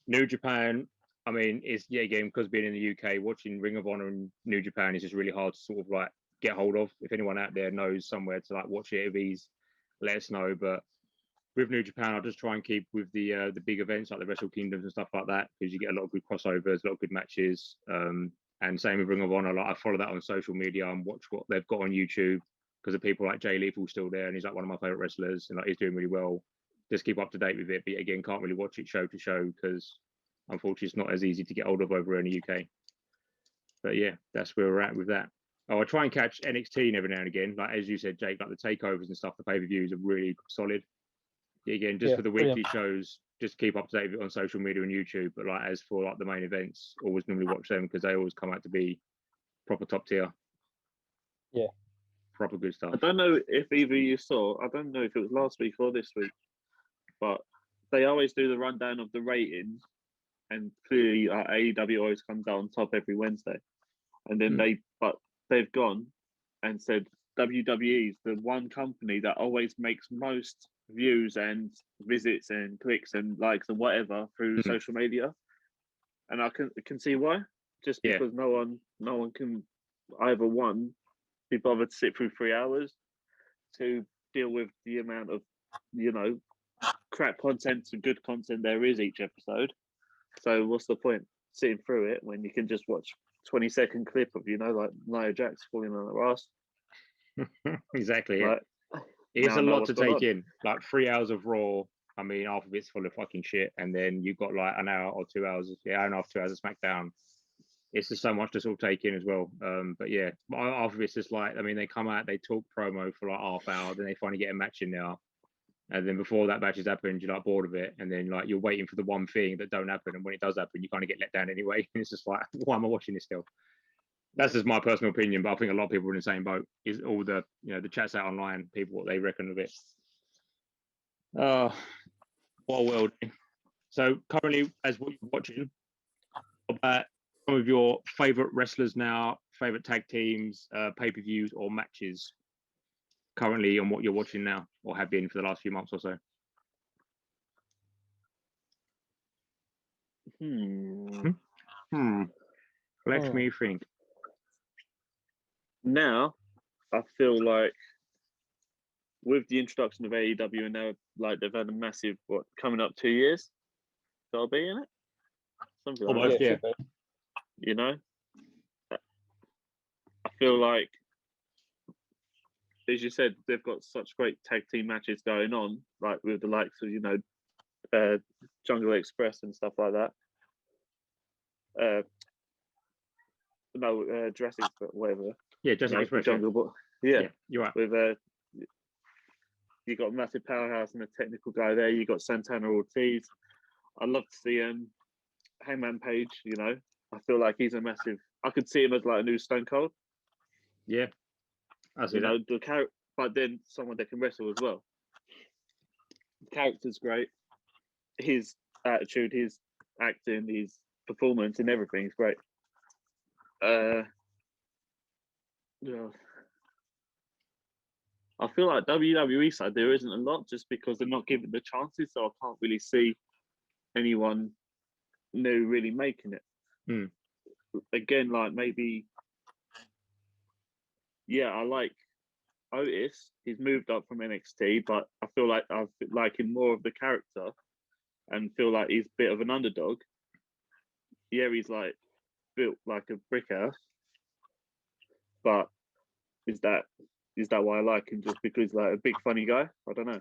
New Japan, I mean, it's again, because being in the UK, watching Ring of Honor and New Japan is just really hard to sort of like get hold of. If anyone out there knows somewhere to like watch it, please let us know. But with New Japan, I'll just try and keep with the big events like the Wrestle Kingdoms and stuff like that, because you get a lot of good crossovers, a lot of good matches. And same with Ring of Honor, like I follow that on social media and watch what they've got on YouTube, because of people like Jay Lethal's still there, and he's like one of my favorite wrestlers, and like he's doing really well. Just keep up to date with it, but again, can't really watch it show to show because unfortunately it's not as easy to get hold of over in the UK. But yeah, that's where we're at with that. Oh, I try and catch NXT every now and again, like as you said, Jake, like the takeovers and stuff. The pay-per-views are really solid. Again, just for the weekly shows, just keep up to date with it on social media and YouTube. But like as for like the main events, always normally watch them because they always come out to be proper top tier. Yeah, proper good stuff. I don't know if either you saw. I don't know if it was last week or this week, but they always do the rundown of the ratings, and clearly AEW always comes out on top every Wednesday. And then they've gone and said WWE is the one company that always makes most views and visits and clicks and likes and whatever through social media, and I can see why. Just because no one can either one be bothered to sit through 3 hours to deal with the amount of crap content and good content there is each episode. So what's the point sitting through it when you can just watch 20-second clip of like Nia Jax falling on her ass? Exactly. Like, it's a lot to take in. Like 3 hours of Raw. I mean, half of it's full of fucking shit, and then you've got like an hour or 2 hours, hour and a half, 2 hours of SmackDown. It's just so much to sort of take in as well. But yeah, half of it's just like, I mean, they come out, they talk promo for like half hour, then they finally get a match in there. And then before that match has happened, you're like bored of it. And then like you're waiting for the one thing that don't happen. And when it does happen, you kind of get let down anyway. And it's just like, why am I watching this still? That's just my personal opinion, but I think a lot of people are in the same boat. Is all the the chats out online, people what they reckon of it. What a world. So currently, as what you're watching, about some of your favorite wrestlers now, favorite tag teams, pay-per-views or matches currently on what you're watching now or have been for the last few months or so. Let me think. Now, I feel like with the introduction of AEW, and now like they've had a massive coming up 2 years, they'll be in it. Something like Almost, that. yeah. I feel like, as you said, they've got such great tag team matches going on, like with the likes of Jungle Express and stuff like that. Jurassic, whatever. Yeah, Jurassic Express. Jungle, yeah, you're right. With you got a massive powerhouse and a technical guy there. You got Santana Ortiz. I'd love to see Hangman Page. I feel like he's a massive. I could see him as like a new Stone Cold. Yeah, I see that. The character, but then someone that can wrestle as well. The character's great. His attitude, his acting, his performance, and everything is great. I feel like WWE side there isn't a lot just because they're not given the chances, so I can't really see anyone new really making it. Again, like maybe, I like Otis. He's moved up from NXT, but I feel like I like him more of the character and feel like he's a bit of an underdog. Yeah, he's like built like a brick house, but is that why I like him? Just because like a big funny guy? I don't know.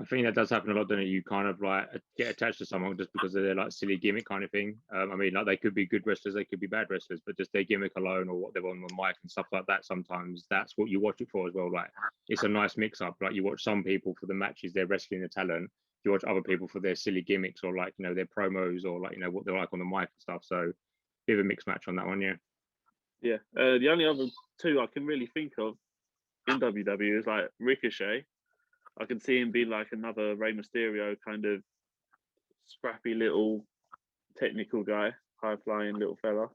I think that does happen a lot, doesn't it? You kind of like get attached to someone just because of their like silly gimmick kind of thing. I mean, like they could be good wrestlers, they could be bad wrestlers, but just their gimmick alone or what they're on the mic and stuff like that. Sometimes that's what you watch it for as well. Like it's a nice mix up. Like you watch some people for the matches, they're wrestling the talent. You watch other people for their silly gimmicks or like their promos or like what they're like on the mic and stuff. So bit of a mixed match on that one, yeah. Yeah. The only other two I can really think of in WWE is like Ricochet. I can see him be like another Rey Mysterio kind of scrappy little technical guy, high flying little fella.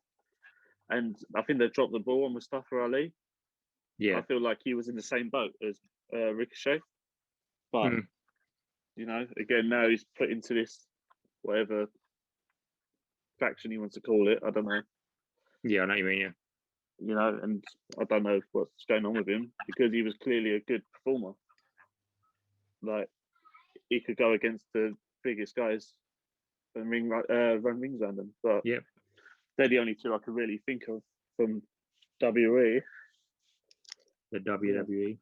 And I think they dropped the ball on Mustafa Ali. Yeah. I feel like he was in the same boat as Ricochet. But, again, now he's put into this, whatever faction he wants to call it. I don't know. Yeah, I know what you mean, yeah. And I don't know what's going on with him because he was clearly a good performer. Like he could go against the biggest guys and run rings around them. But they're the only two I could really think of from WWE. The WWE.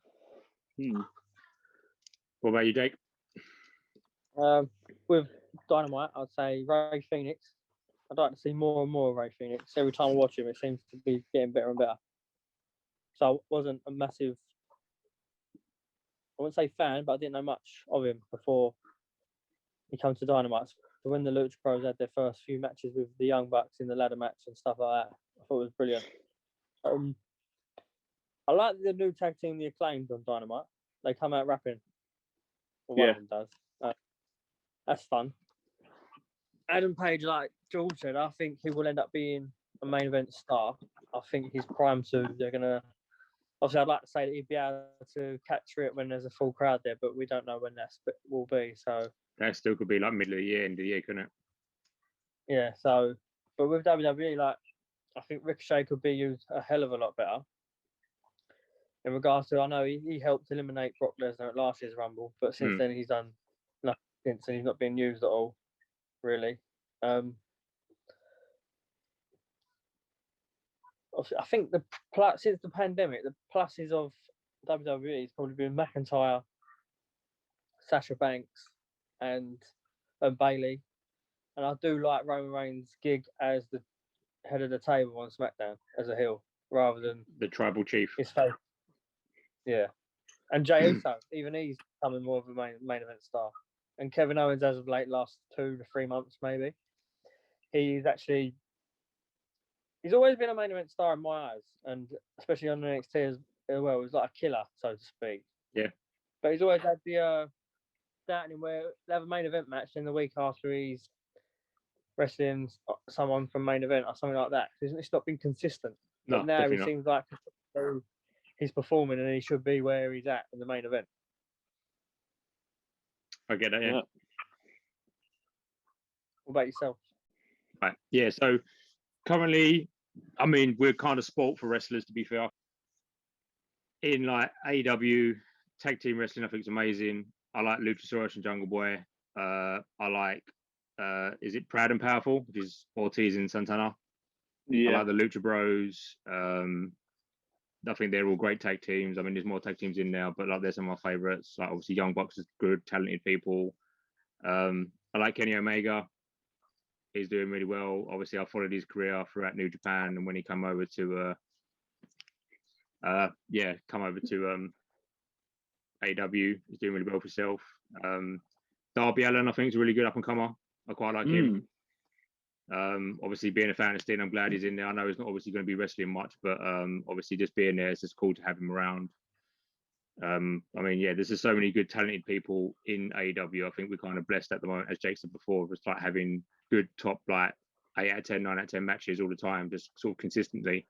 What about you, Jake? With Dynamite, I'd say Ray Phoenix. I'd like to see more and more of Ray Phoenix. Every time I watch him, it seems to be getting better and better. So I wasn't a massive, I wouldn't say fan, but I didn't know much of him before he came to Dynamite. So when the Lucha Bros had their first few matches with the Young Bucks in the ladder match and stuff like that, I thought it was brilliant. I like the new tag team, the Acclaimed, on Dynamite. They come out rapping. Well, one of them does. That's fun. Adam Page, like George said, I think he will end up being a main event star. I think his prime soon. They're gonna. Obviously, I'd like to say that he'd be able to capture it when there's a full crowd there, but we don't know when that will be. So that still could be like middle of the year, end of the year, couldn't it? yeah. So, but with WWE, like I think Ricochet could be used a hell of a lot better. In regards to, I know he helped eliminate Brock Lesnar at last year's Rumble, but since then he's done nothing since, and he's not been used at all, really. I think since the pandemic, the pluses of WWE has probably been McIntyre, Sasha Banks, and Bailey, and I do like Roman Reigns' gig as the head of the table on SmackDown as a heel rather than the tribal chief. his face. Yeah, and Jey Uso, even he's becoming more of a main event star. And Kevin Owens, as of late, last 2 to 3 months maybe, he's always been a main event star in my eyes, and especially on NXT as well. He's like a killer, so to speak. Yeah. But he's always had the doubting where they have a main event match, and the week after he's wrestling someone from main event or something like that. It's not been consistent. No, but now he not. seems like he's performing and he should be where he's at in the main event. I get that, yeah. What about yourself? Right. Yeah, so currently, I mean, we're kind of sport for wrestlers, to be fair. In like AEW, tag team wrestling, I think is amazing. I like Luchasaurus and Jungle Boy. I like, is it Proud and Powerful, which is Ortiz and Santana? Yeah. I like the Lucha Bros. I think they're all great tag teams. I mean, there's more tag teams in now, but like, they're some of my favorites. Like, obviously, Young Bucks is good, talented people. I like Kenny Omega. He's doing really well. Obviously, I followed his career throughout New Japan, and when he come over to AEW, he's doing really well for himself. Darby Allin, I think, is a really good up and comer. I quite like him. Obviously, being a fan of Steen, I'm glad he's in there. I know he's not obviously going to be wrestling much, but obviously just being there, it's just cool to have him around. I mean, yeah, there's just so many good, talented people in AEW. I think we're kind of blessed at the moment, as Jake said before, just like having good top, like 8 out of 10, 9 out of 10 matches all the time, just sort of consistently.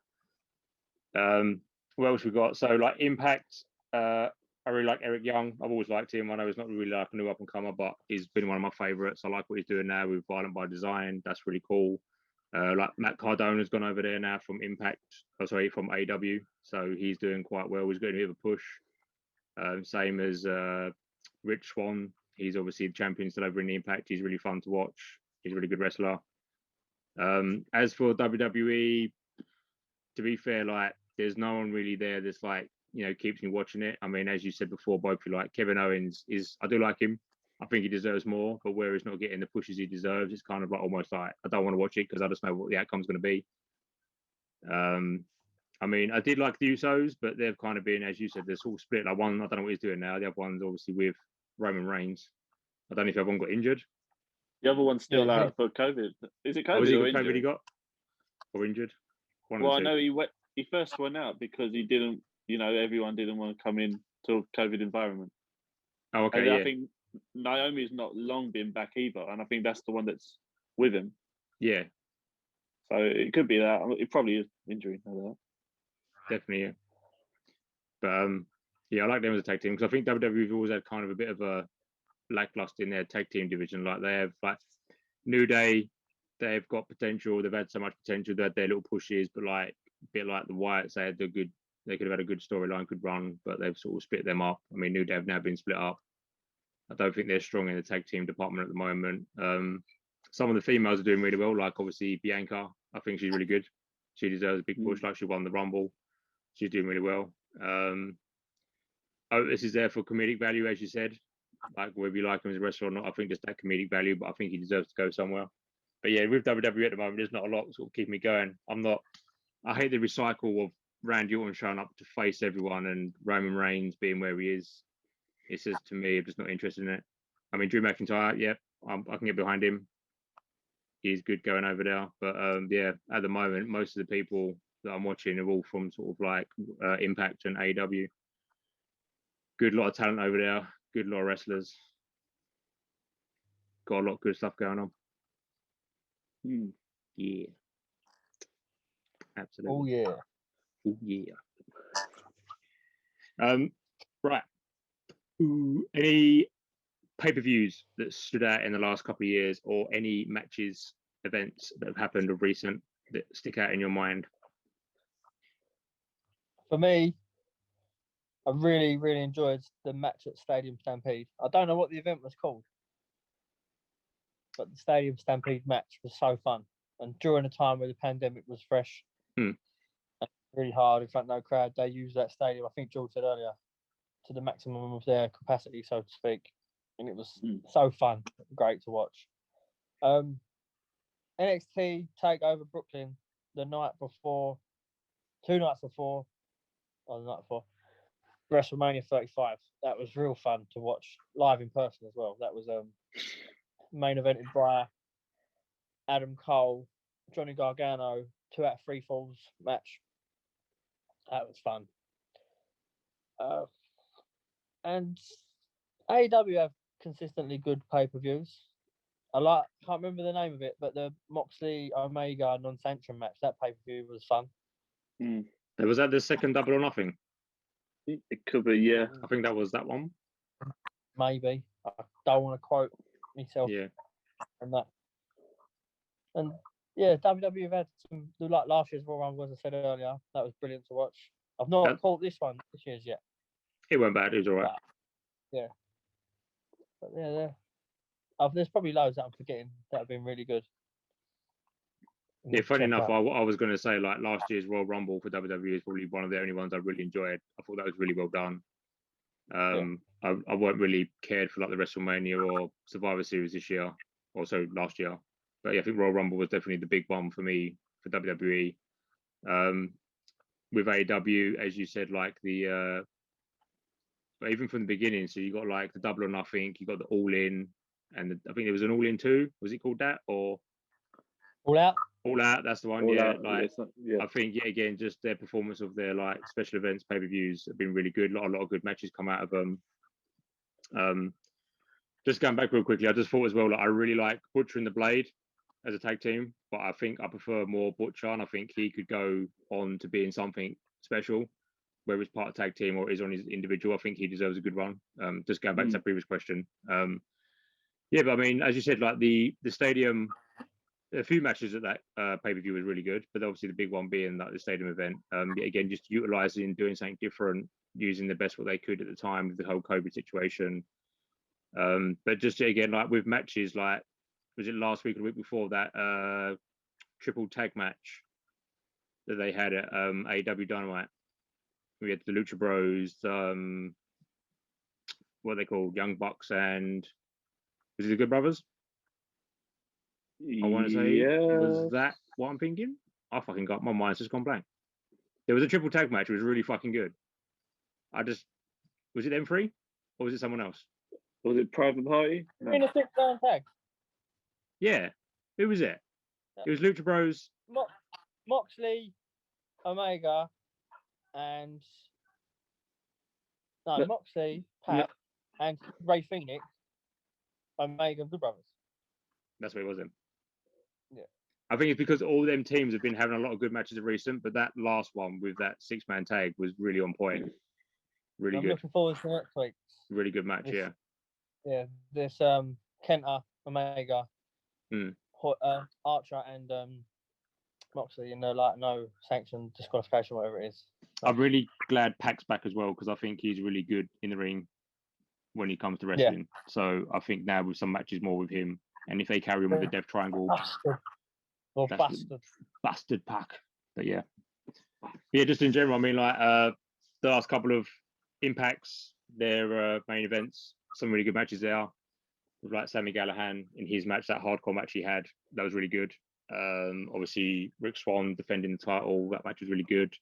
What else we got? So like Impact, I really like Eric Young. I've always liked him. I know he's not really like a new up and comer, but he's been one of my favorites. I like what he's doing now with Violent by Design. That's really cool. Like Matt Cardona's gone over there now from from AEW. So he's doing quite well. He's getting a bit of a push. Same as Rich Swann. He's obviously the champion still over in the Impact. He's really fun to watch. He's a really good wrestler. As for WWE, to be fair, like there's no one really there that's like, you know, keeps me watching it. I mean, as you said before, both you like Kevin Owens I do like him. I think he deserves more, but where he's not getting the pushes he deserves, it's kind of like almost like I don't want to watch it because I just know what the outcome's going to be. I mean, I did like the Usos, but they've kind of been, as you said, they're sort of split. Like one, I don't know what he's doing now. The other one's obviously with Roman Reigns. I don't know if everyone got injured. The other one's still out for COVID. Is it COVID or injured? COVID he got or injured? Well, I know he first went out because he didn't. You know, everyone didn't want to come in to a COVID environment. Oh, okay. And yeah. I think Naomi's not long been back either, and I think that's the one that's with him. Yeah. So it could be that. It probably is injury. No doubt. Definitely, yeah. But yeah, I like them as a tag team because I think WWE've always had kind of a bit of a lackluster in their tag team division. Like they have like New Day, they've got potential. They've had so much potential. They had their little pushes, but like a bit like the Wyatts, they could have had a good storyline, good run, but they've sort of split them up. I mean, New Day have now been split up. I don't think they're strong in the tag team department at the moment. Some of the females are doing really well, like obviously Bianca. I think she's really good. She deserves a big push, like she won the Rumble. She's doing really well. Otis is there for comedic value, as you said. Like whether you like him as a wrestler or not, I think just that comedic value, but I think he deserves to go somewhere. But yeah, with WWE at the moment, there's not a lot sort of keeping me going. I hate the recycle of Randy Orton showing up to face everyone and Roman Reigns being where he is. It's just, to me, I'm just not interested in it. I mean, Drew McIntyre, yeah, I can get behind him. He's good going over there. But yeah, at the moment, most of the people that I'm watching are all from sort of like Impact and AEW. Good lot of talent over there. Good lot of wrestlers. got a lot of good stuff going on. Mm. Yeah, Oh absolutely. yeah. Oh yeah. Right. Any pay-per-views that stood out in the last couple of years, or any matches, events that have happened of recent that stick out in your mind? For me, I really, really enjoyed the match at Stadium Stampede. I don't know what the event was called, but the Stadium Stampede match was so fun. And during a time where the pandemic was fresh, really hard in front of no crowd, they used that stadium, I think George said earlier, to the maximum of their capacity, so to speak. And it was so fun, great to watch. NXT TakeOver Brooklyn the night before, 2 nights before, or the night before, WrestleMania 35. That was real fun to watch live in person as well. That was main evented by Adam Cole, Johnny Gargano, 2 out of 3 falls match. That was fun. And AEW have consistently good pay-per-views. Can't remember the name of it, but the Moxley Omega non-sanction match, that pay-per-view was fun. Was that the second Double or Nothing? It could be, yeah. I think that was that one. Maybe. I don't want to quote myself on that. And yeah, WWE have had some, like last year's Royal Rumble, as I said earlier, that was brilliant to watch. I've not caught this year's yet. It weren't bad, it was all right. But yeah, there's probably loads that I'm forgetting that have been really good. Yeah, funny enough, I was going to say, like, last year's Royal Rumble for WWE is probably one of the only ones I really enjoyed. I thought that was really well done. I weren't really cared for like the WrestleMania or Survivor Series this year, also last year. But yeah, I think Royal Rumble was definitely the big one for me for WWE. With AEW, as you said, like the even from the beginning, so you got like the Double or Nothing, you got the All In, and I think there was an All In too. Was it called that or All Out? All Out, that's the one. All yeah, Out, like I think again, just their performance of their like special events, pay-per-views have been really good. A lot of good matches come out of them. Just going back real quickly, I just thought as well, like I really like Butcher and the Blade as a tag team, but I think I prefer more Butcher, and I think he could go on to being something special, whether it's part of tag team or is on his individual. I think he deserves a good run. Just going back to that previous question. Yeah, but I mean, as you said, like the stadium, a few matches at that pay-per-view was really good, but obviously the big one being like the stadium event. Again, just utilizing, doing something different, using the best what they could at the time with the whole COVID situation. But just again, like with matches, like was it last week or the week before that triple tag match that they had at AEW Dynamite? We had the Lucha Bros, what are they called, Young Bucks, and was it the Good Brothers? I want to say, was that what I'm thinking? I fucking got my mind's just gone blank. There was a triple tag match. It was really fucking good. Was it them three, or was it someone else? Was it Private Party? No. In a 6-man tag. Yeah, who was it? It was Lucha Bros. Moxley, Omega, and Moxley, Pat, and Ray Phoenix, Omega, Good Brothers. That's what it was in. Yeah. I think it's because all them teams have been having a lot of good matches of recent, but that last one with that 6-man tag was really on point. Really good. I'm looking forward to next week. Really good match, yeah. Yeah, this Kenta, Omega, Archer, and Moxley in the like no sanction, disqualification, whatever it is. I'm really glad Pac's back as well because I think he's really good in the ring when he comes to wrestling. Yeah. So I think now with some matches more with him, and if they carry on with the Death Triangle, bastard Pac. But yeah, just in general, I mean, like the last couple of Impacts, their main events, some really good matches there. With like Sami Callihan in his match, that hardcore match he had, that was really good. Obviously Rick Swann defending the title, that match was really good.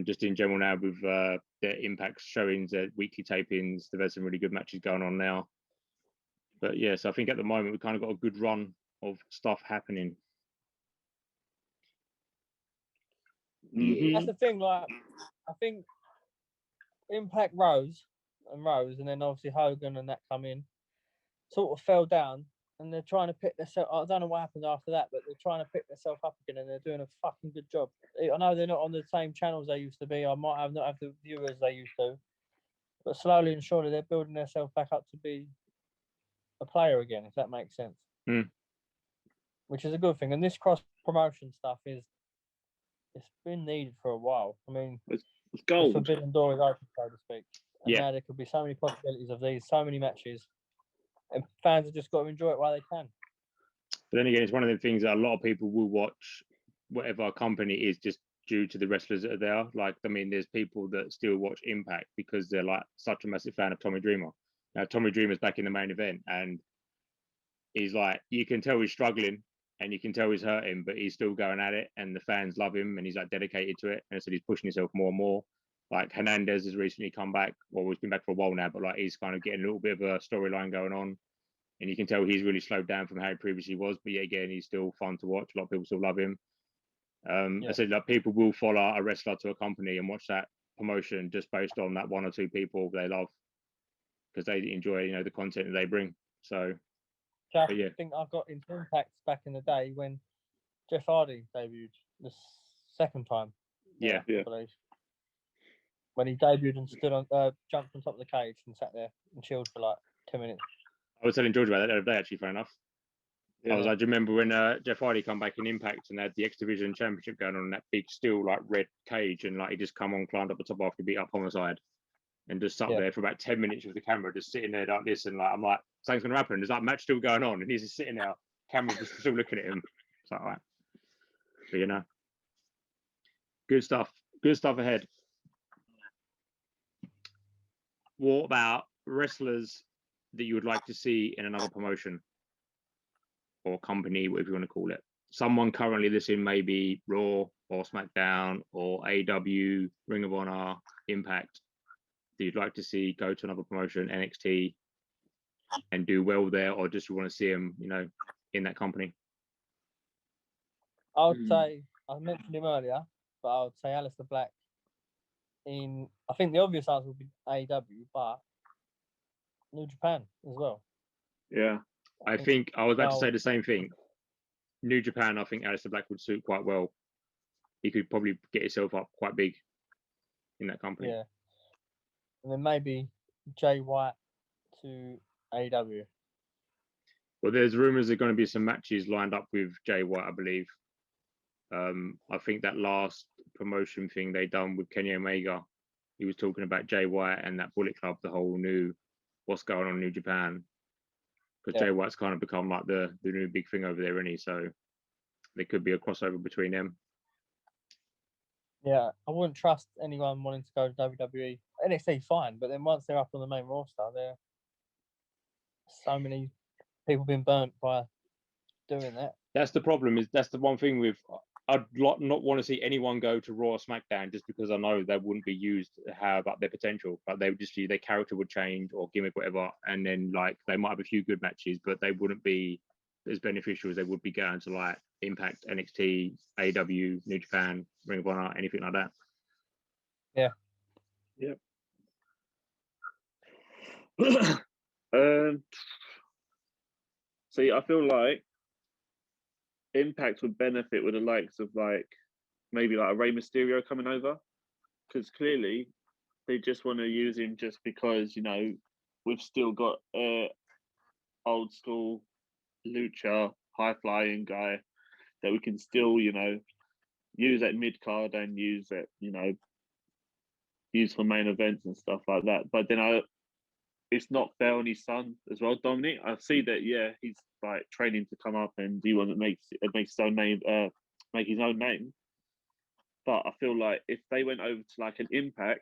Just in general now with their Impact showings, their weekly tapings, they've had some really good matches going on now. But yes, I think at the moment we've kind of got a good run of stuff happening. That's the thing, like I think Impact rose, and then obviously Hogan and that come in. sort of fell down, and they're trying to pick themselves. I don't know what happened after that, but they're trying to pick themselves up again, and they're doing a fucking good job. I know they're not on the same channels they used to be. I might have not have the viewers they used to, but slowly and surely they're building themselves back up to be a player again, if that makes sense. Mm. Which is a good thing. And this cross promotion stuff it's been needed for a while. I mean, It's the gold. forbidden door is open, so to speak. And Yeah. now there could be so many possibilities of these, so many matches, and fans have just got to enjoy it while they can. But then again, it's one of the things that a lot of people will watch whatever company is just due to the wrestlers that are there. Like, I mean, there's people that still watch Impact because they're like such a massive fan of Tommy Dreamer. Now, Tommy Dreamer's back in the main event, and he's like, you can tell he's struggling and you can tell he's hurting, but he's still going at it, and the fans love him, and he's like dedicated to it. And so he's pushing himself more and more. Like Hernandez has recently come back, well, he's been back for a while now, but like he's kind of getting a little bit of a storyline going on. And you can tell he's really slowed down from how he previously was. But yeah, again, he's still fun to watch. A lot of people still love him. I said like people will follow a wrestler to a company and watch that promotion just based on that one or two people they love because they enjoy, you know, the content that they bring. So I yeah. think I got into Impact back in the day when Jeff Hardy debuted the second time. Yeah. I believe. When he debuted and stood on, jumped on top of the cage and sat there and chilled for like 10 minutes. I was telling George about that the other day, actually, fair enough. Yeah. I was like, do you remember when Jeff Hardy come back in Impact and they had the X Division Championship going on in that big steel like red cage, and like he just come on, climbed up the top after beat up Homicide and just sat there for about 10 minutes with the camera just sitting there like this, and like I'm like, something's gonna happen. There's like match still going on and he's just sitting there, camera just still looking at him. It's like, all right. But you know. Good stuff. Good stuff ahead. What about wrestlers that you would like to see in another promotion or company, whatever you want to call it? Someone currently listening, maybe Raw or SmackDown or AW, Ring of Honor, Impact, that you'd like to see go to another promotion, NXT, and do well there, or just you want to see them, you know, in that company? I would say, I mentioned him earlier, but I would say Aleister Black. I think the obvious answer would be AEW, but New Japan as well. Yeah. I think I was about to say the same thing. New Japan, I think Aleister Black would suit quite well. He could probably get himself up quite big in that company. Yeah. And then maybe Jay White to AEW. Well, there's rumours there are going to be some matches lined up with Jay White, I believe. I think that last promotion thing they done with Kenny Omega, he was talking about Jay White and that Bullet Club, the whole new what's going on in New Japan. Because Jay White's kind of become like the new big thing over there, isn't he? So there could be a crossover between them. Yeah, I wouldn't trust anyone wanting to go to WWE. NXT fine, but then once they're up on the main roster, there so many people been burnt by doing that. That's the problem. That's the one thing with I'd not want to see anyone go to Raw or SmackDown just because I know they wouldn't be used to have up their potential. But they would just their character would change or gimmick, whatever, and then like they might have a few good matches, but they wouldn't be as beneficial as they would be going to like Impact, NXT, AW, New Japan, Ring of Honor, anything like that. Yeah. Yep. See, I feel like Impact would benefit with the likes of like maybe like a Rey Mysterio coming over, because clearly they just want to use him just because, you know, we've still got old school lucha high flying guy that we can still, you know, use at mid card and use at, you know, use for main events and stuff like that. But then it's not fair on his son as well, Dominic. I see that, yeah, he's like training to come up and he wants to make his own name, make his own name. But I feel like if they went over to like an Impact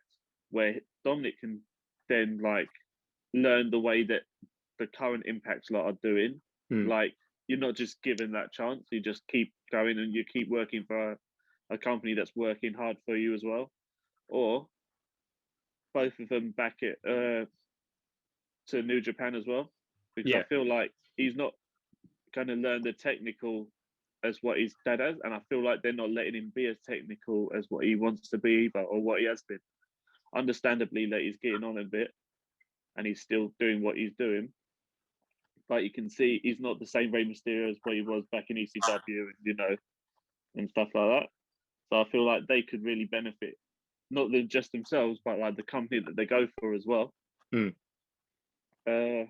where Dominic can then like learn the way that the current Impact lot are doing, like you're not just given that chance, you just keep going and you keep working for a company that's working hard for you as well. Or both of them back it to New Japan as well, because I feel like he's not going to learn the technical as what his dad has, and I feel like they're not letting him be as technical as what he wants to be either, or what he has been. Understandably that he's getting on a bit and he's still doing what he's doing, like you can see he's not the same Rey Mysterio as what he was back in ECW, and stuff like that. So I feel like they could really benefit, not just themselves, but like the company that they go for as well. Aleister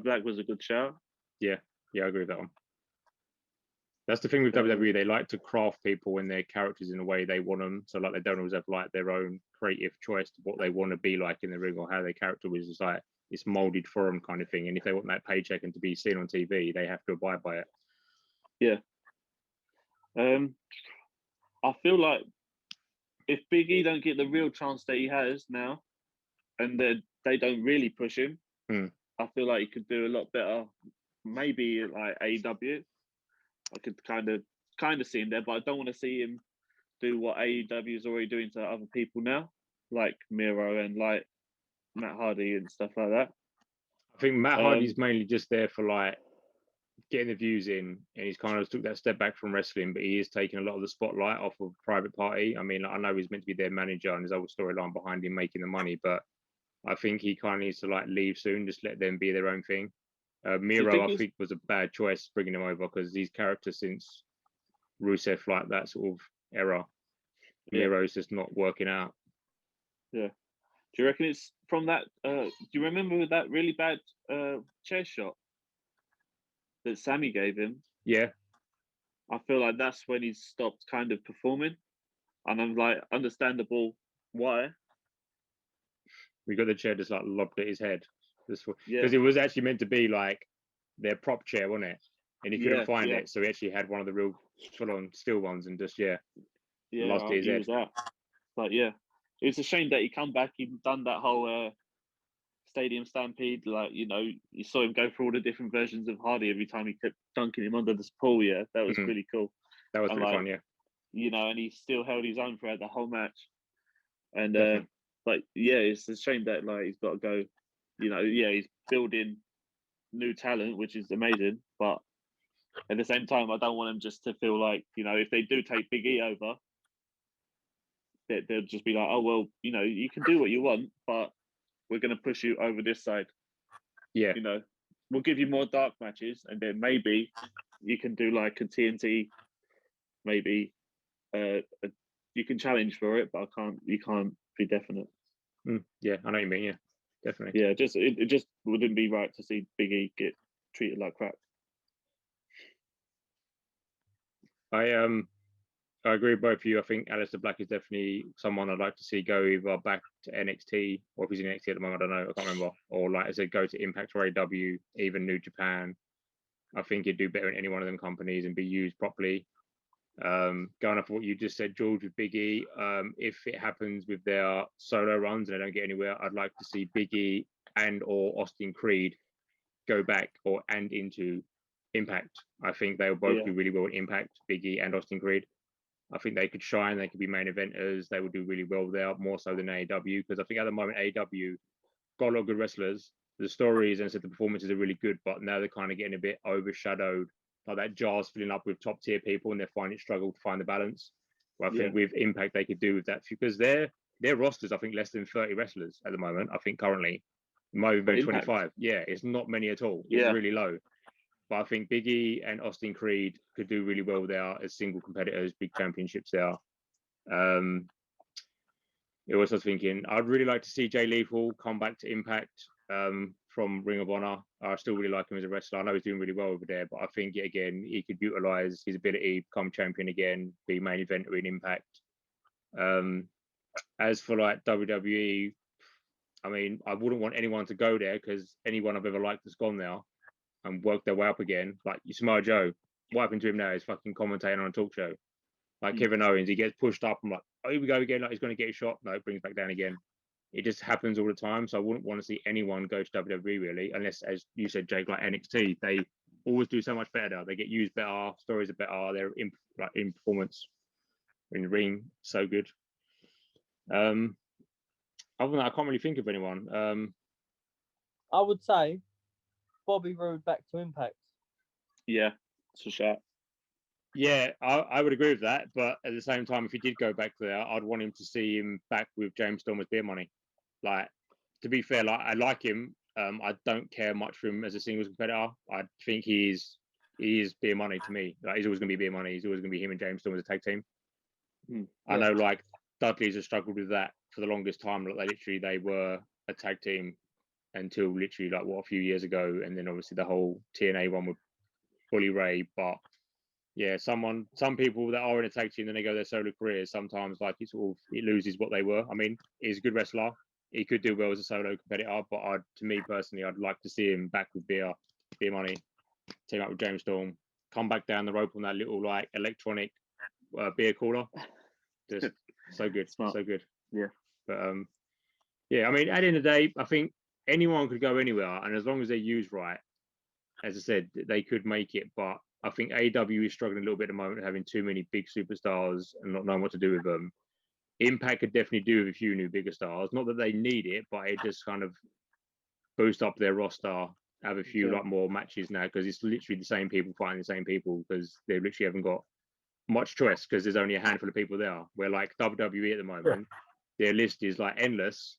Black was a good shout. Yeah, I agree with that one. That's the thing with WWE. They like to craft people and their characters in a way they want them. So like they don't always have like their own creative choice to what they want to be like in the ring or how their character is. It's like it's molded for them kind of thing. And if they want that paycheck and to be seen on TV, they have to abide by it. Yeah. I feel like if Big E don't get the real chance that he has now, and they don't really push him, I feel like he could do a lot better. Maybe like AEW. I could kind of see him there, but I don't want to see him do what AEW is already doing to other people now, like Miro and like Matt Hardy and stuff like that. I think Matt Hardy's mainly just there for like getting the views in, and he's kind of took that step back from wrestling, but he is taking a lot of the spotlight off of Private Party. I mean, I know he's meant to be their manager and there's a whole storyline behind him making the money, but I think he kind of needs to like leave soon, just let them be their own thing. Miro, I think, was a bad choice bringing him over because these characters since Rusev, like that sort of era, Miro's just not working out. Yeah. Do you reckon it's from that? Do you remember that really bad chair shot that Sammy gave him? Yeah. I feel like that's when he stopped kind of performing. And I'm like, understandable why. We got the chair just like lobbed at his head. Because it was actually meant to be like their prop chair, wasn't it? And he couldn't find it. So he actually had one of the real full on steel ones and just, lost his head. That. But it's a shame that he come back. He'd done that whole stadium stampede. Like, you saw him go through all the different versions of Hardy every time he kept dunking him under this pool. Yeah, that was pretty cool. That was pretty fun, yeah. And he still held his own throughout the whole match. And, it's a shame that, like, he's got to go. He's building new talent, which is amazing. But at the same time, I don't want him just to feel like, if they do take Big E over, they'll just be like, oh, well, you can do what you want, but we're going to push you over this side. Yeah. We'll give you more dark matches, and then maybe you can do like a TNT, maybe you can challenge for it, but you can't be definite. Yeah, I know what you mean, yeah. Definitely. Yeah, it just wouldn't be right to see Big E get treated like crap. I agree with both of you. I think Aleister Black is definitely someone I'd like to see go either back to NXT, or if he's in NXT at the moment, I don't know, I can't remember. Or like I said, go to Impact or AEW, even New Japan. I think he'd do better in any one of them companies and be used properly. Going off what you just said, George, with Big E, if it happens with their solo runs and they don't get anywhere, I'd like to see Big E and or Austin Creed go back and into Impact. I think they'll both do really well in Impact, Big E and Austin Creed. I think they could shine. They could be main eventers. They would do really well there, more so than AEW, because I think at the moment AEW got a lot of good wrestlers. The stories and the performances are really good, but now they're kind of getting a bit overshadowed. Like that jar's filling up with top tier people, and they're finding it struggle to find the balance. Well, I think with Impact they could do with that, because their rosters, I think, less than 30 wrestlers at the moment. I think currently, it might be 25. Yeah, it's not many at all. It's really low. But I think Big E and Austin Creed could do really well there as single competitors, big championships there. I was thinking, I'd really like to see Jay Lethal come back to Impact from Ring of Honor. I still really like him as a wrestler. I know he's doing really well over there, but I think, again, he could utilize his ability, become champion again, be main eventer in Impact. As for like WWE, I mean, I wouldn't want anyone to go there, because anyone I've ever liked has gone there and worked their way up again. Like Samoa Joe, what happened to him now? He's fucking commentating on a talk show. Like Kevin Owens, he gets pushed up. I'm like, oh, here we go again. Like he's going to get a shot. No, it brings back down again. It just happens all the time. So I wouldn't want to see anyone go to WWE really, unless, as you said, Jake, like NXT, they always do so much better. They get used better. Stories are better. They're in performance, in the ring, so good. Other than that, I can't really think of anyone. I would say Bobby Roode back to Impact. Yeah, it's a shot. Yeah, I would agree with that. But at the same time, if he did go back there, I'd want him to see him back with James Storm as Beer Money. Like, to be fair, like I like him I don't care much for him as a singles competitor. I think he is beer money to me. Like, he's always going to be beer money. He's always going to be him and James Storm as a tag team. I know, like, Dudley's have struggled with that for the longest time. Like, they were a tag team until literally like a few years ago, and then obviously the whole TNA one with Bully Ray. But yeah, some people that are in a tag team, then they go their solo careers. Sometimes like it loses what they were. I mean, he's a good wrestler. He could do well as a solo competitor, but to me personally, I'd like to see him back with beer money, team up with James Storm, come back down the rope on that little like electronic beer cooler. Just so good, Smart. so good. Yeah. But yeah, I mean, at the end of the day, I think anyone could go anywhere, and as long as they're used right, as I said, they could make it. But I think AEW is struggling a little bit at the moment, having too many big superstars and not knowing what to do with them. Impact could definitely do with a few new bigger stars. Not that they need it, but it just kind of boost up their roster, have a few like more matches now, because it's literally the same people fighting the same people, because they literally haven't got much choice because there's only a handful of people there. Where like WWE at the moment, their list is like endless,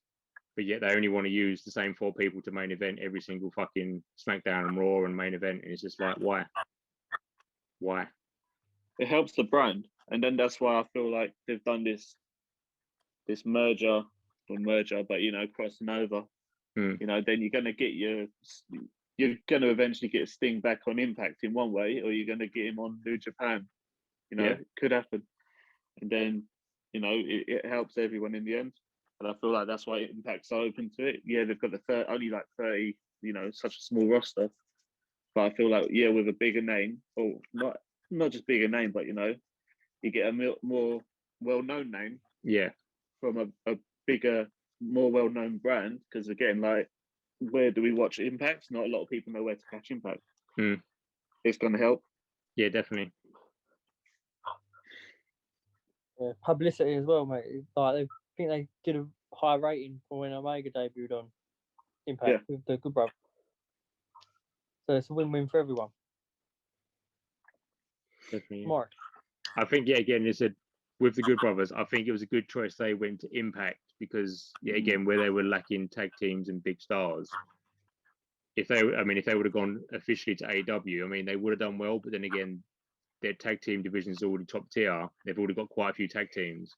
but yet they only want to use the same 4 people to main event every single fucking SmackDown and Raw and main event. And it's just like, why? It helps the brand, and then that's why I feel like they've done this merger, but crossing over. Then you're gonna get you're gonna eventually get Sting back on Impact in one way, or you're gonna get him on New Japan. It could happen, and then it helps everyone in the end. And I feel like that's why Impact's so open to it. Yeah, they've got only like 30, such a small roster. But I feel like, with a bigger name, or not just bigger name, but you get a more well-known name. Yeah. From a bigger, more well-known brand, because again, like, where do we watch Impact? Not a lot of people know where to catch Impact. It's going to help. Yeah, definitely. Yeah, publicity as well, mate. Like, I think they did a high rating for when Omega debuted on Impact with the Good Brother. So it's a win-win for everyone. Definitely. Mark. I think, again, they said with the Good Brothers, I think it was a good choice they went to Impact because, again, where they were lacking tag teams and big stars. If they would have gone officially to AEW, I mean, they would have done well. But then again, their tag team division is already top tier. They've already got quite a few tag teams,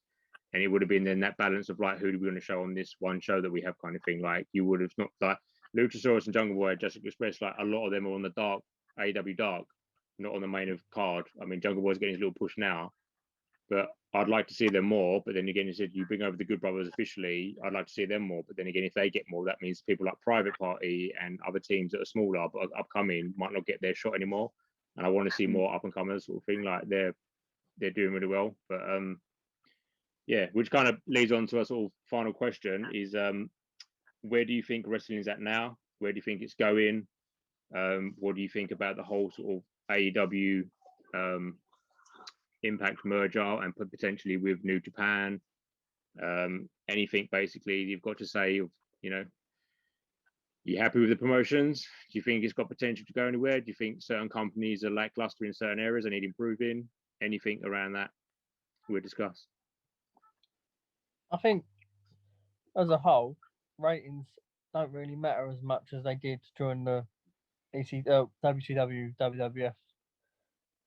and it would have been then that balance of like, who do we going to show on this one show that we have, kind of thing. Like, you would have not like Luchasaurus and Jungle Boy, Jurassic Express. Like, a lot of them are on the dark AEW dark, not on the main of card. I mean, Jungle Boy's getting his little push now, but I'd like to see them more. But then again, you said you bring over the Good Brothers officially. I'd like to see them more. But then again, if they get more, that means people like Private Party and other teams that are smaller but upcoming might not get their shot anymore. And I want to see more up and comers, sort of thing. Like, they're doing really well. But which kind of leads on to our sort of final question is, where do you think wrestling is at now? Where do you think it's going? What do you think about the whole sort of AEW Impact merger and potentially with New Japan? Anything basically you've got to say of, you happy with the promotions? Do you think it's got potential to go anywhere? Do you think certain companies are lackluster in certain areas and need improving? Anything around that we'll discuss? I think as a whole, ratings don't really matter as much as they did during the WCW, WWF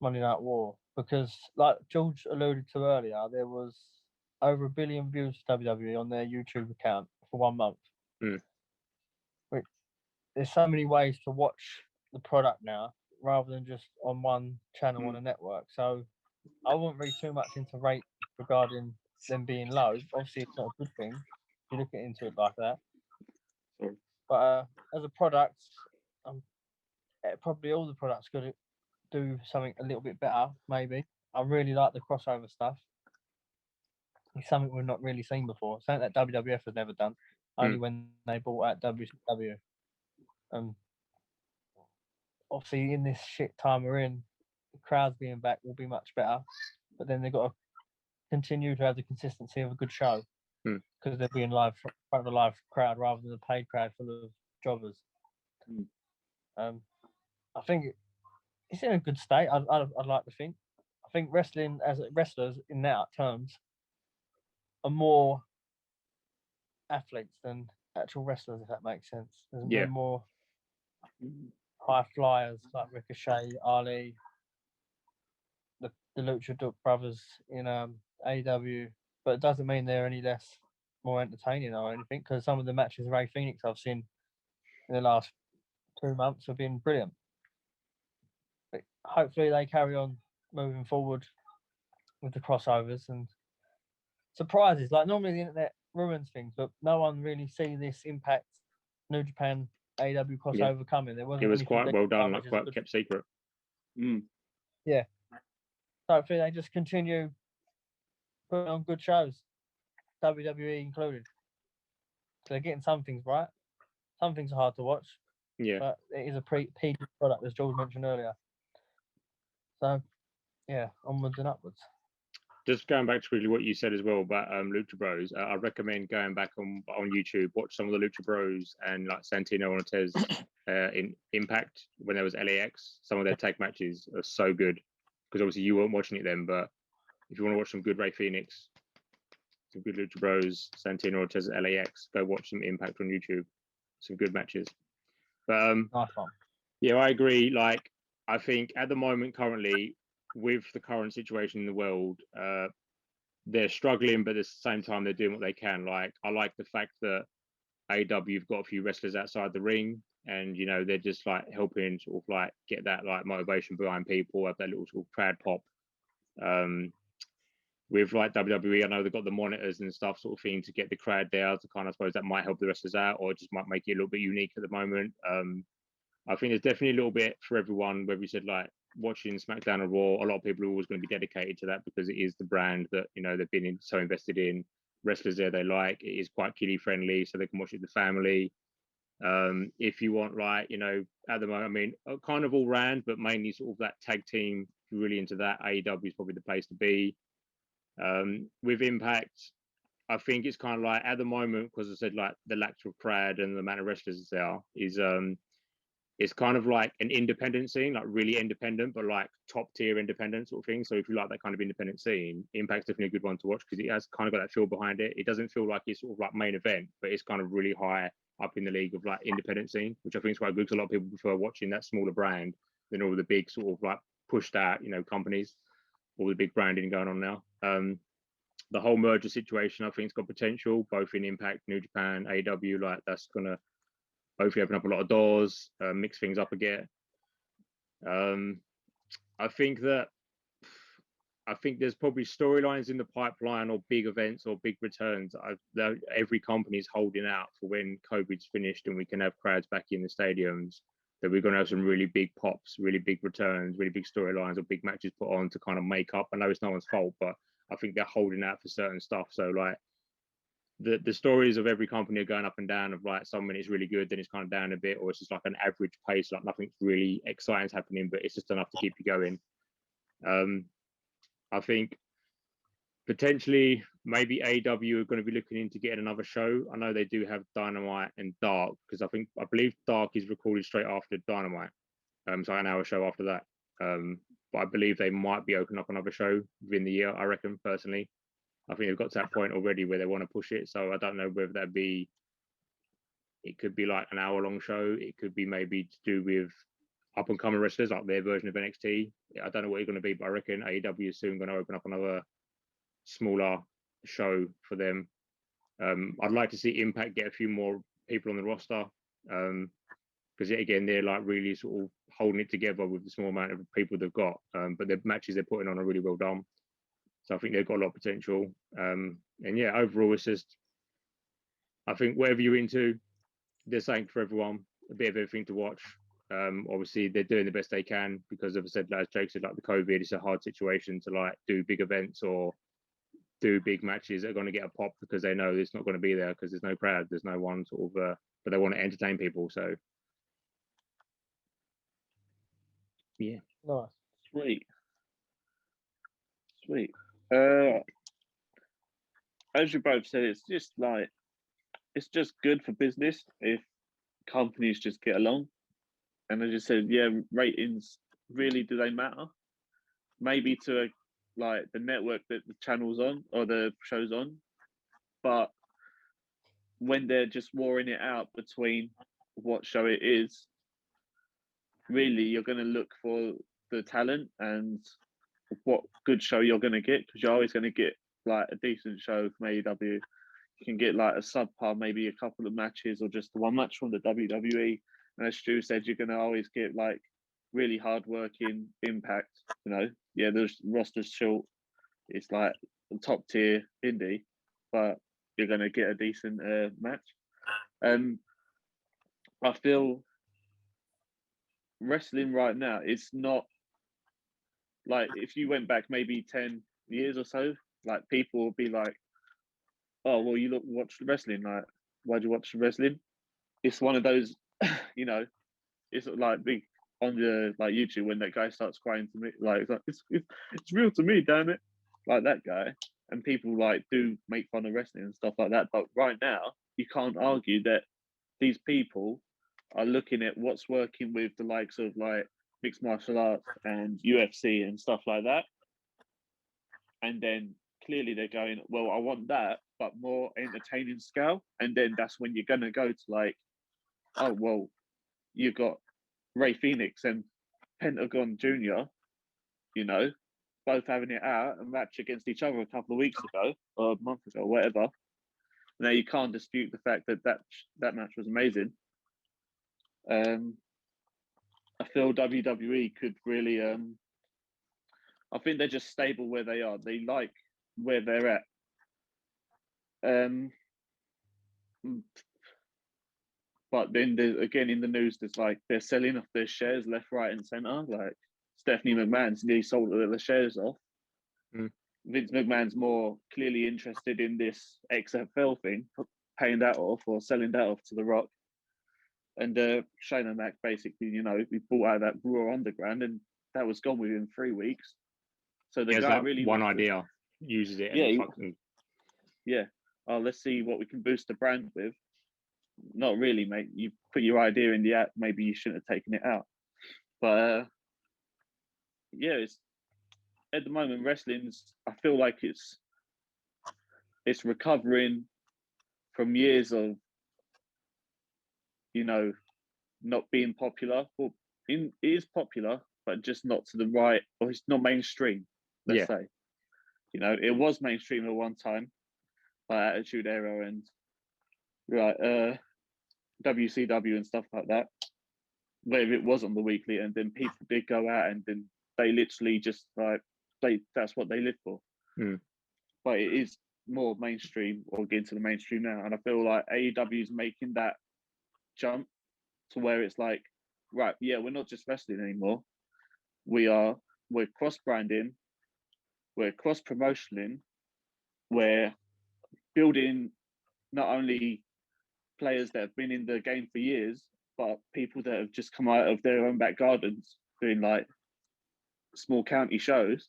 Monday Night War, because like George alluded to earlier, there was over 1 billion views for WWE on their YouTube account for 1 month. Which, there's so many ways to watch the product now rather than just on one channel on a network. So I wouldn't read too much into rate regarding them being low. Obviously, it's not a good thing if you look into it like that. But as a product, probably all the products got to do something a little bit better, maybe. I really like the crossover stuff. It's something we've not really seen before. Something that WWF has never done, only when they bought out WCW. Obviously, in this shit time we're in, the crowds being back will be much better. But then they've got to continue to have the consistency of a good show because they're being live in front of a live crowd rather than a paid crowd full of jobbers. I think it's in a good state. I'd like to think. I think wrestling as wrestlers in that terms are more athletes than actual wrestlers, if that makes sense. There's Yeah. no more high flyers like Ricochet, Ali, the Lucha Brothers in AEW, but it doesn't mean they're any less more entertaining or anything, because some of the matches Ray Phoenix I've seen in the last 2 months have been brilliant. But hopefully they carry on moving forward with the crossovers and surprises. Like normally the internet ruins things, but no one really see this Impact New Japan AEW crossover coming. There wasn't. It was anything quite leaked well done, about, like which is quite good. kept secret. Yeah. Hopefully they just continue putting on good shows, WWE included. They're getting some things right. Some things are hard to watch, Yeah. but it is a PG product, as George mentioned earlier. So, yeah, onwards and upwards. Just going back to really what you said as well about Lucha Bros, I recommend going back on YouTube, watch some of the Lucha Bros and like Santino and Ortiz in Impact when there was LAX. Some of their tag matches are so good, because obviously you weren't watching it then, but if you want to watch some good Ray Phoenix, some good Lucha Bros, Santino Ortiz at LAX, go watch some Impact on YouTube. Some good matches. But Nice one. yeah, I agree. Like, I think at the moment, currently, with the current situation in the world, they're struggling, but at the same time, they're doing what they can. Like, I like the fact that AEW have got a few wrestlers outside the ring, and you know they're just like helping sort of like get that like motivation behind people, have that little sort of crowd pop. With like WWE, I know they've got the monitors and stuff sort of thing to get the crowd there to kind of, I suppose that might help the wrestlers out, or just might make it a little bit unique at the moment. I think there's definitely a little bit for everyone, whether you said like watching SmackDown or Raw, a lot of people are always going to be dedicated to that because it is the brand that, you know, they've been so invested in. Wrestlers there they like, it is quite kiddie friendly, so they can watch it with the family. If you want, like, you know, at the moment, I mean, kind of all round, but mainly sort of that tag team, if you're really into that, AEW is probably the place to be. With Impact, I think it's kind of like at the moment, because I said like the lack of crowd and the amount of wrestlers there are, is it's kind of like an independent scene, like really independent, but like top tier independent sort of thing. So if you like that kind of independent scene, Impact's definitely a good one to watch because it has kind of got that feel behind it. It doesn't feel like it's sort of like main event, but it's kind of really high up in the league of like independent scene, which I think is quite good because a lot of people prefer watching that smaller brand than all the big sort of like pushed out, you know, companies, all the big branding going on now. The whole merger situation, I think, has got potential, both in Impact, New Japan, AEW. Like that's gonna hopefully open up a lot of doors, mix things up again. I think there's probably storylines in the pipeline or big events or big returns. Every company's holding out for when COVID's finished and we can have crowds back in the stadiums, that we're going to have some really big pops, really big returns, really big storylines or big matches put on to kind of make up. I know it's no one's fault, but I think they're holding out for certain stuff. So like the stories of every company are going up and down, of like some minutes really good, then it's kind of down a bit, or it's just like an average pace, like nothing's really exciting happening, but it's just enough to keep you going. I think potentially maybe AEW are going to be looking into getting another show. I know they do have Dynamite and Dark, because I believe Dark is recorded straight after Dynamite, so an hour show after that. But I believe they might be opening up another show within the year, I reckon, personally. I think they've got to that point already where they want to push it. So I don't know whether it could be like an hour-long show. It could be maybe to do with up-and-coming wrestlers, like their version of NXT. I don't know what it's going to be, but I reckon AEW is soon going to open up another smaller show for them. I'd like to see Impact get a few more people on the roster, because again, they're like really sort of holding it together with the small amount of people they've got. But the matches they're putting on are really well done. So I think they've got a lot of potential. And yeah, overall, it's just, I think whatever you're into, there's something for everyone, a bit of everything to watch. Obviously, they're doing the best they can because, as I said, as Jake said, like the COVID, it's a hard situation to like do big events or do big matches that are going to get a pop because they know it's not going to be there because there's no crowd, there's no one sort of, but they want to entertain people. So yeah. Nice. Sweet. As you both said, it's just good for business if companies just get along. And as you said, yeah, ratings really, do they matter? Maybe to like the network that the channel's on or the show's on, but when they're just warring it out between what show it is, really you're going to look for the talent and what good show you're going to get, because you're always going to get like a decent show from AEW. You can get like a subpar, maybe a couple of matches or just one match from the WWE. And as Stu said, you're going to always get like really hard working Impact. You know, yeah, the roster's short. It's like top tier indie, but you're going to get a decent match. I feel wrestling right now, it's not like if you went back maybe 10 years or so, like people would be like, oh, well, you watch wrestling. Like, why'd you watch wrestling? It's one of those, you know, it's like big on the like YouTube when that guy starts crying to me, like it's real to me, damn it, like that guy. And people like do make fun of wrestling and stuff like that. But right now, you can't argue that these people are looking at what's working with the likes of like mixed martial arts and UFC and stuff like that. And then clearly they're going, well, I want that, but more entertaining scale. And then that's when you're going to go to like, oh, well, you've got Ray Phoenix and Pentagon Jr., you know, both having it out a match against each other a couple of weeks ago or a month ago, whatever. Now you can't dispute the fact that that match was amazing. I feel WWE could really, I think they're just stable where they are. They like where they're at. But then again in the news, there's like they're selling off their shares left, right, and center. Like Stephanie McMahon's nearly sold the shares off. Vince McMahon's more clearly interested in this XFL thing, paying that off or selling that off to The Rock. And Shane O'Mac basically, you know, we bought out that Raw Underground, and that was gone within 3 weeks. So the guy like really one idea, uses it. And yeah. Oh, let's see what we can boost the brand with. Not really, mate. You put your idea in the app. Maybe you shouldn't have taken it out. But yeah, it's at the moment wrestling's. I feel like it's recovering from years of, you know, not being popular. Well, it is popular, but just not to the right, or it's not mainstream. Let's say, you know, it was mainstream at one time, by Attitude Era and right, WCW and stuff like that, where it was on the weekly, and then people did go out, and then they literally just like that's what they live for. But it is more mainstream, or getting to the mainstream now, and I feel like AEW is making that jump to where it's like, right, yeah, we're not just wrestling anymore. We're cross branding, we're cross promotioning, we're building not only players that have been in the game for years, but people that have just come out of their own back gardens doing like small county shows.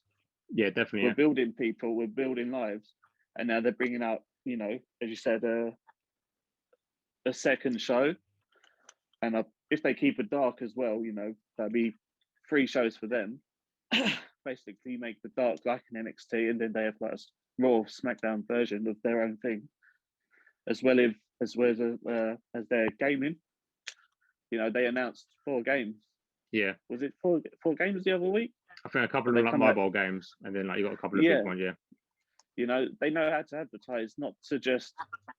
Yeah, definitely. We're building people, we're building lives, and now they're bringing out, you know, as you said, a second show, and if they keep it dark as well, you know, that'd be 3 shows for them. Basically, make the dark like an NXT, and then they have like a Raw SmackDown version of their own thing, as well as their gaming. You know, they announced 4 games. Yeah. Was it 4 games the other week? I think a couple of like mobile games, and then like you got a couple of big ones. Yeah. You know, they know how to advertise, not to just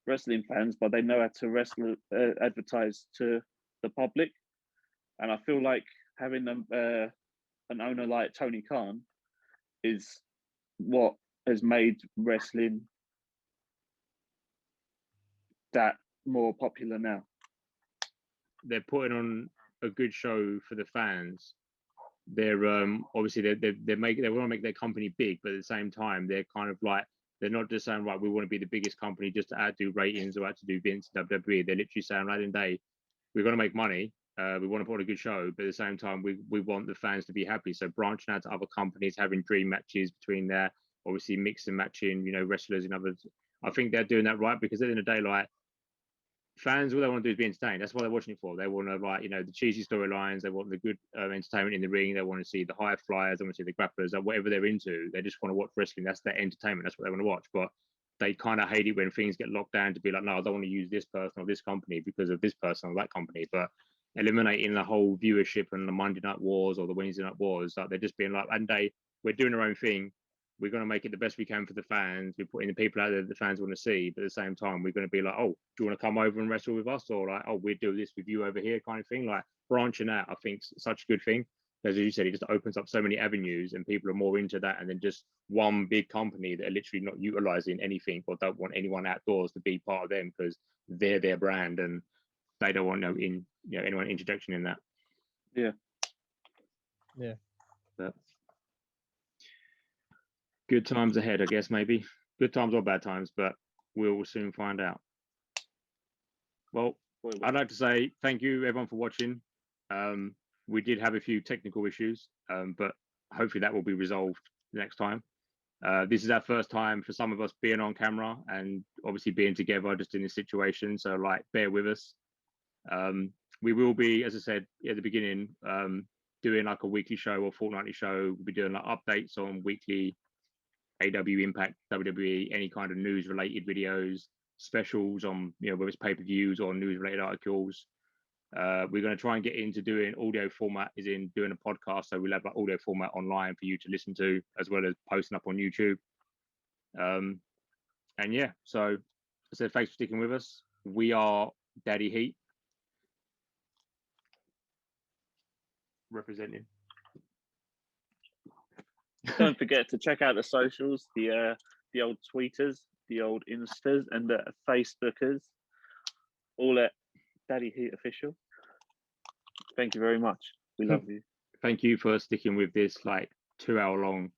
wrestling fans, but they know how to advertise to the public. And I feel like having an owner like Tony Khan is what has made wrestling that more popular now. They're putting on a good show for the fans. They're obviously they want to make their company big, but at the same time they're kind of like, they're not just saying, right, we want to be the biggest company just to add to ratings or add to do Vince WWE. They're literally saying, right in the day, we're going to make money. We want to put on a good show, but at the same time, we want the fans to be happy. So branching out to other companies, having dream matches between there, obviously mix and matching, you know, wrestlers and others. I think they're doing that right, because at the end of the day, like, fans, all they want to do is be entertained. That's what they're watching it for. They want to, like, you know, the cheesy storylines. They want the good entertainment in the ring. They want to see the high flyers. They want to see the grapplers. Whatever they're into, they just want to watch wrestling. That's their entertainment. That's what they want to watch. But they kind of hate it when things get locked down to be like, no, I don't want to use this person or this company because of this person or that company. But eliminating the whole viewership and the Monday Night Wars or the Wednesday Night Wars, like they're just being like, and we're doing our own thing. We're going to make it the best we can for the fans. We're putting the people out there that the fans want to see. But at the same time, we're going to be like, oh, do you want to come over and wrestle with us? Or like, oh, we'll do this with you over here kind of thing. Like branching out, I think such a good thing. As you said, it just opens up so many avenues and people are more into that. And then just one big company that are literally not utilizing anything or don't want anyone outdoors to be part of them because they're their brand and they don't want anyone introduction in that. Yeah. But good times ahead, I guess, maybe. Good times or bad times, but we'll soon find out. Well, I'd like to say thank you, everyone, for watching. We did have a few technical issues, but hopefully that will be resolved next time. This is our first time for some of us being on camera and obviously being together just in this situation. So, like, bear with us. We will be, as I said at the beginning, doing like a weekly show or fortnightly show. We'll be doing like updates on weekly AW Impact, WWE, any kind of news related videos, specials on, whether it's pay-per-views or news related articles. We're going to try and get into doing audio format, as in doing a podcast. So we'll have like audio format online for you to listen to, as well as posting up on YouTube. And yeah, so I said, thanks for sticking with us. We are Daddy Heat. Representing. Don't forget to check out the socials, the old tweeters, the old instas, and the Facebookers, all at Daddy Heat Official. Thank you very much. We love you. Thank you for sticking with this like 2-hour long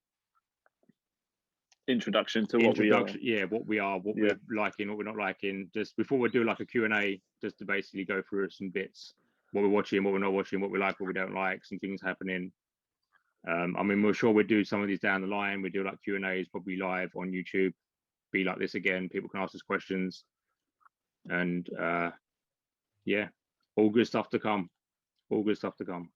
introduction to what we are. Yeah, what we are, what we're liking, what we're not liking. Just before we do like a Q&A, just to basically go through some bits, what we're watching, what we're not watching, what we like, what we don't like, some things happening. I mean, we're sure we'll do some of these down the line. We do like Q&As, probably live on YouTube. Be like this again. People can ask us questions, and yeah, all good stuff to come. All good stuff to come.